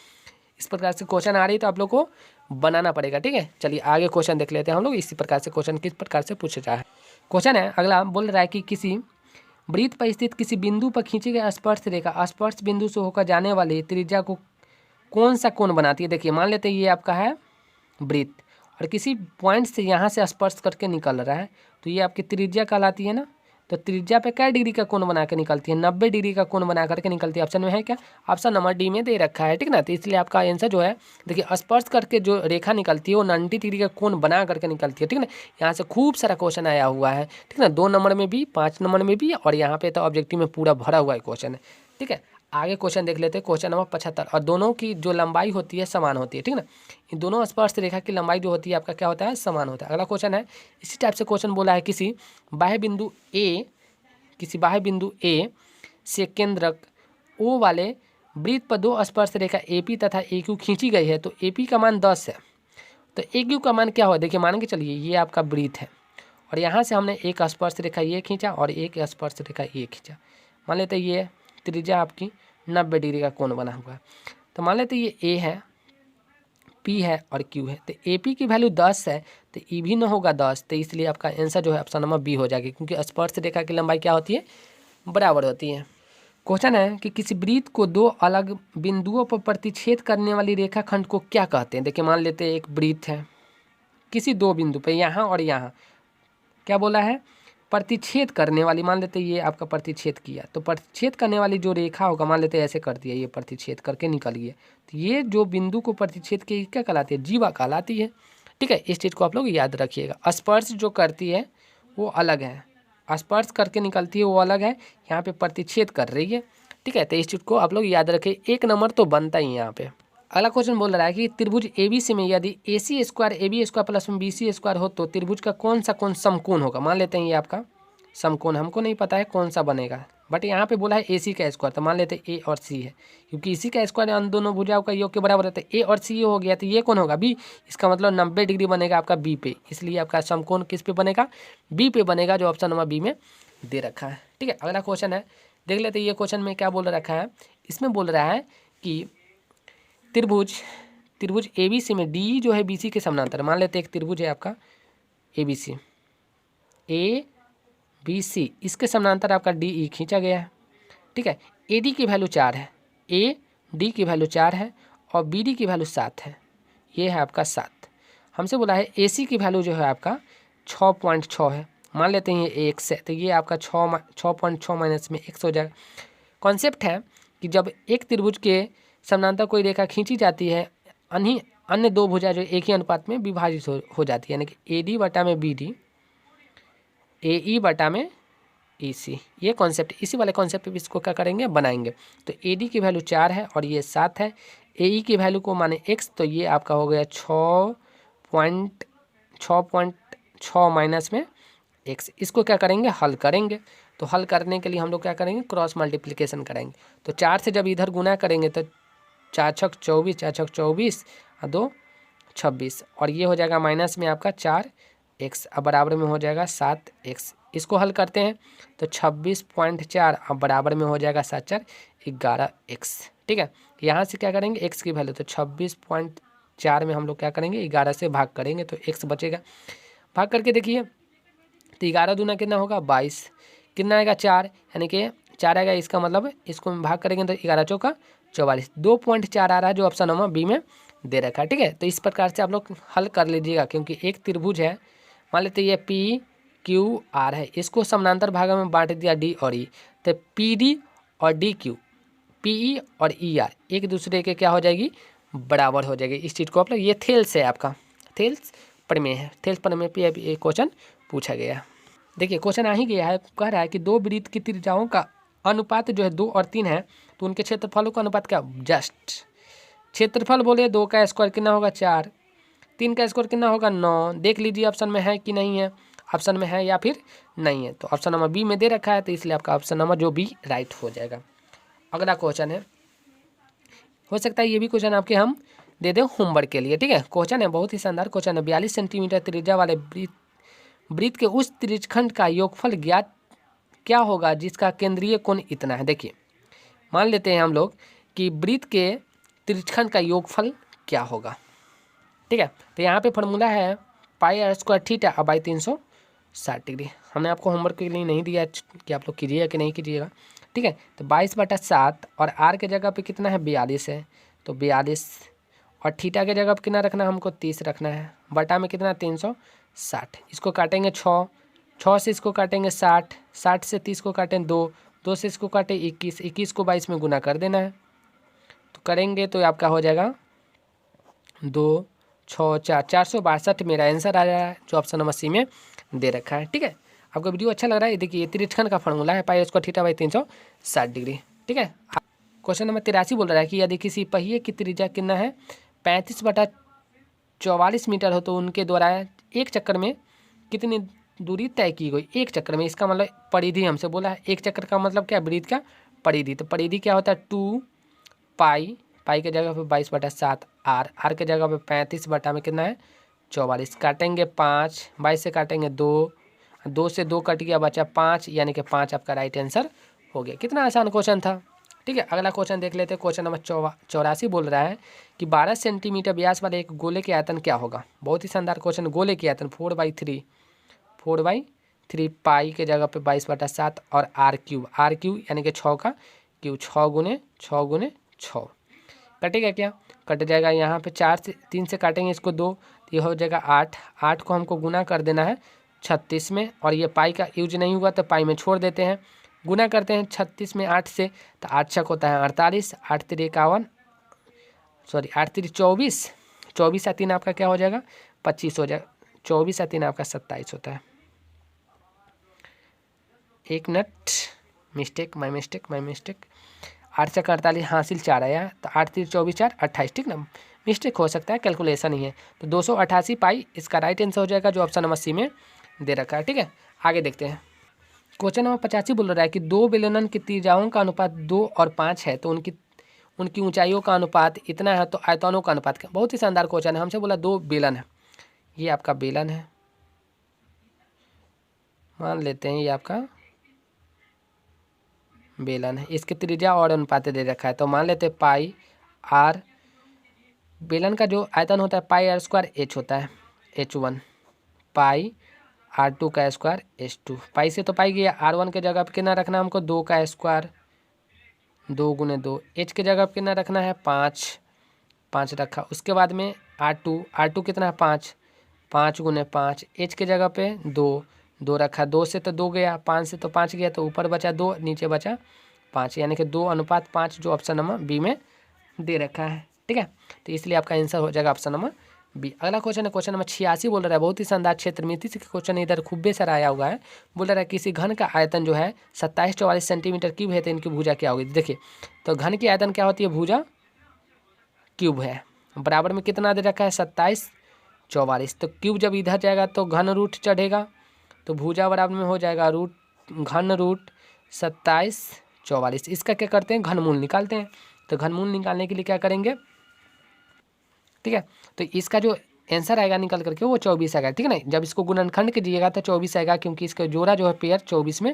इस प्रकार से क्वेश्चन आ रही तो आप लोग को बनाना पड़ेगा। ठीक है, चलिए आगे क्वेश्चन देख लेते हैं हम लोग, इसी प्रकार से क्वेश्चन किस प्रकार से पूछा जाए। क्वेश्चन है अगला, बोल रहा है कि किसी वृत्त पर स्थित किसी बिंदु पर खींची गई स्पर्श रेखा स्पर्श बिंदु से होकर जाने वाली त्रिज्या को कौन सा कोण बनाती है। देखिए मान लेते हैं ये आपका है वृत्त और किसी पॉइंट से यहाँ से स्पर्श करके निकल रहा है, तो ये आपकी त्रिज्या कहलाती है ना। तो त्रिज्या पे क्या डिग्री का कोण बना के निकलती है, 90 डिग्री का कोण बना करके निकलती है। ऑप्शन में है क्या, ऑप्शन नंबर डी में दे रखा है। ठीक ना, तो इसलिए आपका आंसर जो है, देखिए स्पर्श करके जो रेखा निकलती है वो 90 डिग्री का कोण बना करके निकलती है। ठीक ना, यहाँ से खूब सारा क्वेश्चन आया हुआ है। ठीक ना, 2 नंबर में भी, 5 नंबर में भी, और यहाँ पे तो ऑब्जेक्टिव में पूरा भरा हुआ है क्वेश्चन है। ठीक है, आगे क्वेश्चन देख लेते हैं, क्वेश्चन नंबर 75। और दोनों की जो लंबाई होती है समान होती है। ठीक ना, इन दोनों स्पर्श रेखा की लंबाई जो होती है आपका क्या होता है, समान होता है। अगला क्वेश्चन है, इसी टाइप से क्वेश्चन बोला है किसी बाह्य बिंदु ए से केंद्रक ओ वाले वृत्त पर 2 स्पर्श रेखा AP तथा AQ खींची गई है, तो AP का मान 10 है, तो AQ का मान क्या हो। देखिए मान के चलिए ये आपका वृत्त है और यहाँ से हमने एक स्पर्श रेखा ये खींचा और एक स्पर्श रेखा ये खींचा। मान लेते ये त्रिज्या आपकी 90 डिग्री का कोण बना हुआ है, तो मान लेते ये A है, P है और Q है, तो AP की वैल्यू 10 है, तो E भी न होगा 10, तो इसलिए आपका आंसर जो है ऑप्शन नंबर बी हो जाएगी, क्योंकि स्पर्श रेखा की लंबाई क्या होती है, बराबर होती है। क्वेश्चन है कि किसी वृत्त को 2 अलग बिंदुओं पर प्रतिच्छेद करने वाली रेखाखंड को क्या कहते हैं। देखिए मान लेते हैं एक वृत्त है, किसी 2 बिंदु पे यहाँ और यहाँ क्या बोला है, प्रतिच्छेद करने वाली। मान लेते ये आपका प्रतिच्छेद किया, तो प्रतिच्छेद करने वाली जो रेखा होगा, मान लेते ऐसे कर दिया, ये प्रतिच्छेद करके निकल गया, तो ये जो बिंदु को प्रतिच्छेद की क्या कहलाती है, जीवा कहलाती है। ठीक है, इस चीज़ को आप लोग याद रखिएगा। स्पर्श जो करती है वो अलग है, स्पर्श करके निकलती है वो अलग है, यहाँ पे प्रतिच्छेद कर रही है। ठीक है, तो इस चीज़ को आप लोग याद रखें, 1 नंबर तो बनता ही है यहाँ पे। अगला क्वेश्चन बोल रहा है कि त्रिभुज ABC में यदि AC square AB square plus में BC स्क्वायर हो तो त्रिभुज का कौन सा कोण समकोण होगा। मान लेते हैं ये आपका समकोण, हमको नहीं पता है कौन सा बनेगा, बट यहाँ पे बोला है AC का स्क्वायर, तो मान लेते हैं A और C है, क्योंकि इसी का स्क्वायर इन दोनों भुजाओं का योग के बराबर रहता है। A और C हो गया, तो ये कौन होगा, B, इसका मतलब 90 डिग्री बनेगा आपका B पे, इसलिए आपका समकोण किस पे बनेगा, B पे बनेगा, जो ऑप्शन नंबर बी में दे रखा है। ठीक है, अगला क्वेश्चन है, देख लेते हैं ये क्वेश्चन में क्या बोल रखा है। इसमें बोल रहा है कि त्रिभुज ABC में D जो है BC के समानांतर। मान लेते हैं एक त्रिभुज है आपका ABC, इसके समानांतर आपका DE खींचा गया है। ठीक है, AD की वैल्यू 4 है, AD की वैल्यू 4 है और BD की वैल्यू 7 है, ये है आपका 7। हमसे बोला है AC की वैल्यू जो है आपका 6.6 है। मान लेते हैं ये x है, तो ये आपका 6.6 माइनस में x हो जाएगा। कॉन्सेप्ट है कि जब एक त्रिभुज के समानांतर कोई रेखा खींची जाती है, अन्य 2 भुजा जो एक ही अनुपात में विभाजित हो जाती है, यानी कि AD बटा में BD, AE बटा में EC। ये कॉन्सेप्ट, इसी वाले कॉन्सेप्ट पे इसको क्या करेंगे, बनाएंगे। तो AD की वैल्यू 4 है और ये 7 है, ए ई की वैल्यू को माने x, तो ये आपका हो गया 6.6 माइनस में x। इसको क्या करेंगे, हल करेंगे। तो हल करने के लिए हम लोग क्या करेंगे, क्रॉस मल्टीप्लिकेशन करेंगे। तो 4 से जब इधर गुना करेंगे तो 4 छक 24, 4 छक 24 और 2 26, और ये हो जाएगा माइनस में आपका 4x, अब बराबर में हो जाएगा 7x। इसको हल करते हैं तो 26.4 अब बराबर में हो जाएगा 7 4 11x। ठीक है, यहाँ से क्या करेंगे x की वैल्यू, तो 26.4 में हम लोग क्या करेंगे 11 से भाग करेंगे तो x बचेगा। भाग करके देखिए तो 11 दूना कितना होगा 22, कितना आएगा 4, यानी कि 4 आएगा। इसका मतलब इसको हम भाग करेंगे तो 11 चौका 44, 2.4 आ रहा है जो ऑप्शन नंबर बी में दे रखा है। ठीक है, तो इस प्रकार से आप लोग हल कर लीजिएगा, क्योंकि एक त्रिभुज है, मान लेते ये पी क्यू आर है, इसको समानांतर भागों में बांट दिया डी और ई, तो पी डी और डी क्यू, पी ई और ई आर एक दूसरे के क्या हो जाएगी, बराबर हो जाएगी। इस चीज़ को आप लोग, ये थेल्स है आपका, थेल्स प्रमेय है, थेल्स प्रमेय पे एक क्वेश्चन पूछा गया। देखिए क्वेश्चन आ ही गया है, कह रहा है कि दो वृत्त की त्रिज्याओं का अनुपात जो है 2 और 3 है, तो उनके क्षेत्रफलों का अनुपात क्या, जस्ट क्षेत्रफल बोले 2 का स्क्वायर कितना होगा 4, 3 का स्क्वायर कितना होगा 9। देख लीजिए ऑप्शन में है कि नहीं है, ऑप्शन में है या फिर नहीं है, तो ऑप्शन नंबर बी में दे रखा है, तो इसलिए आपका ऑप्शन नंबर जो बी राइट हो जाएगा। अगला क्वेश्चन है, हो सकता है ये भी क्वेश्चन आपके हम दे दें होमवर्क के लिए। ठीक है, क्वेश्चन है बहुत ही शानदार क्वेश्चन है। 42 सेंटीमीटर त्रिज्या वाले वृत्त के उस त्रिज्यखंड का योगफल ज्ञात क्या होगा जिसका केंद्रीय कोण इतना है। देखिए मान लेते हैं हम लोग कि वृत्त के त्रिज्यखंड का योगफल क्या होगा। ठीक है, तो यहाँ पे फॉर्मूला है pi R square theta by 360 degree. हमने आपको होमवर्क के लिए नहीं दिया कि आप लोग कीजिएगा कि नहीं कीजिएगा। ठीक है, तो 22/7 और आर के जगह पे कितना है 42 है, तो 42, और थीटा के जगह पे कितना रखना है हमको 30 रखना है, बटा में कितना 360। इसको काटेंगे 6 से इसको काटेंगे 60, 60 से 30 को काटें 2, 2 से इसको काटे 21, 21 को 22 में गुना कर देना है। तो करेंगे तो आपका हो जाएगा 2 6 4 462 मेरा आंसर आ रहा है, जो ऑप्शन नंबर सी में दे रखा है। ठीक है, आपको वीडियो अच्छा लग रहा है, देखिए त्रिज्यखंड का फॉर्मूला है pi square theta by 360 degree. ठीक है, क्वेश्चन नंबर 83 बोल रहा है कि यदि किसी पहिए की त्रिज्या कितना है 35/44 मीटर हो, तो उनके द्वारा एक चक्कर में कितनी दूरी तय की गई, एक चक्कर में। इसका मतलब परिधि हमसे बोला है, एक चक्कर का मतलब क्या, वृत्त का परिधि। तो परिधि क्या होता है 2 पाई, पाई के जगह पे 22/7, आर, आर के जगह पे 35 बटा में कितना है 44, काटेंगे 5, 22 से काटेंगे 2, 2 से 2 कट गया बचा 5, यानी कि 5 आपका राइट आंसर हो गया। कितना आसान क्वेश्चन था। ठीक है, अगला क्वेश्चन देख लेते हैं। क्वेश्चन नंबर 84 बोल रहा है कि 12 सेंटीमीटर व्यास वाले एक गोले के आयतन क्या होगा। बहुत ही शानदार क्वेश्चन, गोले के आयतन 4/3 पाई के जगह पे 22/7 और आर क्यूब, आर क्यूब यानी कि 6 का क्यूब, 6 गुने 6 कटेगा क्या, कट जाएगा। यहाँ पे 4 से 3 से काटेंगे इसको 2, तो ये हो जाएगा 8, 8 को हमको गुना कर देना है 36 में, और ये पाई का यूज नहीं हुआ तो पाई में छोड़ देते हैं, गुना करते हैं 36 में 8 से, तो 8 छक होता है 48, 8 3 51, सॉरी 8 3 24, 24 या 3 आपका क्या हो जाएगा 25 हो जाएगा, 24 या 3 आपका 27 होता है। एक मिनट, मिस्टेक, माई मिस्टेक, 8 छक 48 हासिल 4 आया, तो 8 3 24 4 28, ठीक ना, मिस्टेक हो सकता है, कैलकुलेशन ही है। तो 288 पाई इसका राइट आंसर हो जाएगा, जो ऑप्शन नंबर सी में दे रखा है। ठीक है, आगे देखते हैं। क्वेश्चन नंबर 85 बोल रहा है कि दो बेलनों की त्रिज्याओं का अनुपात 2 और 5 है, तो उनकी ऊंचाइयों का अनुपात इतना है, तो आयतनों का अनुपात क्या। बहुत ही शानदार क्वेश्चन है। हमसे बोला 2 बेलन है, ये आपका बेलन है, मान लेते हैं ये आपका बेलन है, इसके त्रिज्या और अनुपात दे रखा है, तो मान लेते हैं पाई आर, बेलन का जो आयतन होता है पाई आर स्क्वायर एच होता है, H1 पाई R2 का स्क्वायर H2, पाई से तो पाई गया, R1 के जगह पे कितना रखना है हमको 2 का स्क्वायर, 2 गुने 2, H के जगह पे कितना रखना है 5, 5 रखा। उसके बाद में R2 कितना है 5, 5 गुने 5, H के जगह पे 2, 2 रखा, 2 से तो 2 गया, 5 से तो 5 गया, तो ऊपर बचा 2, नीचे बचा 5, यानी कि 2:5, जो ऑप्शन नंबर बी में दे रखा है। ठीक है, तो इसलिए आपका आंसर हो जाएगा ऑप्शन नंबर बी। अगला क्वेश्चन है, क्वेश्चन नंबर 86 बोल रहा है, बहुत ही शानदार क्षेत्रमिति से क्वेश्चन इधर खूबे सारा आया हुआ है। बोल रहा है किसी घन का आयतन जो है 27-44 सेंटीमीटर क्यूब है, तो इनकी भुजा क्या होगी। देखिए, तो घन की आयतन क्या होती है भुजा क्यूब है, बराबर में कितना दे रखा है 27 44। तो क्यूब जब इधर जाएगा तो घन रूट चढ़ेगा, तो भुजा बराबर में हो जाएगा घन रूट 27 44। इसका क्या करते हैं, घनमूल निकालते हैं। तो घनमूल निकालने के लिए क्या करेंगे, ठीक है, तो इसका जो आंसर आएगा निकल करके वो 24 आएगा, ठीक है ना। जब इसको गुणनखंड कीजिएगा तो 24 आएगा, क्योंकि इसका जोड़ा जो है पेयर 24 में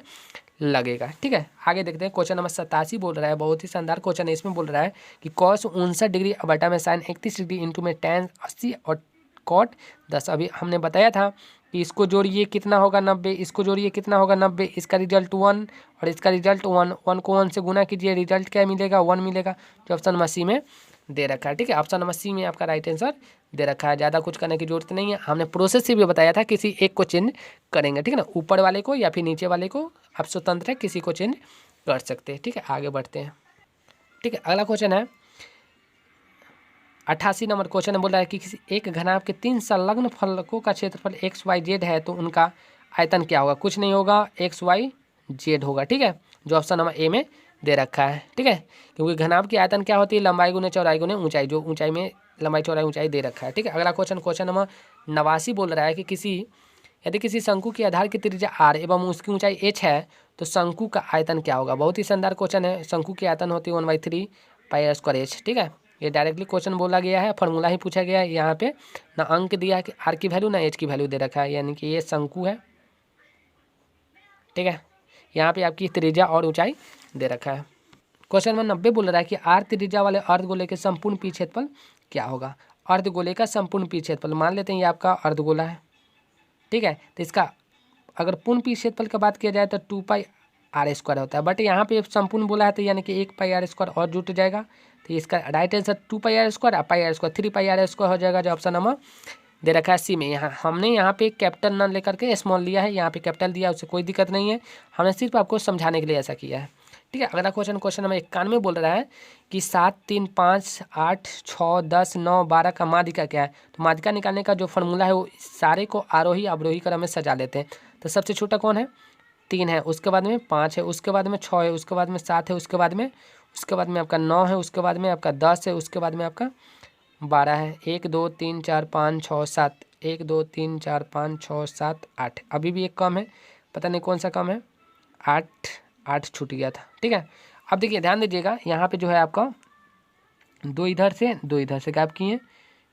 लगेगा, ठीक है। आगे देखते हैं, क्वेश्चन नंबर 87 बोल रहा है, बहुत ही शानदार क्वेश्चन है। इसमें बोल रहा है कि कॉस 59 डिग्री बटा में साइन 31 डिग्री इंटू में tan 80 और कॉट 10। अभी हमने बताया था कि इसको जोड़िए कितना होगा 90, इसको जोड़िए कितना होगा 90, इसका रिजल्ट 1 और इसका रिजल्ट 1, 1 को 1 से गुना कीजिए, रिजल्ट क्या मिलेगा 1 मिलेगा, जो ऑप्शन नंबर सी में दे रखा है, ठीक है। ऑप्शन नंबर सी में आपका राइट आंसर दे रखा है। ज़्यादा कुछ करने की जरूरत नहीं है, हमने प्रोसेस से भी बताया था, किसी एक को चेंज करेंगे, ठीक है ना, ऊपर वाले को या फिर नीचे वाले को, आप स्वतंत्र है, किसी को चेंज कर सकते हैं, ठीक है। आगे बढ़ते हैं, ठीक है। अगला क्वेश्चन है 88 नंबर क्वेश्चन बोल रहा है कि किसी एक घनाभ के 3 संलग्न फलकों का क्षेत्रफल XYZ है, तो उनका आयतन क्या होगा। कुछ नहीं होगा, XYZ होगा, ठीक है, जो ऑप्शन नंबर ए में दे रखा है, ठीक है। क्योंकि घनाभ की आयतन क्या होती है, लंबाई गुने चौड़ाई गुने ऊंचाई, जो ऊंचाई में लंबाई चौड़ाई ऊंचाई दे रखा है, ठीक है। अगला क्वेश्चन नंबर 89 बोल रहा है कि यदि किसी शंकु के आधार की त्रिज्या r एवं उसकी ऊंचाई h है, तो शंकु का आयतन क्या होगा। बहुत ही शानदार क्वेश्चन है। शंकु की आयतन होती है 1/3 पाई r²h, ठीक है। ये डायरेक्टली क्वेश्चन बोला गया है, फॉर्मूला ही पूछा गया है। यहाँ पे ना अंक दिया है कि r की वैल्यू ना h की वैल्यू दे रखा है, यानी कि ये शंकु है, ठीक है। यहाँ पे आपकी त्रिज्या और ऊंचाई दे रखा है। क्वेश्चन नंबर 90 बोल रहा है कि r त्रिज्या वाले अर्धगोले के संपूर्ण पी क्षेत्रफल क्या होगा। अर्धगोले का संपूर्ण पी क्षेत्रफल मान लेते हैं ये आपका अर्धगोला है, ठीक है। तो इसका अगर पूर्ण पी क्षेत्रफल की बात किया जाए तो 2 पाई r² होता है, बट यहाँ पे संपूर्ण बोला है तो यानी कि 1 पाई r² और जुट जाएगा, तो इसका राइट आंसर 2 पाई r² पाई r² 3 पाई r² हो जाएगा, जो ऑप्शन नंबर दे रखा है सी में। यहाँ हमने यहाँ पे कैपिटल न लेकर के स्मॉल लिया है, यहाँ पे कैपिटल दिया, उससे कोई दिक्कत नहीं है, हमने सिर्फ आपको समझाने के लिए ऐसा किया है, ठीक है। अगला क्वेश्चन नंबर 91 बोल रहा है कि 7 3 5 8 6 10 9 12 का माध्यिका क्या है। तो माध्यिका निकालने का जो फॉर्मूला है वो सारे को आरोही अवरोही क्रम में सजा लेते हैं। तो सबसे छोटा कौन है, 3 है, उसके बाद में 5 है, उसके बाद में 6 है, उसके बाद में 7 है, उसके बाद में आपका 9 है, उसके बाद में आपका 10 है, उसके बाद में आपका 12 है। 1 2 3 4 5 6 7, 1 2 3 4 5 6 7 8, अभी भी एक कम है, पता नहीं कौन सा कम है, 8 छूट गया था, ठीक है। अब देखिए ध्यान दीजिएगा, यहाँ पे जो है आपका 2 इधर से गैप किए,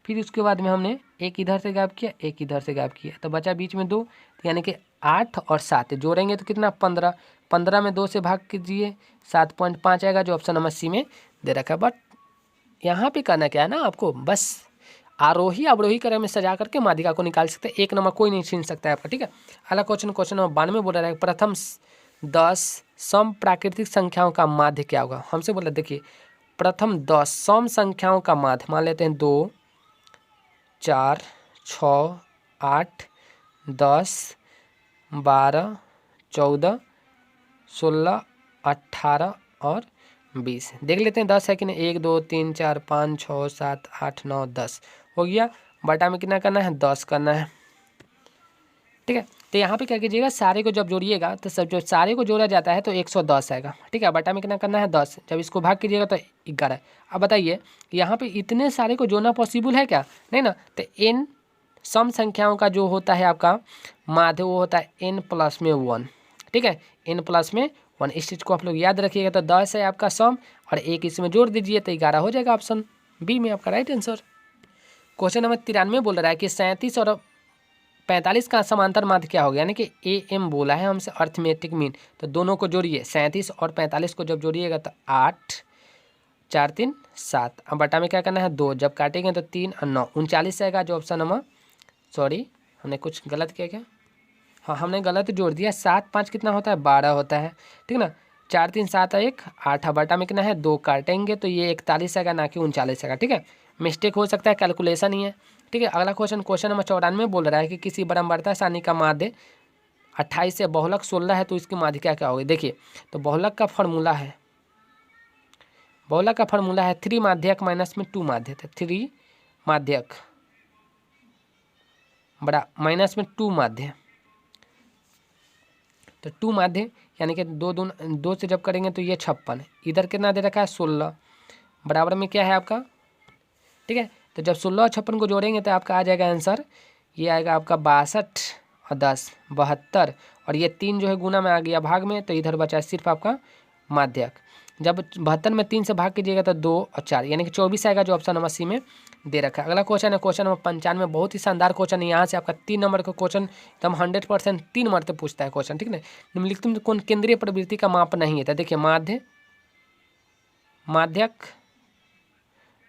फिर उसके बाद में हमने एक इधर से गैप किया, एक इधर से गैप किया, तो बचा बीच में 2, यानी कि 8 और 7 जोड़ेंगे तो कितना 15, 15 में 2 से भाग कीजिए 7.5 आएगा, जो ऑप्शन नंबर सी में दे रखा है। बट यहाँ पे करना क्या है ना, आपको बस आरोही अवरोही क्रम में सजा करके माध्यिका को निकाल सकते हैं, एक नंबर कोई नहीं छीन सकता है आपका, ठीक है। अगला क्वेश्चन नंबर 92 बोल रहा है प्रथम 10 सम प्राकृतिक संख्याओं का माध्य क्या होगा। हमसे बोला देखिए प्रथम 10 सम संख्याओं का माध्य मान लेते हैं 2 4 6 8 10 12 14 16 18 और 20, देख लेते हैं 10 है कि नहीं, 1 2 3 4 5 6 7 8 9 10 हो गया, बटा में कितना करना है 10 करना है, ठीक है। तो यहाँ पे क्या कीजिएगा, सारे को जब जोड़िएगा तो सब जो सारे को जोड़ा जाता है तो 110 आएगा, ठीक है। बटा में कितना करना है 10, जब इसको भाग कीजिएगा तो 11। अब बताइए यहाँ पे इतने सारे को जोड़ना पॉसिबल है क्या, नहीं ना। तो n सम संख्याओं का जो होता है आपका माध्य वो होता है n+1, ठीक है, n+1। इस चीज़ को आप लोग याद रखिएगा। तो 10 है आपका सम और एक इसमें जोड़ दीजिए तो 11 हो जाएगा, ऑप्शन बी में आपका राइट आंसर। क्वेश्चन नंबर 93 बोल रहा है कि 37 और 45 का समांतर माध्य क्या हो गया, यानी कि AM बोला है हमसे अर्थमेटिक मीन। तो दोनों को जोड़िए, 37 और 45 को जब जोड़िएगा तो 8 4 3 7, अब बटा में क्या करना है 2, जब काटेंगे तो 3 और 9 39 आएगा, जो ऑप्शन नंबर सॉरी हमने कुछ गलत किया क्या, हाँ हमने गलत जोड़ दिया। 7 5 कितना होता है 12 होता है, ठीक ना। 4 3 7 1 8, बटा में कितना है 2, काटेंगे तो ये 41 आएगा ना कि 39 आएगा, ठीक है। मिस्टेक हो सकता है, कैलकुलेशन ही है, ठीक है। अगला क्वेश्चन नंबर 94 बोल रहा है कि किसी ब्रह्मवर्ता सारणी का माध्य 28 से बहुलक 16 है, तो इसकी माध्यिका क्या होगी। देखिए तो बहुलक का फॉर्मूला है 3 माध्यक माइनस में 2 माध्यक, 3 माध्यक बड़ा माइनस में 2 माध्य, तो 2 माध्य यानी कि 2 से जब करेंगे तो ये 56, इधर कितना दे रखा है 16, बराबर में क्या है आपका ठीक है। तो जब 16 और 56 को जोड़ेंगे तो आपका आ जाएगा आंसर, ये आएगा आपका 62 और 10 72, और ये 3 जो है गुना में आ गया भाग में, तो इधर बचा सिर्फ आपका माध्यक। जब 72 में 3 से भाग कीजिएगा तो 2 और 4 यानी कि 24 आएगा, जो ऑप्शन नंबर सी में दे रखा है। अगला क्वेश्चन है क्वेश्चन नंबर 95, बहुत ही शानदार क्वेश्चन है। यहाँ से आपका 3 नंबर का क्वेश्चन एकदम 100% 3 मरते पूछता है क्वेश्चन, ठीक है। निम्नलिखित में कौन केंद्रीय प्रवृत्ति का माप नहीं है? देखिए माध्य, माध्यक,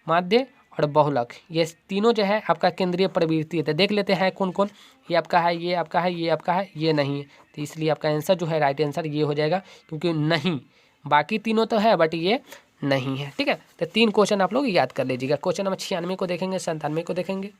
माध्य और बहुलक, ये तीनों जो है आपका केंद्रीय प्रवृत्ति है। तो देख लेते हैं कौन कौन, ये आपका है, ये आपका है, ये आपका है, ये नहीं है। तो इसलिए आपका आंसर जो है राइट आंसर ये हो जाएगा, क्योंकि नहीं, बाकी तीनों तो है बट ये नहीं है, ठीक है। तो 3 क्वेश्चन आप लोग याद कर लीजिएगा। क्वेश्चन नंबर 96 को देखेंगे, 97 को देखेंगे।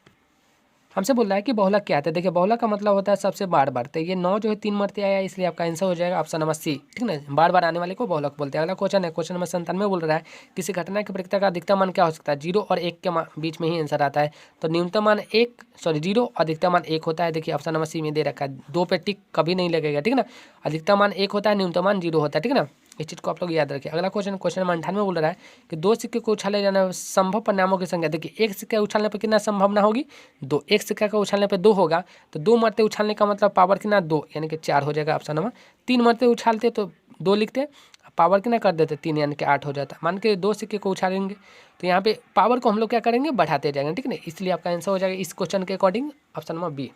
हमसे बोल रहा है कि बहुलक क्या है? देखिए बहुलक का मतलब होता है सबसे बार बार, तो ये 9 जो है 3 मरते आया, इसलिए आपका आंसर हो जाएगा ऑप्शन नंबर सी, ठीक है ना। बार बार आने वाले को बहुलक बोलते हैं। अगला क्वेश्चन है क्वेश्चन नंबर 97 बोल रहा है किसी घटना की प्रकृति का अधिकतम मान क्या हो सकता है? 0 और 1 के बीच में ही आंसर आता है। तो न्यूनतम मान 0 और अधिकतम मान 1 होता है। देखिए ऑप्शन नंबर सी में दे रखा है, 2 पे टिक कभी नहीं लगेगा, ठीक है ना। अधिकतम मान 1 होता है, न्यूनतम मान 0 होता है, ठीक है ना। इस चीज़ को आप लोग याद रखिए। अगला क्वेश्चन क्वेश्चन नंबर 98 बोल रहा है कि 2 सिक्के को उछाले जाने संभव परिणामों की संख्या। देखिए एक सिक्का उछालने पर कितना संभावना होगी? 2। एक सिक्का का उछालने पर 2 होगा, तो 2 मरते उछालने का मतलब पावर कितना? 2, यानी कि 4 हो जाएगा ऑप्शन नंबर। 3 मरते उछालते तो 2 लिखते, पावर कितना कर देते? 3, यानी कि 8 हो जाता। मान के 2 सिक्के को उछालेंगे तो यहाँ पे पावर को हम लोग क्या करेंगे? बढ़ाते जाएंगे, ठीक है ना। इसलिए आपका आंसर हो जाएगा इस क्वेश्चन के अकॉर्डिंग ऑप्शन नंबर बी।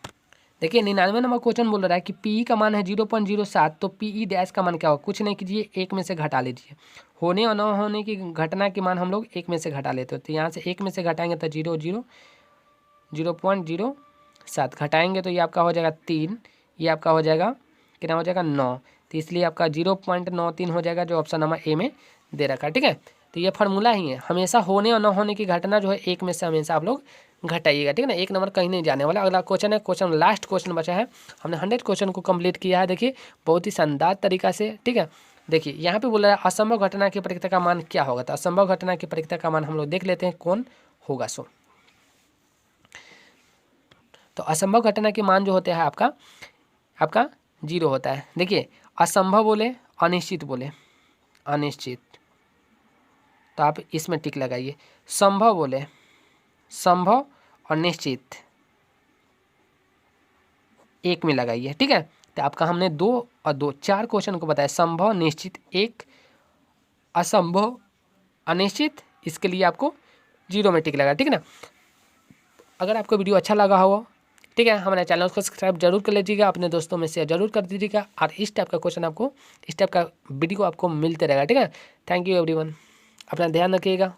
देखिए 99 नंबर क्वेश्चन बोल रहा है कि पीई का मान है 0.07, तो पीई डैश का मान क्या होगा? कुछ नहीं कीजिए, 1 में से घटा लीजिए। होने और न होने की घटना के मान हम लोग 1 में से घटा लेते हो, तो यहाँ से 1 में से घटाएंगे तो 0.07 घटाएंगे तो ये आपका हो जाएगा 3, ये आपका हो जाएगा कितना हो जाएगा? 9। तो इसलिए आपका 0.93 हो जाएगा, जो ऑप्शन नंबर ए में दे रखा है, ठीक है। तो ये फार्मूला ही है, हमेशा होने और न होने की घटना जो है 1 में से हमेशा आप लोग घटाइएगा, ठीक है ना। 1 नंबर कहीं नहीं जाने वाला। अगला क्वेश्चन है क्वेश्चन लास्ट क्वेश्चन बचा है, हमने 100 क्वेश्चन को कंप्लीट किया है। देखिए बहुत ही शानदार तरीका से, ठीक है। देखिए यहाँ पे बोल रहा है असंभव घटना की प्रकृति का मान क्या होगा? तो असंभव घटना की प्रकृति का मान हम लोग देख लेते हैं कौन होगा। सो तो असंभव घटना के मान जो होते हैं आपका 0 होता है। देखिए असंभव बोले, अनिश्चित बोले, अनिश्चित, तो आप इसमें टिक लगाइए। संभव बोले, संभव और निश्चित 1 में लगाइए, ठीक है। तो आपका हमने 2 और 2 4 क्वेश्चन को बताया, संभव, निश्चित 1, असंभव, अनिश्चित, इसके लिए आपको 0 में टिक लगा, ठीक है ना। अगर आपको वीडियो अच्छा लगा हो, ठीक है, हमारे चैनल को सब्सक्राइब जरूर कर लीजिएगा, अपने दोस्तों में शेयर जरूर कर दीजिएगा, और इस टाइप का क्वेश्चन आपको, इस टाइप का वीडियो आपको मिलते रहेगा, ठीक है। थैंक यू एवरीवन, अपना ध्यान रखिएगा।